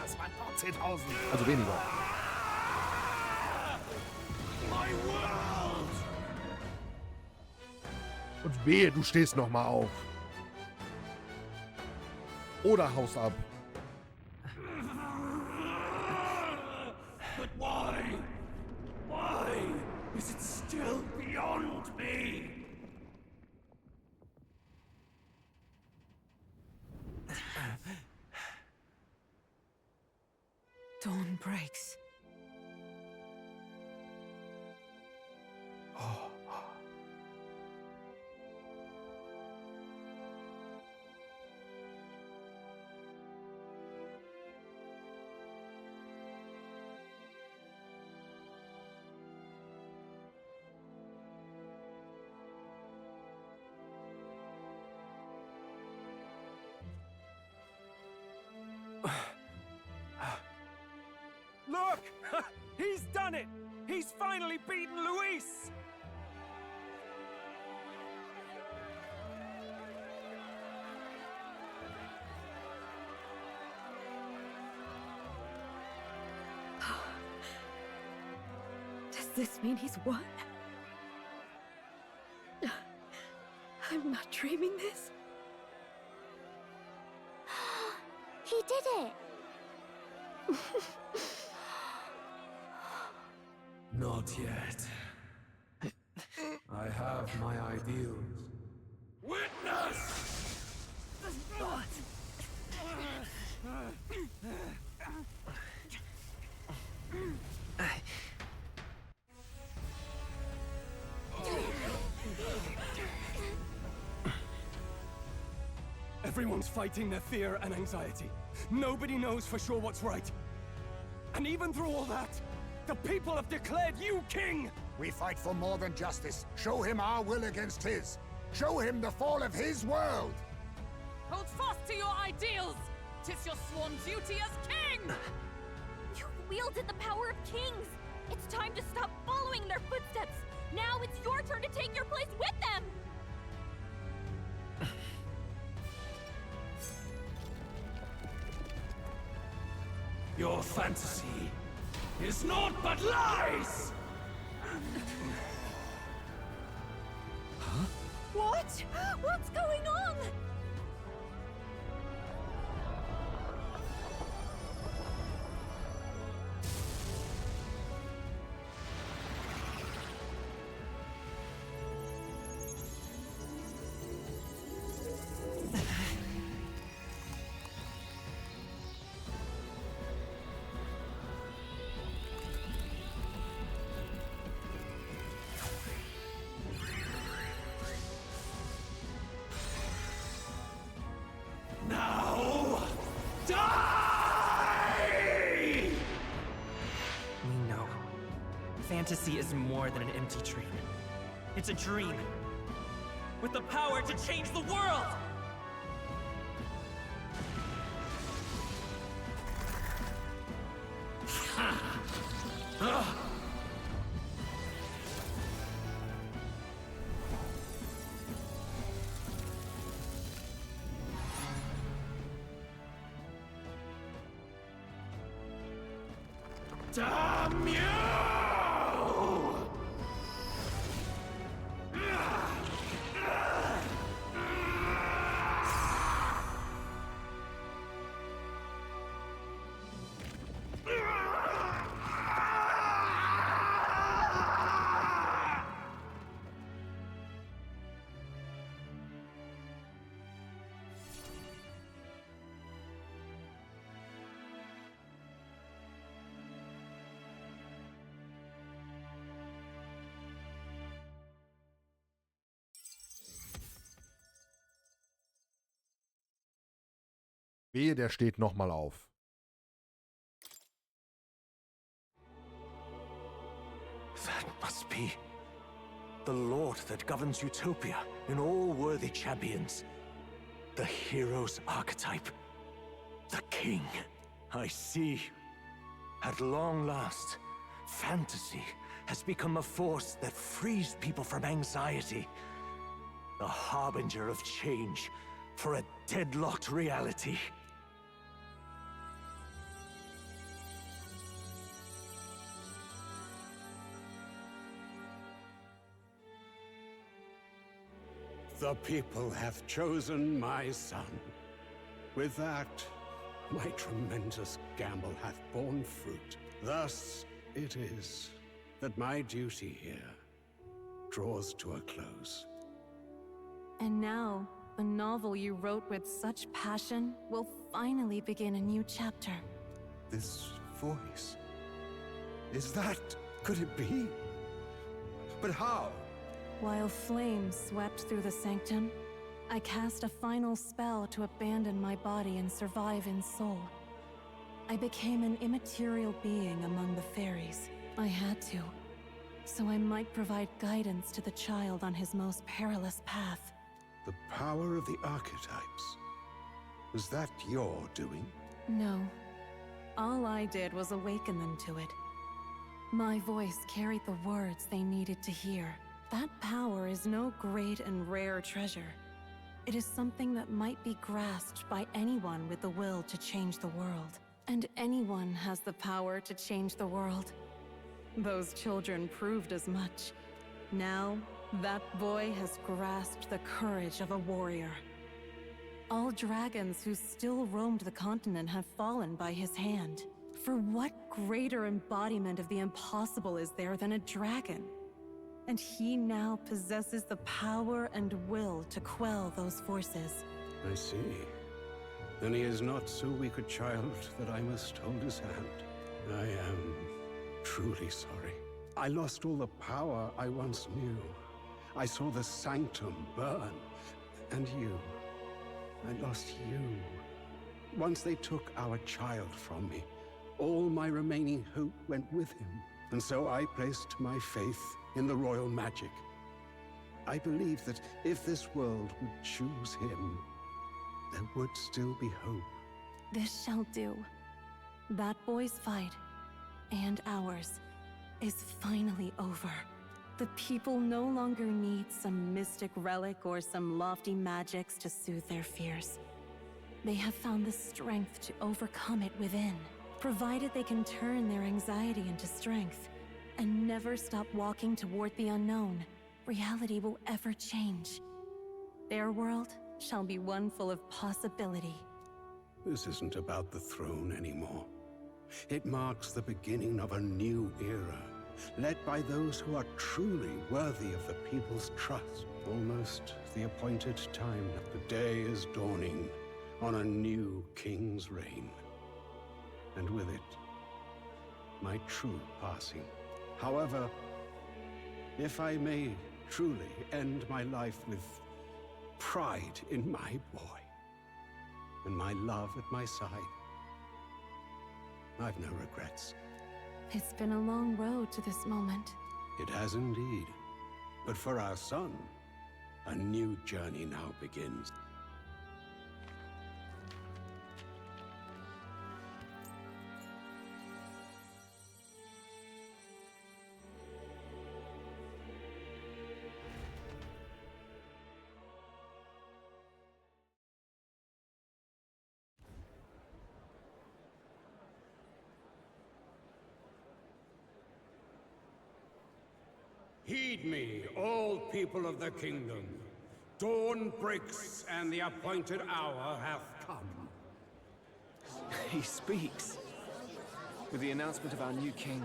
Es waren doch 10.000. Also weniger. My world! Und wehe, du stehst noch mal auf. Oder haust ab. But why? Why is it still beyond me? Dawn breaks. Look! He's done it! He's finally beaten Luis! Does this mean he's won? I'm not dreaming this. He did it. Not yet. I have my ideals. Witness! Everyone's fighting their fear and anxiety. Nobody knows for sure what's right. And even through all that, the people have declared you king! We fight for more than justice. Show him our will against his. Show him the fall of his world. Hold fast to your ideals! 'Tis your sworn duty as king! You've wielded the power of kings. It's time to stop following their footsteps. Now it's your turn to take your place with them. Your fantasy is naught but lies! What? What's going on? Now, die! We know. Fantasy is more than an empty dream. It's a dream. With the power to change the world! Damn you! Wehe, der steht nochmal auf. That must be the Lord that governs Utopia in all worthy champions. The hero's archetype. The king. I see. At long last, fantasy has become a force that frees people from anxiety. A harbinger of change for a deadlocked reality. The people have chosen my son. With that, my tremendous gamble hath borne fruit. Thus it is that my duty here draws to a close. And now, the novel you wrote with such passion will finally begin a new chapter. This voice... could it be? But how? While flames swept through the sanctum, I cast a final spell to abandon my body and survive in soul. I became an immaterial being among the fairies. I had to, so I might provide guidance to the child on his most perilous path. The power of the archetypes. Was that your doing? No. All I did was awaken them to it. My voice carried the words they needed to hear. That power is no great and rare treasure. It is something that might be grasped by anyone with the will to change the world. And anyone has the power to change the world. Those children proved as much. Now, that boy has grasped the courage of a warrior. All dragons who still roamed the continent have fallen by his hand. For what greater embodiment of the impossible is there than a dragon? And he now possesses the power and will to quell those forces. I see. Then he is not so weak a child that I must hold his hand. I am truly sorry. I lost all the power I once knew. I saw the sanctum burn. And you. I lost you. Once they took our child from me, all my remaining hope went with him. And so I placed my faith in the royal magic. I believe that if this world would choose him, there would still be hope. This shall do. That boy's fight, and ours, is finally over. The people no longer need some mystic relic or some lofty magics to soothe their fears. They have found the strength to overcome it within, provided they can turn their anxiety into strength and never stop walking toward the unknown. Reality will ever change. Their world shall be one full of possibility. This isn't about the throne anymore. It marks the beginning of a new era, led by those who are truly worthy of the people's trust. Almost the appointed time. The day is dawning on a new king's reign. And with it, my true passing. However, if I may truly end my life with pride in my boy, and my love at my side, I've no regrets. It's been a long road to this moment. It has indeed. But for our son, a new journey now begins. Heed me, all people of the kingdom. Dawn breaks, and the appointed hour hath come. He speaks. With the announcement of our new king,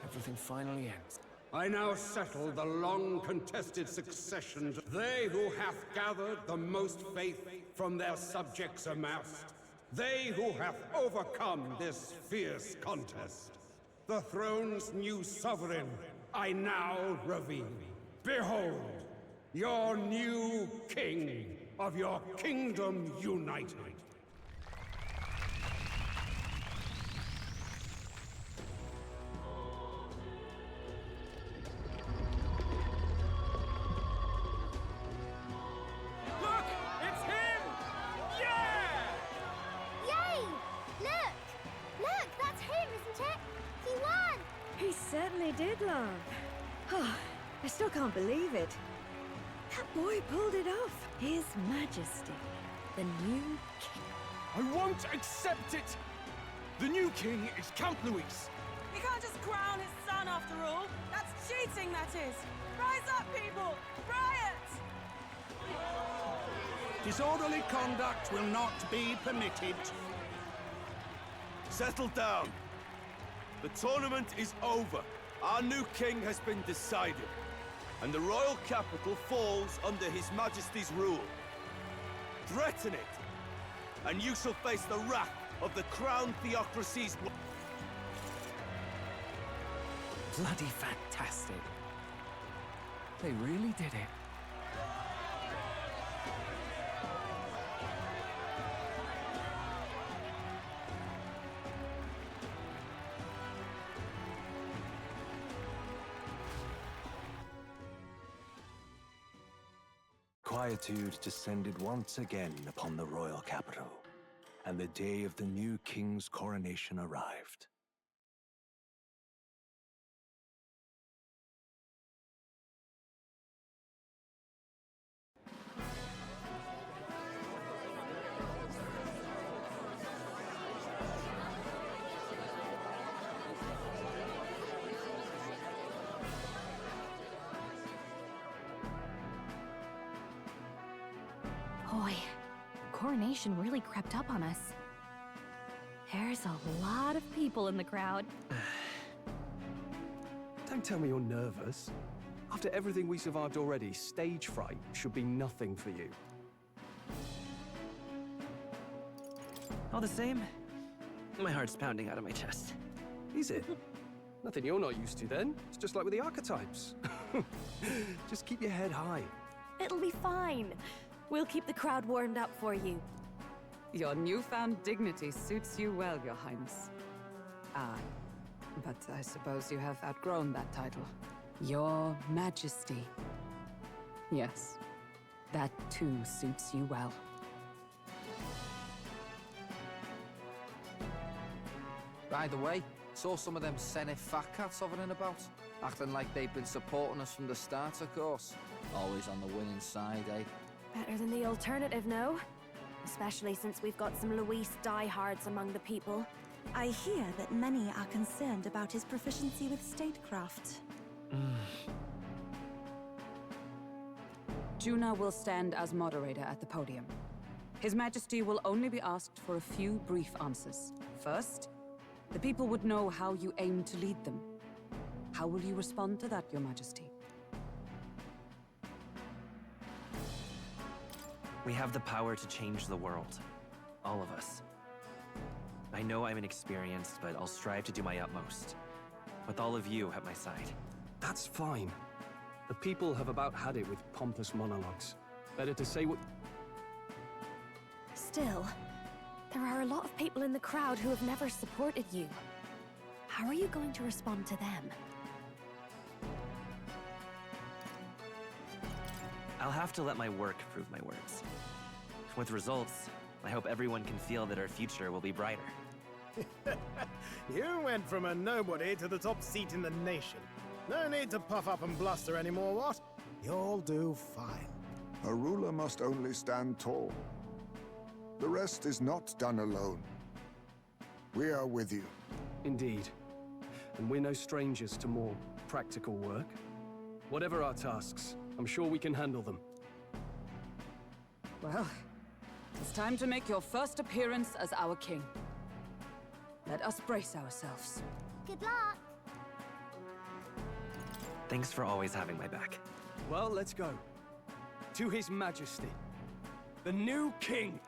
everything finally ends. I now settle the long-contested succession. They who hath gathered the most faith from their subjects amassed. They who hath overcome this fierce contest. The throne's new sovereign I now reveal. Behold, your new king of your kingdom united. still can't believe it. That boy pulled it off. His Majesty, the new king. I won't accept it! The new king is Count Luis. He can't just crown his son after all. That's cheating, that is. Rise up, people! Riot! Disorderly conduct will not be permitted. Settle down. The tournament is over. Our new king has been decided, and the royal capital falls under His Majesty's rule. Threaten it, and you shall face the wrath of the crown theocracy's... Bloody fantastic. They really did it. Quietude descended once again upon the royal capital, and the day of the new king's coronation arrived. Boy, coronation really crept up on us. There's a lot of people in the crowd. Don't tell me you're nervous. After everything we survived already, stage fright should be nothing for you. All the same, my heart's pounding out of my chest. Is it? Nothing you're not used to then. It's just like with the archetypes. Just keep your head high. It'll be fine. We'll keep the crowd warmed up for you. Your newfound dignity suits you well, Your Highness. But I suppose you have outgrown that title. Your Majesty. Yes, that too suits you well. By the way, saw some of them Senate fat cats hovering about, acting like they've been supporting us from the start, of course. Always on the winning side, eh? Better than the alternative, no? Especially since we've got some Luis diehards among the people. I hear that many are concerned about his proficiency with statecraft. Juna will stand as moderator at the podium. His Majesty will only be asked for a few brief answers. First, the people would know how you aim to lead them. How will you respond to that, Your Majesty? We have the power to change the world. All of us. I know I'm inexperienced, but I'll strive to do my utmost. With all of you at my side. That's fine. The people have about had it with pompous monologues. Better to say what... Still, there are a lot of people in the crowd who have never supported you. How are you going to respond to them? I'll have to let my work prove my words. With results, I hope everyone can feel that our future will be brighter. You went from a nobody to the top seat in the nation. No need to puff up and bluster anymore, what? You'll do fine. A ruler must only stand tall. The rest is not done alone. We are with you. Indeed. And we're no strangers to more practical work. Whatever our tasks, I'm sure we can handle them. Well, it's time to make your first appearance as our king. Let us brace ourselves. Good luck! Thanks for always having my back. Well, let's go. To His Majesty, the new king!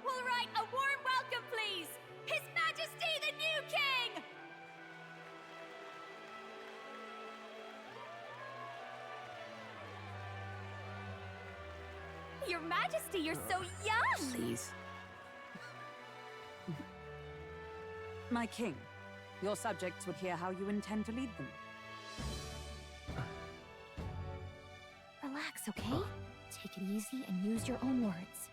We'll write a warm welcome, please! His Majesty the new king! Your Majesty, you're so young! Please. My king, your subjects would hear how you intend to lead them. Relax, okay? Take it easy and use your own words.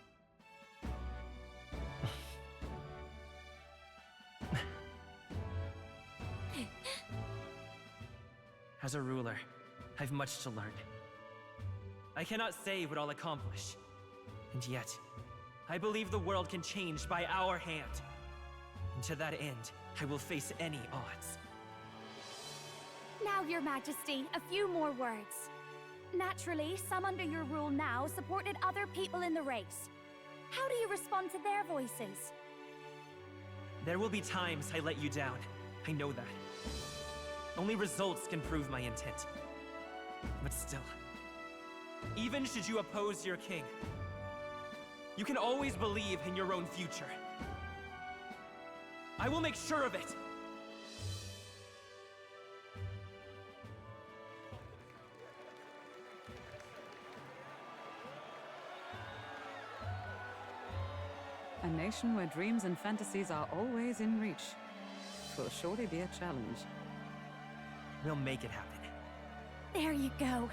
As a ruler, I've much to learn. I cannot say what I'll accomplish. And yet, I believe the world can change by our hand. And to that end, I will face any odds. Now, Your Majesty, a few more words. Naturally, some under your rule now supported other people in the race. How do you respond to their voices? There will be times I let you down. I know that. Only results can prove my intent. But still, even should you oppose your king, you can always believe in your own future. I will make sure of it! A nation where dreams and fantasies are always in reach. Will surely be a challenge. We'll make it happen. There you go.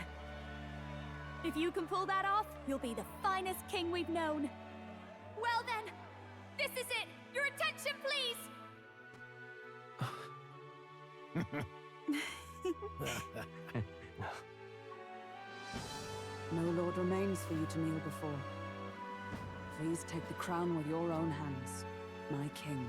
If you can pull that off, you'll be the finest king we've known. Well then, this is it! Your attention, please! No lord remains for you to kneel before. Please take the crown with your own hands, my king.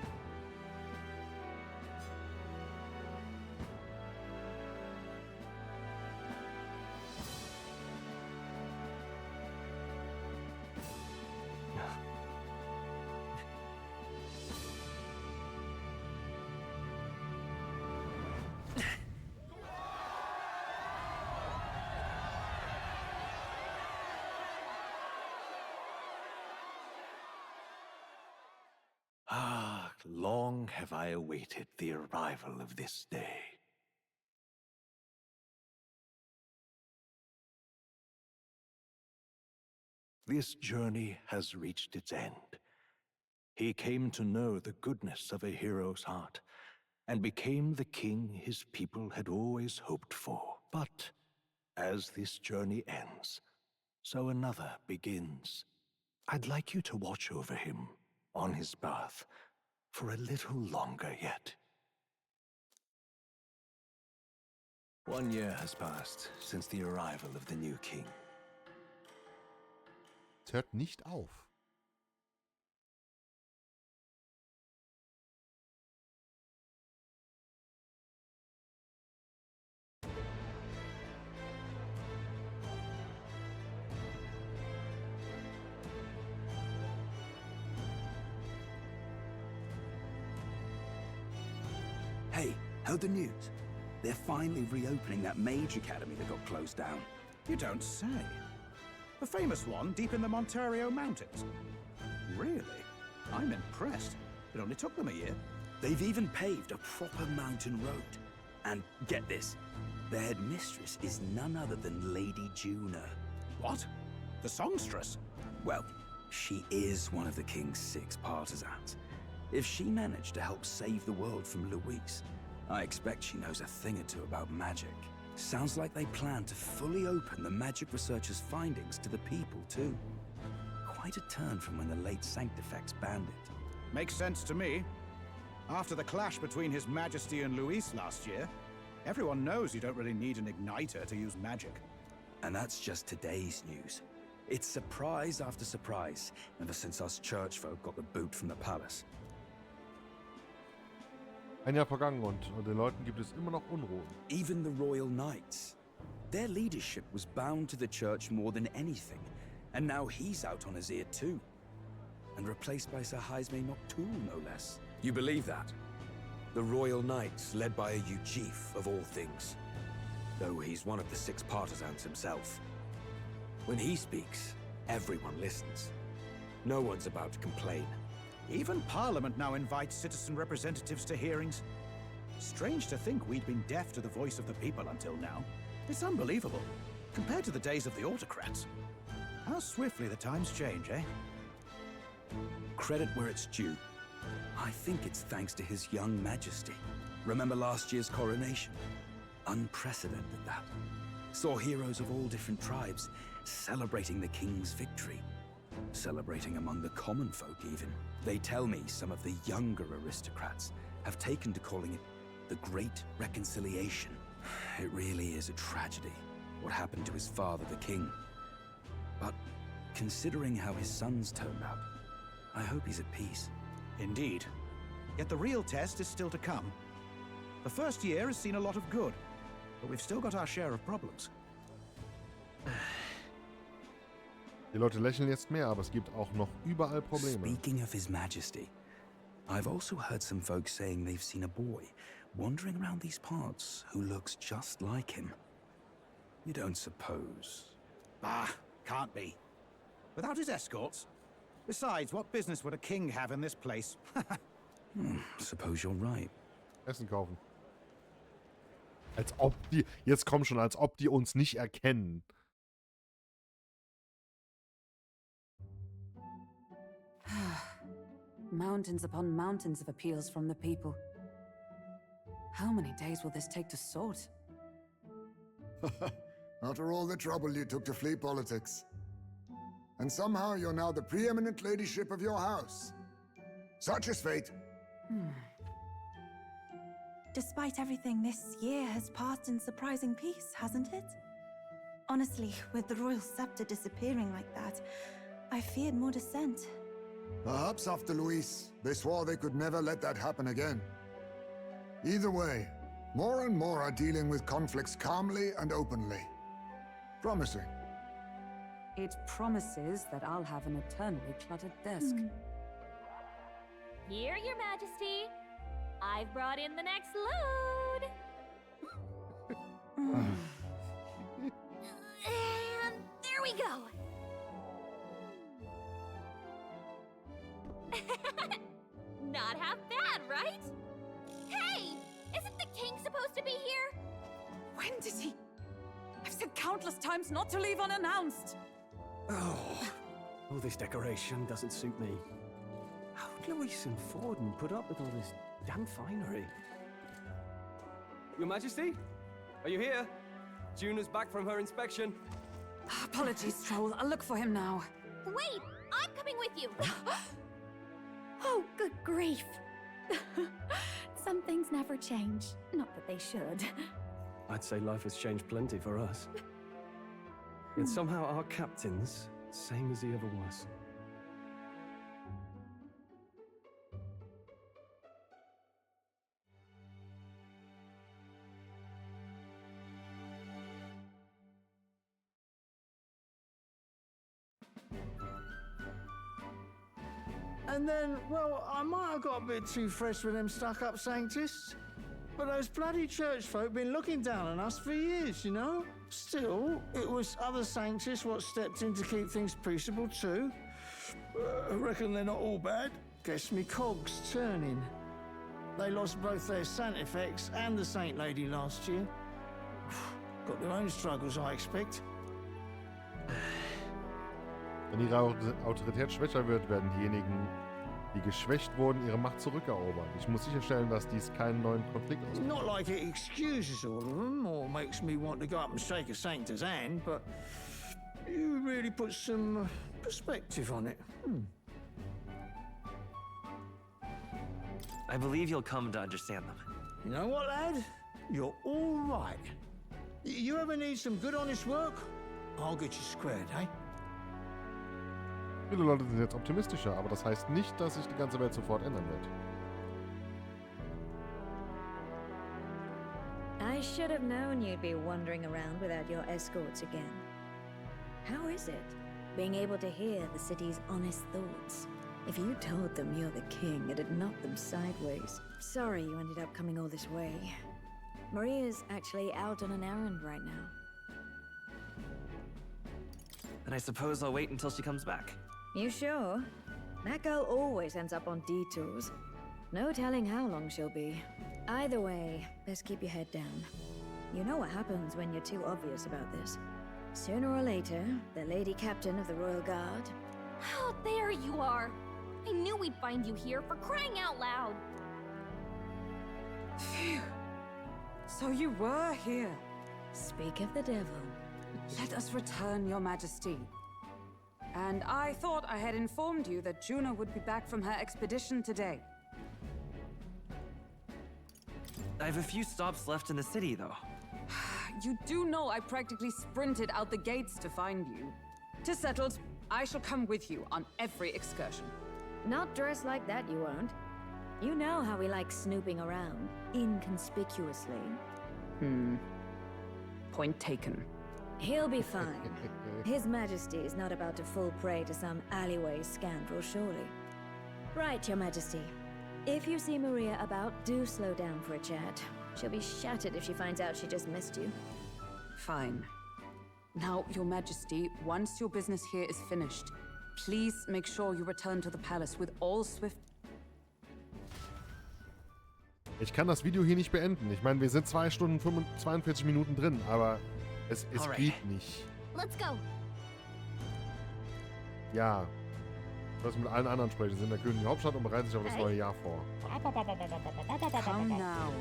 Ah, long have I awaited the arrival of this day. This journey has reached its end. He came to know the goodness of a hero's heart, and became the king his people had always hoped for. But as this journey ends, so another begins. I'd like you to watch over him on his path for a little longer yet. 1 year has passed since the arrival of the new king. Es hört nicht auf. Hey, heard the news? They're finally reopening that mage academy that got closed down. You don't say. The famous one deep in the Montario Mountains. Really? I'm impressed. It only took them a year. They've even paved a proper mountain road. And get this, their headmistress is none other than Lady Juna. What? The songstress? Well, she is one of the king's 6 partisans. If she managed to help save the world from Luis, I expect she knows a thing or two about magic. Sounds like they plan to fully open the magic researcher's findings to the people, too. Quite a turn from when the late Sanctifex banned it. Makes sense to me. After the clash between His Majesty and Luis last year, everyone knows you don't really need an igniter to use magic. And that's just today's news. It's surprise after surprise, ever since us churchfolk got the boot from the palace. Ein Jahr vergangen und den Leuten gibt es immer noch Unruhen. Even the Royal Knights. Their leadership was bound to the church more than anything, and now he's out on his ear too. And replaced by Sir Haisme Noctul, no less. You believe that? The Royal Knights, led by a Ujif of all things. Though he's one of the 6 partisans himself. When he speaks, everyone listens. No one's about to complain. Even Parliament now invites citizen representatives to hearings. Strange to think we'd been deaf to the voice of the people until now. It's unbelievable, compared to the days of the autocrats. How swiftly the times change, eh? Credit where it's due. I think it's thanks to his young majesty. Remember last year's coronation? Unprecedented, that. Saw heroes of all different tribes celebrating the king's victory. Celebrating among the common folk, even. They tell me some of the younger aristocrats have taken to calling it the Great Reconciliation. It really is a tragedy, what happened to his father, the king. But considering how his sons turned out, I hope he's at peace. Indeed. Yet the real test is still to come. The first year has seen a lot of good, but we've still got our share of problems. Die Leute lächeln jetzt mehr, aber es gibt auch noch überall Probleme. Speaking of His Majesty, I've also heard some folks saying they've seen a boy wandering around these parts who looks just like him. You don't suppose? Bah, can't be. Without his escorts? Besides, what business would a king have in this place? Suppose you're right. Essen kaufen. Als ob die, jetzt komm schon, als ob die uns nicht erkennen. Mountains upon mountains of appeals from the people. How many days will this take to sort? After all the trouble you took to flee politics. And somehow you're now the preeminent ladyship of your house. Such is fate. Despite everything, this year has passed in surprising peace, hasn't it? Honestly, with the royal scepter disappearing like that, I feared more dissent. Perhaps after Luis, they swore they could never let that happen again. Either way, more and more are dealing with conflicts calmly and openly. Promising. It promises that I'll have an eternally cluttered desk. Here, Your Majesty. I've brought in the next load. And there we go. Not half bad, right? Hey! Isn't the king supposed to be here? When did he? I've said countless times not to leave unannounced. Oh, all this decoration doesn't suit me. How would Luis and Forden put up with all this damn finery? Your Majesty? Are you here? Juna's back from her inspection. Apologies, Troll. I'll look for him now. Wait! I'm coming with you! Oh, good grief. Some things never change. Not that they should. I'd say life has changed plenty for us. Yet somehow our captain's same as he ever was. And then, well, I might have got a bit too fresh with them stuck-up sanctists. But those bloody church folk been looking down on us for years, you know? Still, it was other sanctists what stepped in to keep things peaceable too. I reckon they're not all bad. Guess me cogs turning. They lost both their Santifex and the Saint Lady last year. Got their own struggles, I expect. Wenn ihre Autorität schwächer wird, werden diejenigen, die geschwächt wurden, ihre Macht zurückerobern. Ich muss sicherstellen, dass dies keinen neuen Konflikt auslöst. Not like it excuses all of them or makes me want to go up and shake a sanctor's hand, but you really put some perspective on it. I believe you'll come to understand them. You know what, lad? You're all right. You ever need some good, honest work? I'll get you squared, eh? Viele Leute sind jetzt optimistischer, aber das heißt nicht, dass sich die ganze Welt sofort ändern wird. I should have known you'd be wandering around without your escorts again. How is it, being able to hear the city's honest thoughts? If you told them you're the king, it'd knock them sideways. Sorry you ended up coming all this way. Maria's actually out on an errand right now. And I suppose I'll wait until she comes back. You sure? That girl always ends up on detours. No telling how long she'll be. Either way, best keep your head down. You know what happens when you're too obvious about this. Sooner or later, the Lady Captain of the Royal Guard... Oh, there you are! I knew we'd find you here, for crying out loud. Phew. So you were here. Speak of the devil. Let us return, Your Majesty. And I thought I had informed you that Juno would be back from her expedition today. I have a few stops left in the city, though. You do know I practically sprinted out the gates to find you. 'Tis settled. I shall come with you on every excursion. Not dressed like that, you won't. You know how we like snooping around, inconspicuously. Point taken. He'll be fine. His Majesty is not about to fall prey to some alleyway scoundrel, surely. Right, Your Majesty. If you see Maria about, do slow down for a chat. She'll be shattered if she finds out she just missed you. Fine. Now, Your Majesty, once your business here is finished, please make sure you return to the palace with all swift... Ich kann das Video hier nicht beenden. Ich meine, wir sind 2 Stunden 42 Minuten drin, aber es geht nicht. Let's go. Ja. Du sollst mit allen anderen sprechen. Sie sind in der königlichen Hauptstadt und bereiten sich auf das neue Jahr vor. Come now.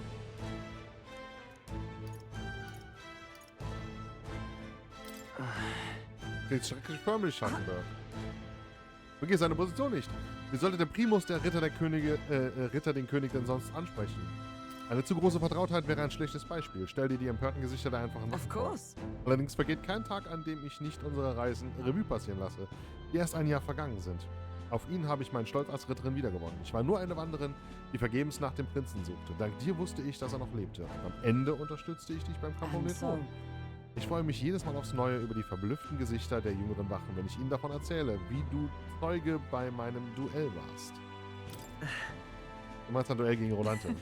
Kriegst schrecklich förmlich, Schattenberg. Vergiss seine Position nicht. Wie sollte der Primus der Ritter den König denn sonst ansprechen? Eine zu große Vertrautheit wäre ein schlechtes Beispiel. Stell dir die empörten Gesichter der einfachen Macht vor. Allerdings vergeht kein Tag, an dem ich nicht unsere Reisen Revue passieren lasse, die erst ein Jahr vergangen sind. Auf ihn habe ich meinen Stolz als Ritterin wiedergewonnen. Ich war nur eine Wanderin, die vergebens nach dem Prinzen suchte. Dank dir wusste ich, dass er noch lebte. Und am Ende unterstützte ich dich beim Kampf um den Thron. Ich freue mich jedes Mal aufs Neue über die verblüfften Gesichter der jüngeren Wachen, wenn ich ihnen davon erzähle, wie du Zeuge bei meinem Duell warst. Du meinst ein Duell gegen Rolante.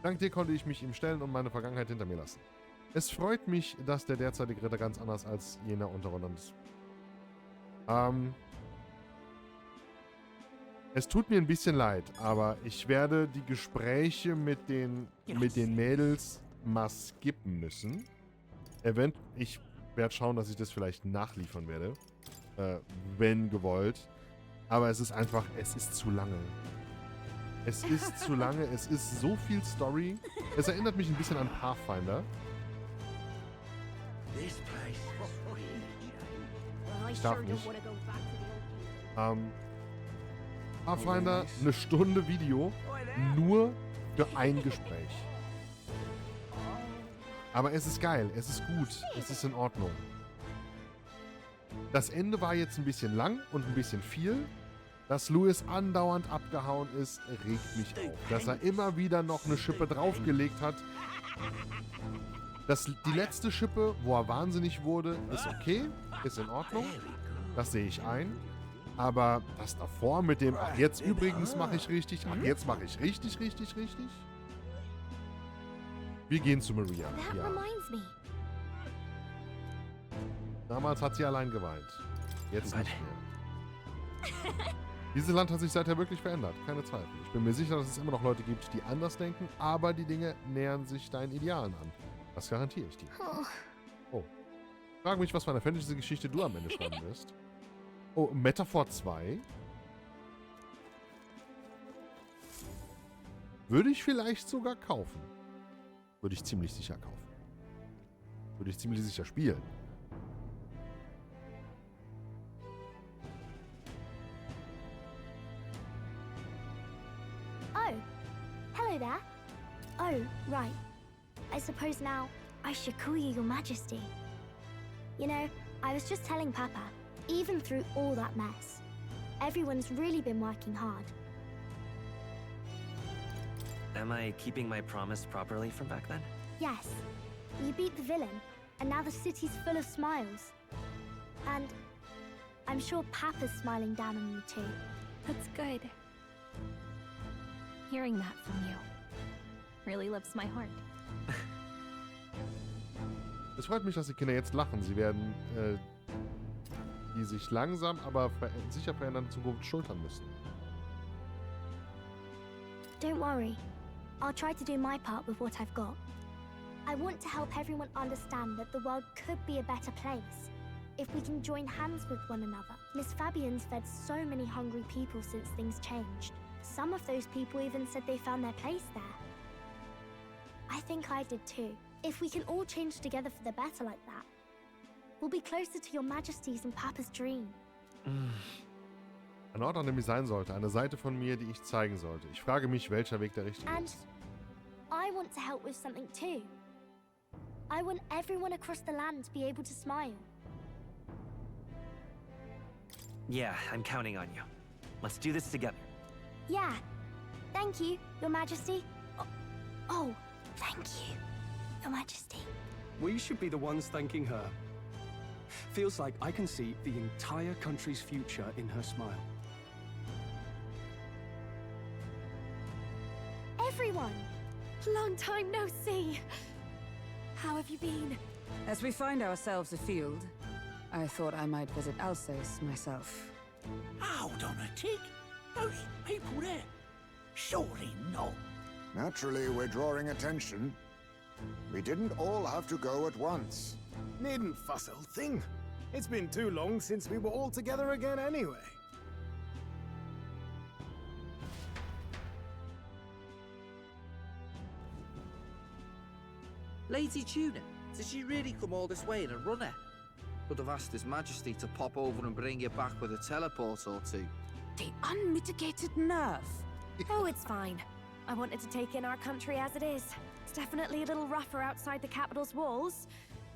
Dank dir konnte ich mich ihm stellen und meine Vergangenheit hinter mir lassen. Es freut mich, dass der derzeitige Ritter ganz anders als jener unter Roland ist. Es tut mir ein bisschen leid, aber ich werde die Gespräche mit den Mädels mal skippen müssen. Ich werde schauen, dass ich das vielleicht nachliefern werde. Wenn gewollt. Aber es ist einfach, es ist zu lange. Es ist zu lange, es ist so viel Story. Es erinnert mich ein bisschen an Pathfinder. Ich darf nicht. Pathfinder, eine Stunde Video, nur für ein Gespräch. Aber es ist geil, es ist gut, es ist in Ordnung. Das Ende war jetzt ein bisschen lang und ein bisschen viel. Dass Louis andauernd abgehauen ist, regt mich auf. Dass er immer wieder noch eine Schippe draufgelegt hat. Die letzte Schippe, wo er wahnsinnig wurde, ist okay, ist in Ordnung. Das sehe ich ein. Aber das davor mit dem, ach jetzt übrigens mache ich richtig, ach jetzt mache ich richtig. Wir gehen zu Maria. Ja. Damals hat sie allein geweint. Jetzt nicht mehr. Dieses Land hat sich seither wirklich verändert, keine Zweifel. Ich bin mir sicher, dass es immer noch Leute gibt, die anders denken, aber die Dinge nähern sich deinen Idealen an. Das garantiere ich dir. Oh. Frag mich, was für eine Fantasy-Geschichte du am Ende schreiben wirst. Oh, Metaphor 2. Würde ich vielleicht sogar kaufen. Würde ich ziemlich sicher kaufen. Würde ich ziemlich sicher spielen. Oh, hello there. Oh, right. I suppose now I should call you Your Majesty. You know, I was just telling Papa, even through all that mess, everyone's really been working hard. Am I keeping my promise properly from back then? Yes, you beat the villain, and now the city's full of smiles. And I'm sure Papa's smiling down on you too. That's good. Hearing that from you really lifts my heart. Es freut mich, dass die Kinder jetzt lachen. Sie werden die sich langsam, aber sicher verändernde Zukunft schultern müssen. Don't worry. I'll try to do my part with what I've got. I want to help everyone understand that the world could be a better place if we can join hands with one another. Miss Fabian's fed so many hungry people since things changed. Some of those people even said they found their place there. I think I did too. If we can all change together for the better like that, we'll be closer to your Majesty's and Papa's dream. Ein Ort, an dem ich sein sollte. Eine Seite von mir, die ich zeigen sollte. Ich frage mich, welcher Weg der richtige And ist. I want to help with something too. I want everyone across the land to be able to smile. Yeah, I'm counting on you. Let's do this together. Yeah. Thank you, Your Majesty. Oh, thank you, Your Majesty. We should be the ones thanking her. Feels like I can see the entire country's future in her smile. Everyone! Long time no see. How have you been? As we find ourselves afield, I thought I might visit Alsace myself. Hold on a tick. Those people there. Surely not. Naturally, we're drawing attention. We didn't all have to go at once. Needn't fuss, old thing. It's been too long since we were all together again anyway. Lady Tuna, did she really come all this way in a runner? Could have asked His Majesty to pop over and bring you back with a teleport or two. The unmitigated nerve. Oh, it's fine. I wanted to take in our country as it is. It's definitely a little rougher outside the capital's walls.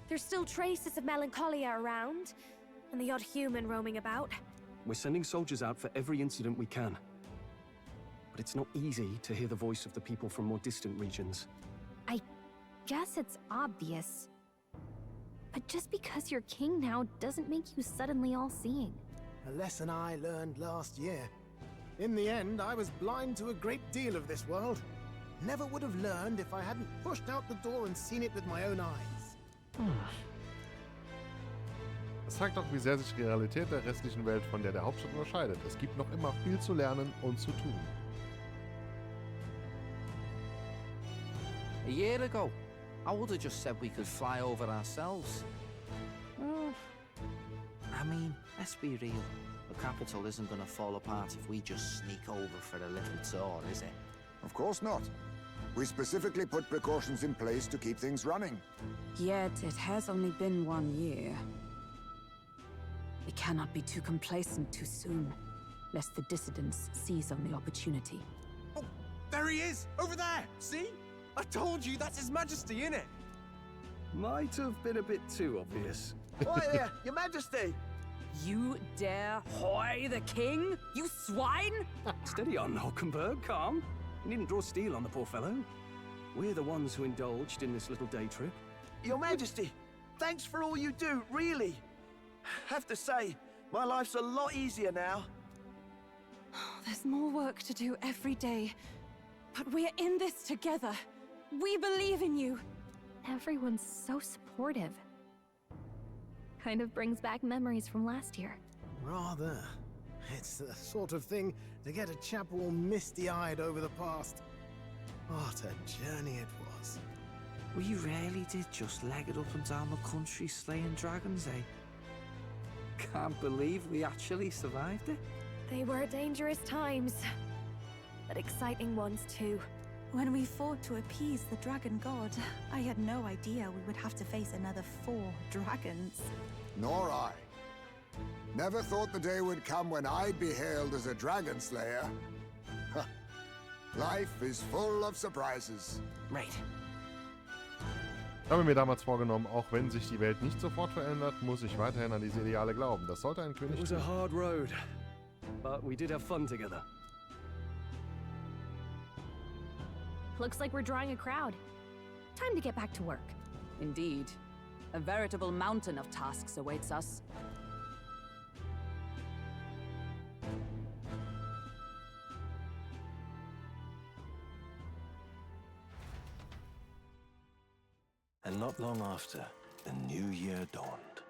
There's still traces of melancholia around, and the odd human roaming about. We're sending soldiers out for every incident we can. But it's not easy to hear the voice of the people from more distant regions. I guess it's obvious. But just because you're king now doesn't make you suddenly all-seeing. A lesson I learned last year. In the end, I was blind to a great deal of this world. Never would have learned if I hadn't pushed out the door and seen it with my own eyes. Das zeigt auch, wie sehr sich die Realität der restlichen Welt von der Hauptstadt unterscheidet. Es gibt noch immer viel zu lernen und zu tun. A year ago, I would have just said we could fly over ourselves. I mean, let's be real. The capital isn't going to fall apart if we just sneak over for a little tour, is it? Of course not. We specifically put precautions in place to keep things running. Yet it has only been 1 year. We cannot be too complacent too soon, lest the dissidents seize on the opportunity. Oh, there he is! Over there! See? I told you, that's His Majesty, innit? Might have been a bit too obvious. Oi there, Your Majesty! You dare hoy the king? You swine! Steady on, Hulkenberg, calm. You needn't draw steel on the poor fellow. We're the ones who indulged in this little day trip. Your Majesty, thanks for all you do, really. Have to say, my life's a lot easier now. There's more work to do every day. But we're in this together. We believe in you. Everyone's so supportive. Kind of brings back memories from last year. Rather. It's the sort of thing to get a chap all misty-eyed over the past. What a journey it was. We really did just leg it up and down the country slaying dragons, eh? Can't believe we actually survived it. They were dangerous times, but exciting ones too. When we fought to appease the dragon god, I had no idea we would have to face another 4 dragons. Nor I. Never thought the day would come when I'd be hailed as a dragon slayer. Life is full of surprises. Right. Ich habe mir damals vorgenommen, auch wenn sich die Welt nicht sofort verändert, muss ich weiterhin an diese Ideale glauben. Das sollte ein König It was tun. a hard road, but we did have fun together. Looks like we're drawing a crowd. Time to get back to work. Indeed. A veritable mountain of tasks awaits us. And not long after, the new year dawned.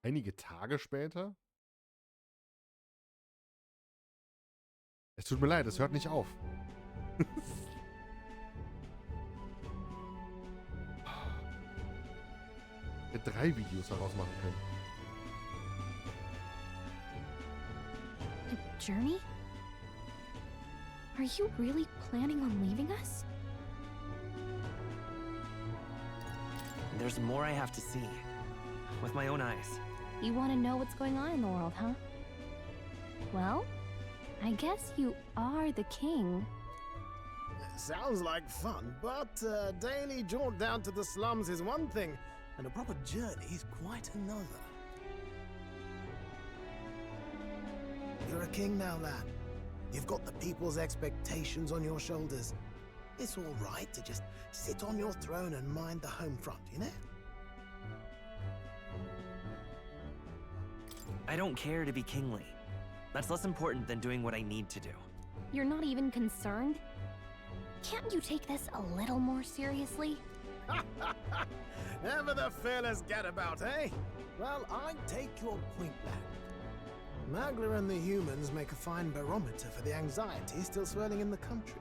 Einige Tage später? Es tut mir leid, es hört nicht auf. 3 Videos daraus machen können. A journey? Are you really planning on leaving us? There's more I have to see. With my own eyes. You want to know what's going on in the world, huh? Well, I guess you are the king. Sounds like fun, but a daily jaunt down to the slums is one thing, and a proper journey is quite another. You're a king now, lad. You've got the people's expectations on your shoulders. It's all right to just sit on your throne and mind the home front, you know? I don't care to be kingly. That's less important than doing what I need to do. You're not even concerned? Can't you take this a little more seriously? Ever the fearless gadabout, eh? Well, I take your point back. Magla and the humans make a fine barometer for the anxiety still swirling in the country.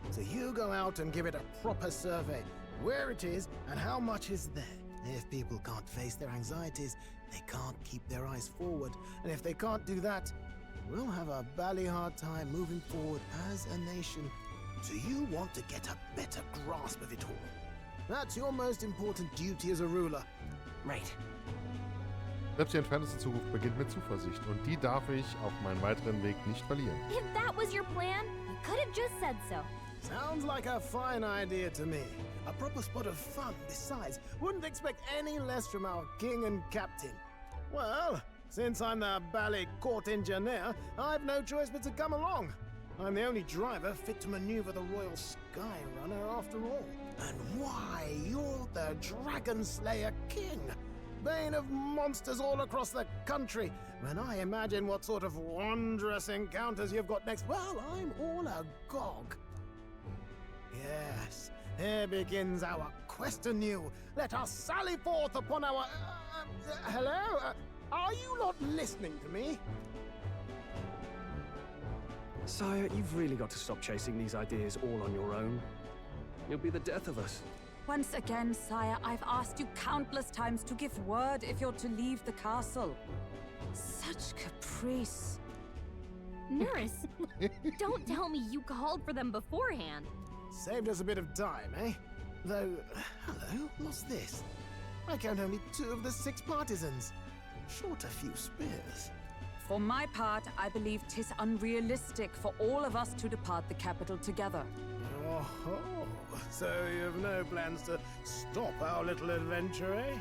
So you go out and give it a proper survey, where it is and how much is there. If people can't face their anxieties, they can't keep their eyes forward. And if they can't do that, we'll have a bally hard time moving forward as a nation. So you want to get a better grasp of it all. That's your most important duty as a ruler. Right. Selbst die entfernteste Zukunft beginnt mit Zuversicht und die darf ich auf meinem weiteren Weg nicht verlieren. If that was your plan, you could have just said so. Sounds like a fine idea to me. A proper spot of fun, besides. Wouldn't expect any less from our king and captain. Well, since I'm the bally court engineer, I've no choice but to come along. I'm the only driver fit to maneuver the Royal Skyrunner after all. And why, you're the Dragon Slayer King, bane of monsters all across the country. When I imagine what sort of wondrous encounters you've got next, well, I'm all agog. Yes, here begins our quest anew. Let us sally forth upon our... hello? Are you not listening to me? Sire, you've really got to stop chasing these ideas all on your own. You'll be the death of us. Once again, sire, I've asked you countless times to give word if you're to leave the castle. Such caprice. Nurse, don't tell me you called for them beforehand. Saved us a bit of time, eh? Though, hello, what's this? I count only 2 of the 6 partisans. Short a few spears. For my part, I believe 'tis unrealistic for all of us to depart the capital together. Oh, so you've no plans to stop our little adventure, eh?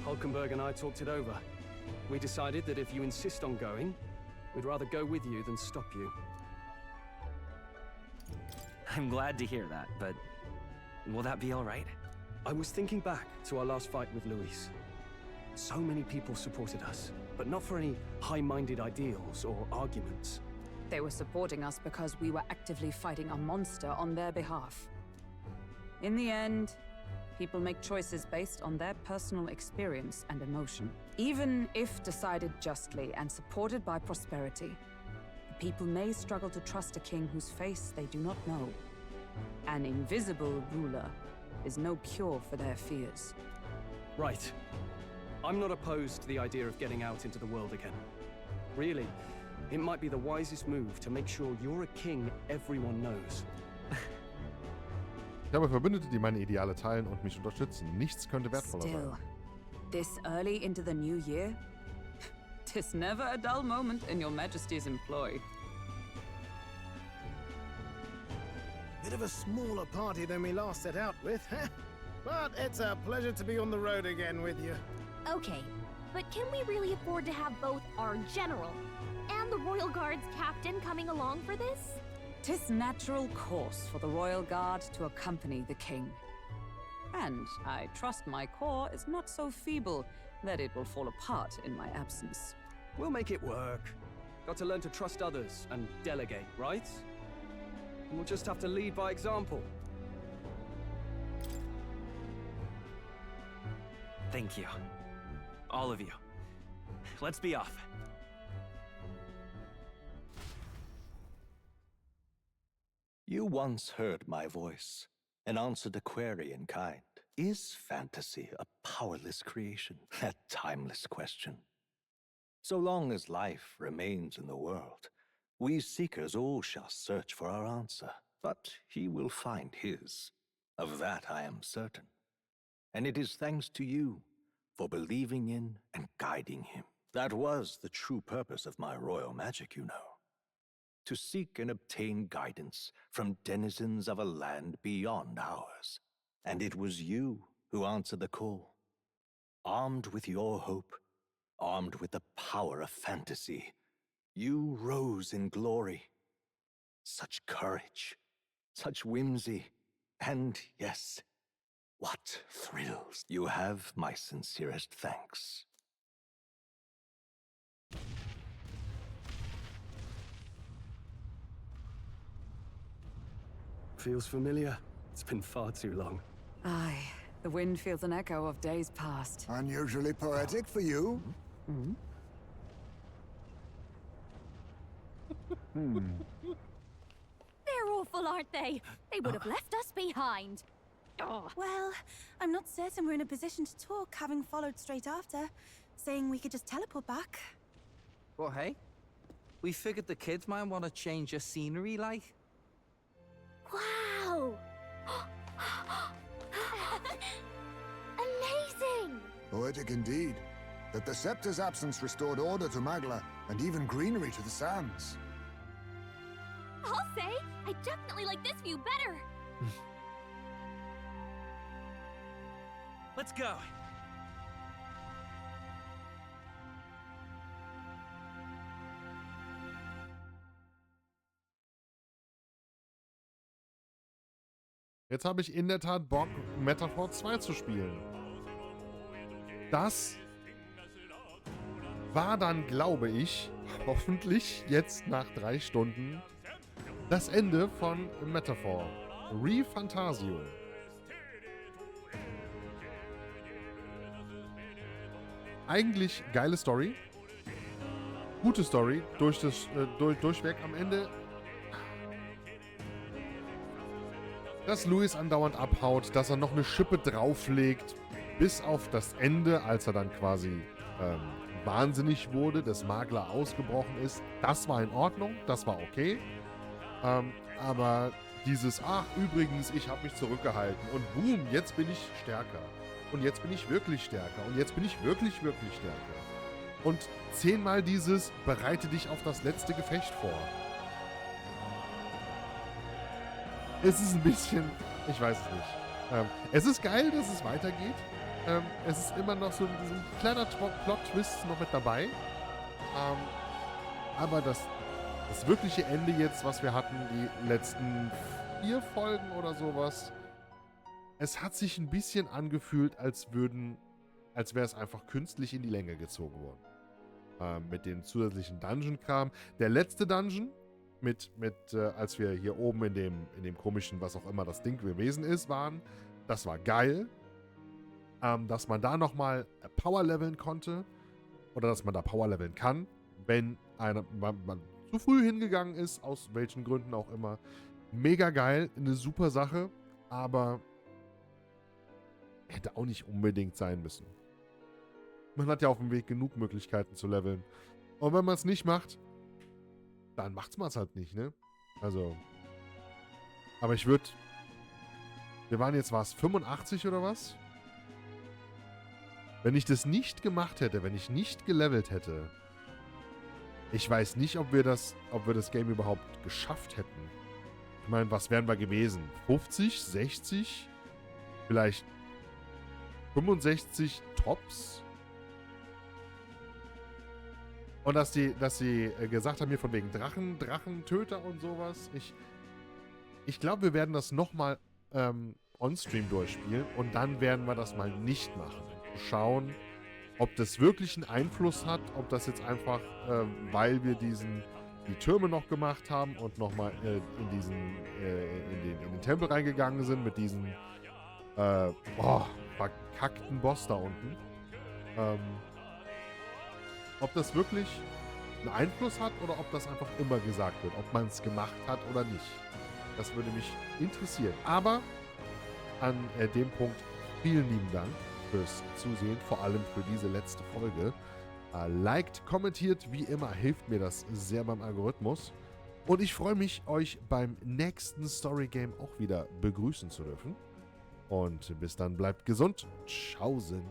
Hulkenberg and I talked it over. We decided that if you insist on going, we'd rather go with you than stop you. I'm glad to hear that, but will that be all right? I was thinking back to our last fight with Luis. So many people supported us, but not for any high-minded ideals or arguments. They were supporting us because we were actively fighting a monster on their behalf. In the end, people make choices based on their personal experience and emotion. Even if decided justly and supported by prosperity, the people may struggle to trust a king whose face they do not know. An invisible ruler is no cure for their fears. Right. I'm not opposed to the idea of getting out into the world again. Really, it might be the wisest move to make sure you're a king everyone knows. Ich habe Verbündete, die meine Ideale teilen und mich unterstützen. Nichts könnte wertvoller sein. Still, this early into the new year? 'Tis never a dull moment in your Majesty's employ. Bit of a smaller party than we last set out with, huh? But it's a pleasure to be on the road again with you. Okay, but can we really afford to have both our general and the Royal Guard's captain coming along for this? 'Tis natural course for the Royal Guard to accompany the king. And I trust my corps is not so feeble that it will fall apart in my absence. We'll make it work. Got to learn to trust others and delegate, right? And we'll just have to lead by example. Thank you. All of you. Let's be off. You once heard my voice and answered a query in kind. is fantasy a powerless creation? That timeless question. So long as life remains in the world, we seekers all shall search for our answer, but he will find his. Of that I am certain. And it is thanks to you for believing in and guiding him. That was the true purpose of my royal magic, you know. To seek and obtain guidance from denizens of a land beyond ours. And it was you who answered the call. Armed with your hope, armed with the power of fantasy, you rose in glory. Such courage, such whimsy, and yes, what thrills. You have my sincerest thanks. Feels familiar. It's been far too long. Aye, the wind feels an echo of days past. Unusually poetic for you. They're awful, aren't they? They would have left us behind. Oh. Well, I'm not certain we're in a position to talk, having followed straight after, saying we could just teleport back. Well, hey, we figured the kids might want to change your scenery, like. Wow! Amazing! Poetic indeed. That the scepter's absence restored order to Magla, and even greenery to the sands. I'll say, I definitely like this view better. Let's go. Jetzt habe ich in der Tat Bock, Metaphor 2 zu spielen. Das war dann, glaube ich, hoffentlich jetzt nach 3 Stunden das Ende von Metaphor. ReFantazio. Eigentlich geile Story. Gute Story. Durchweg am Ende. Dass Louis andauernd abhaut, dass er noch eine Schippe drauflegt, bis auf das Ende, als er dann quasi wahnsinnig wurde, dass Magla ausgebrochen ist. Das war in Ordnung, das war okay. Aber dieses, ach übrigens, ich habe mich zurückgehalten und boom, jetzt bin ich stärker. Und jetzt bin ich wirklich stärker. Und jetzt bin ich wirklich, wirklich stärker. Und 10-mal dieses, bereite dich auf das letzte Gefecht vor. Es ist ein bisschen, ich weiß es nicht. Es ist geil, dass es weitergeht. Es ist immer noch so ein kleiner Plot-Twist noch mit dabei. Aber das wirkliche Ende jetzt, was wir hatten, die letzten 4 Folgen oder sowas, es hat sich ein bisschen angefühlt, als wäre es einfach künstlich in die Länge gezogen worden. Mit dem zusätzlichen Dungeon-Kram. Der letzte Dungeon, als wir hier oben in dem komischen, was auch immer das Ding gewesen ist, waren, das war geil. Dass man da nochmal Power-leveln konnte. Oder dass man da Power-leveln kann, wenn man zu früh hingegangen ist, aus welchen Gründen auch immer. Mega geil, eine super Sache, aber hätte auch nicht unbedingt sein müssen. Man hat ja auf dem Weg genug Möglichkeiten zu leveln. Und wenn man es nicht macht, dann macht man es halt nicht, ne? Also. Aber wir waren jetzt, war es 85 oder was? Wenn ich das nicht gemacht hätte, wenn ich nicht gelevelt hätte, ich weiß nicht, ob wir das Game überhaupt geschafft hätten. Ich meine, was wären wir gewesen? 50, 60? Vielleicht 65 Tops? Und dass sie gesagt haben, hier von wegen Drachentöter und sowas. Ich glaube, wir werden das nochmal on-stream durchspielen und dann werden wir das mal nicht machen. Schauen, ob das wirklich einen Einfluss hat, ob das jetzt einfach, weil wir die Türme noch gemacht haben und nochmal in den Tempel reingegangen sind mit diesem verkackten Boss da unten. Ob das wirklich einen Einfluss hat oder ob das einfach immer gesagt wird, ob man es gemacht hat oder nicht. Das würde mich interessieren. Aber an dem Punkt Vielen lieben Dank fürs Zusehen, vor allem für diese letzte Folge. Liked, kommentiert, wie immer, hilft mir das sehr beim Algorithmus. Und ich freue mich, euch beim nächsten Story-Game auch wieder begrüßen zu dürfen. Und bis dann, bleibt gesund. Tschaußen.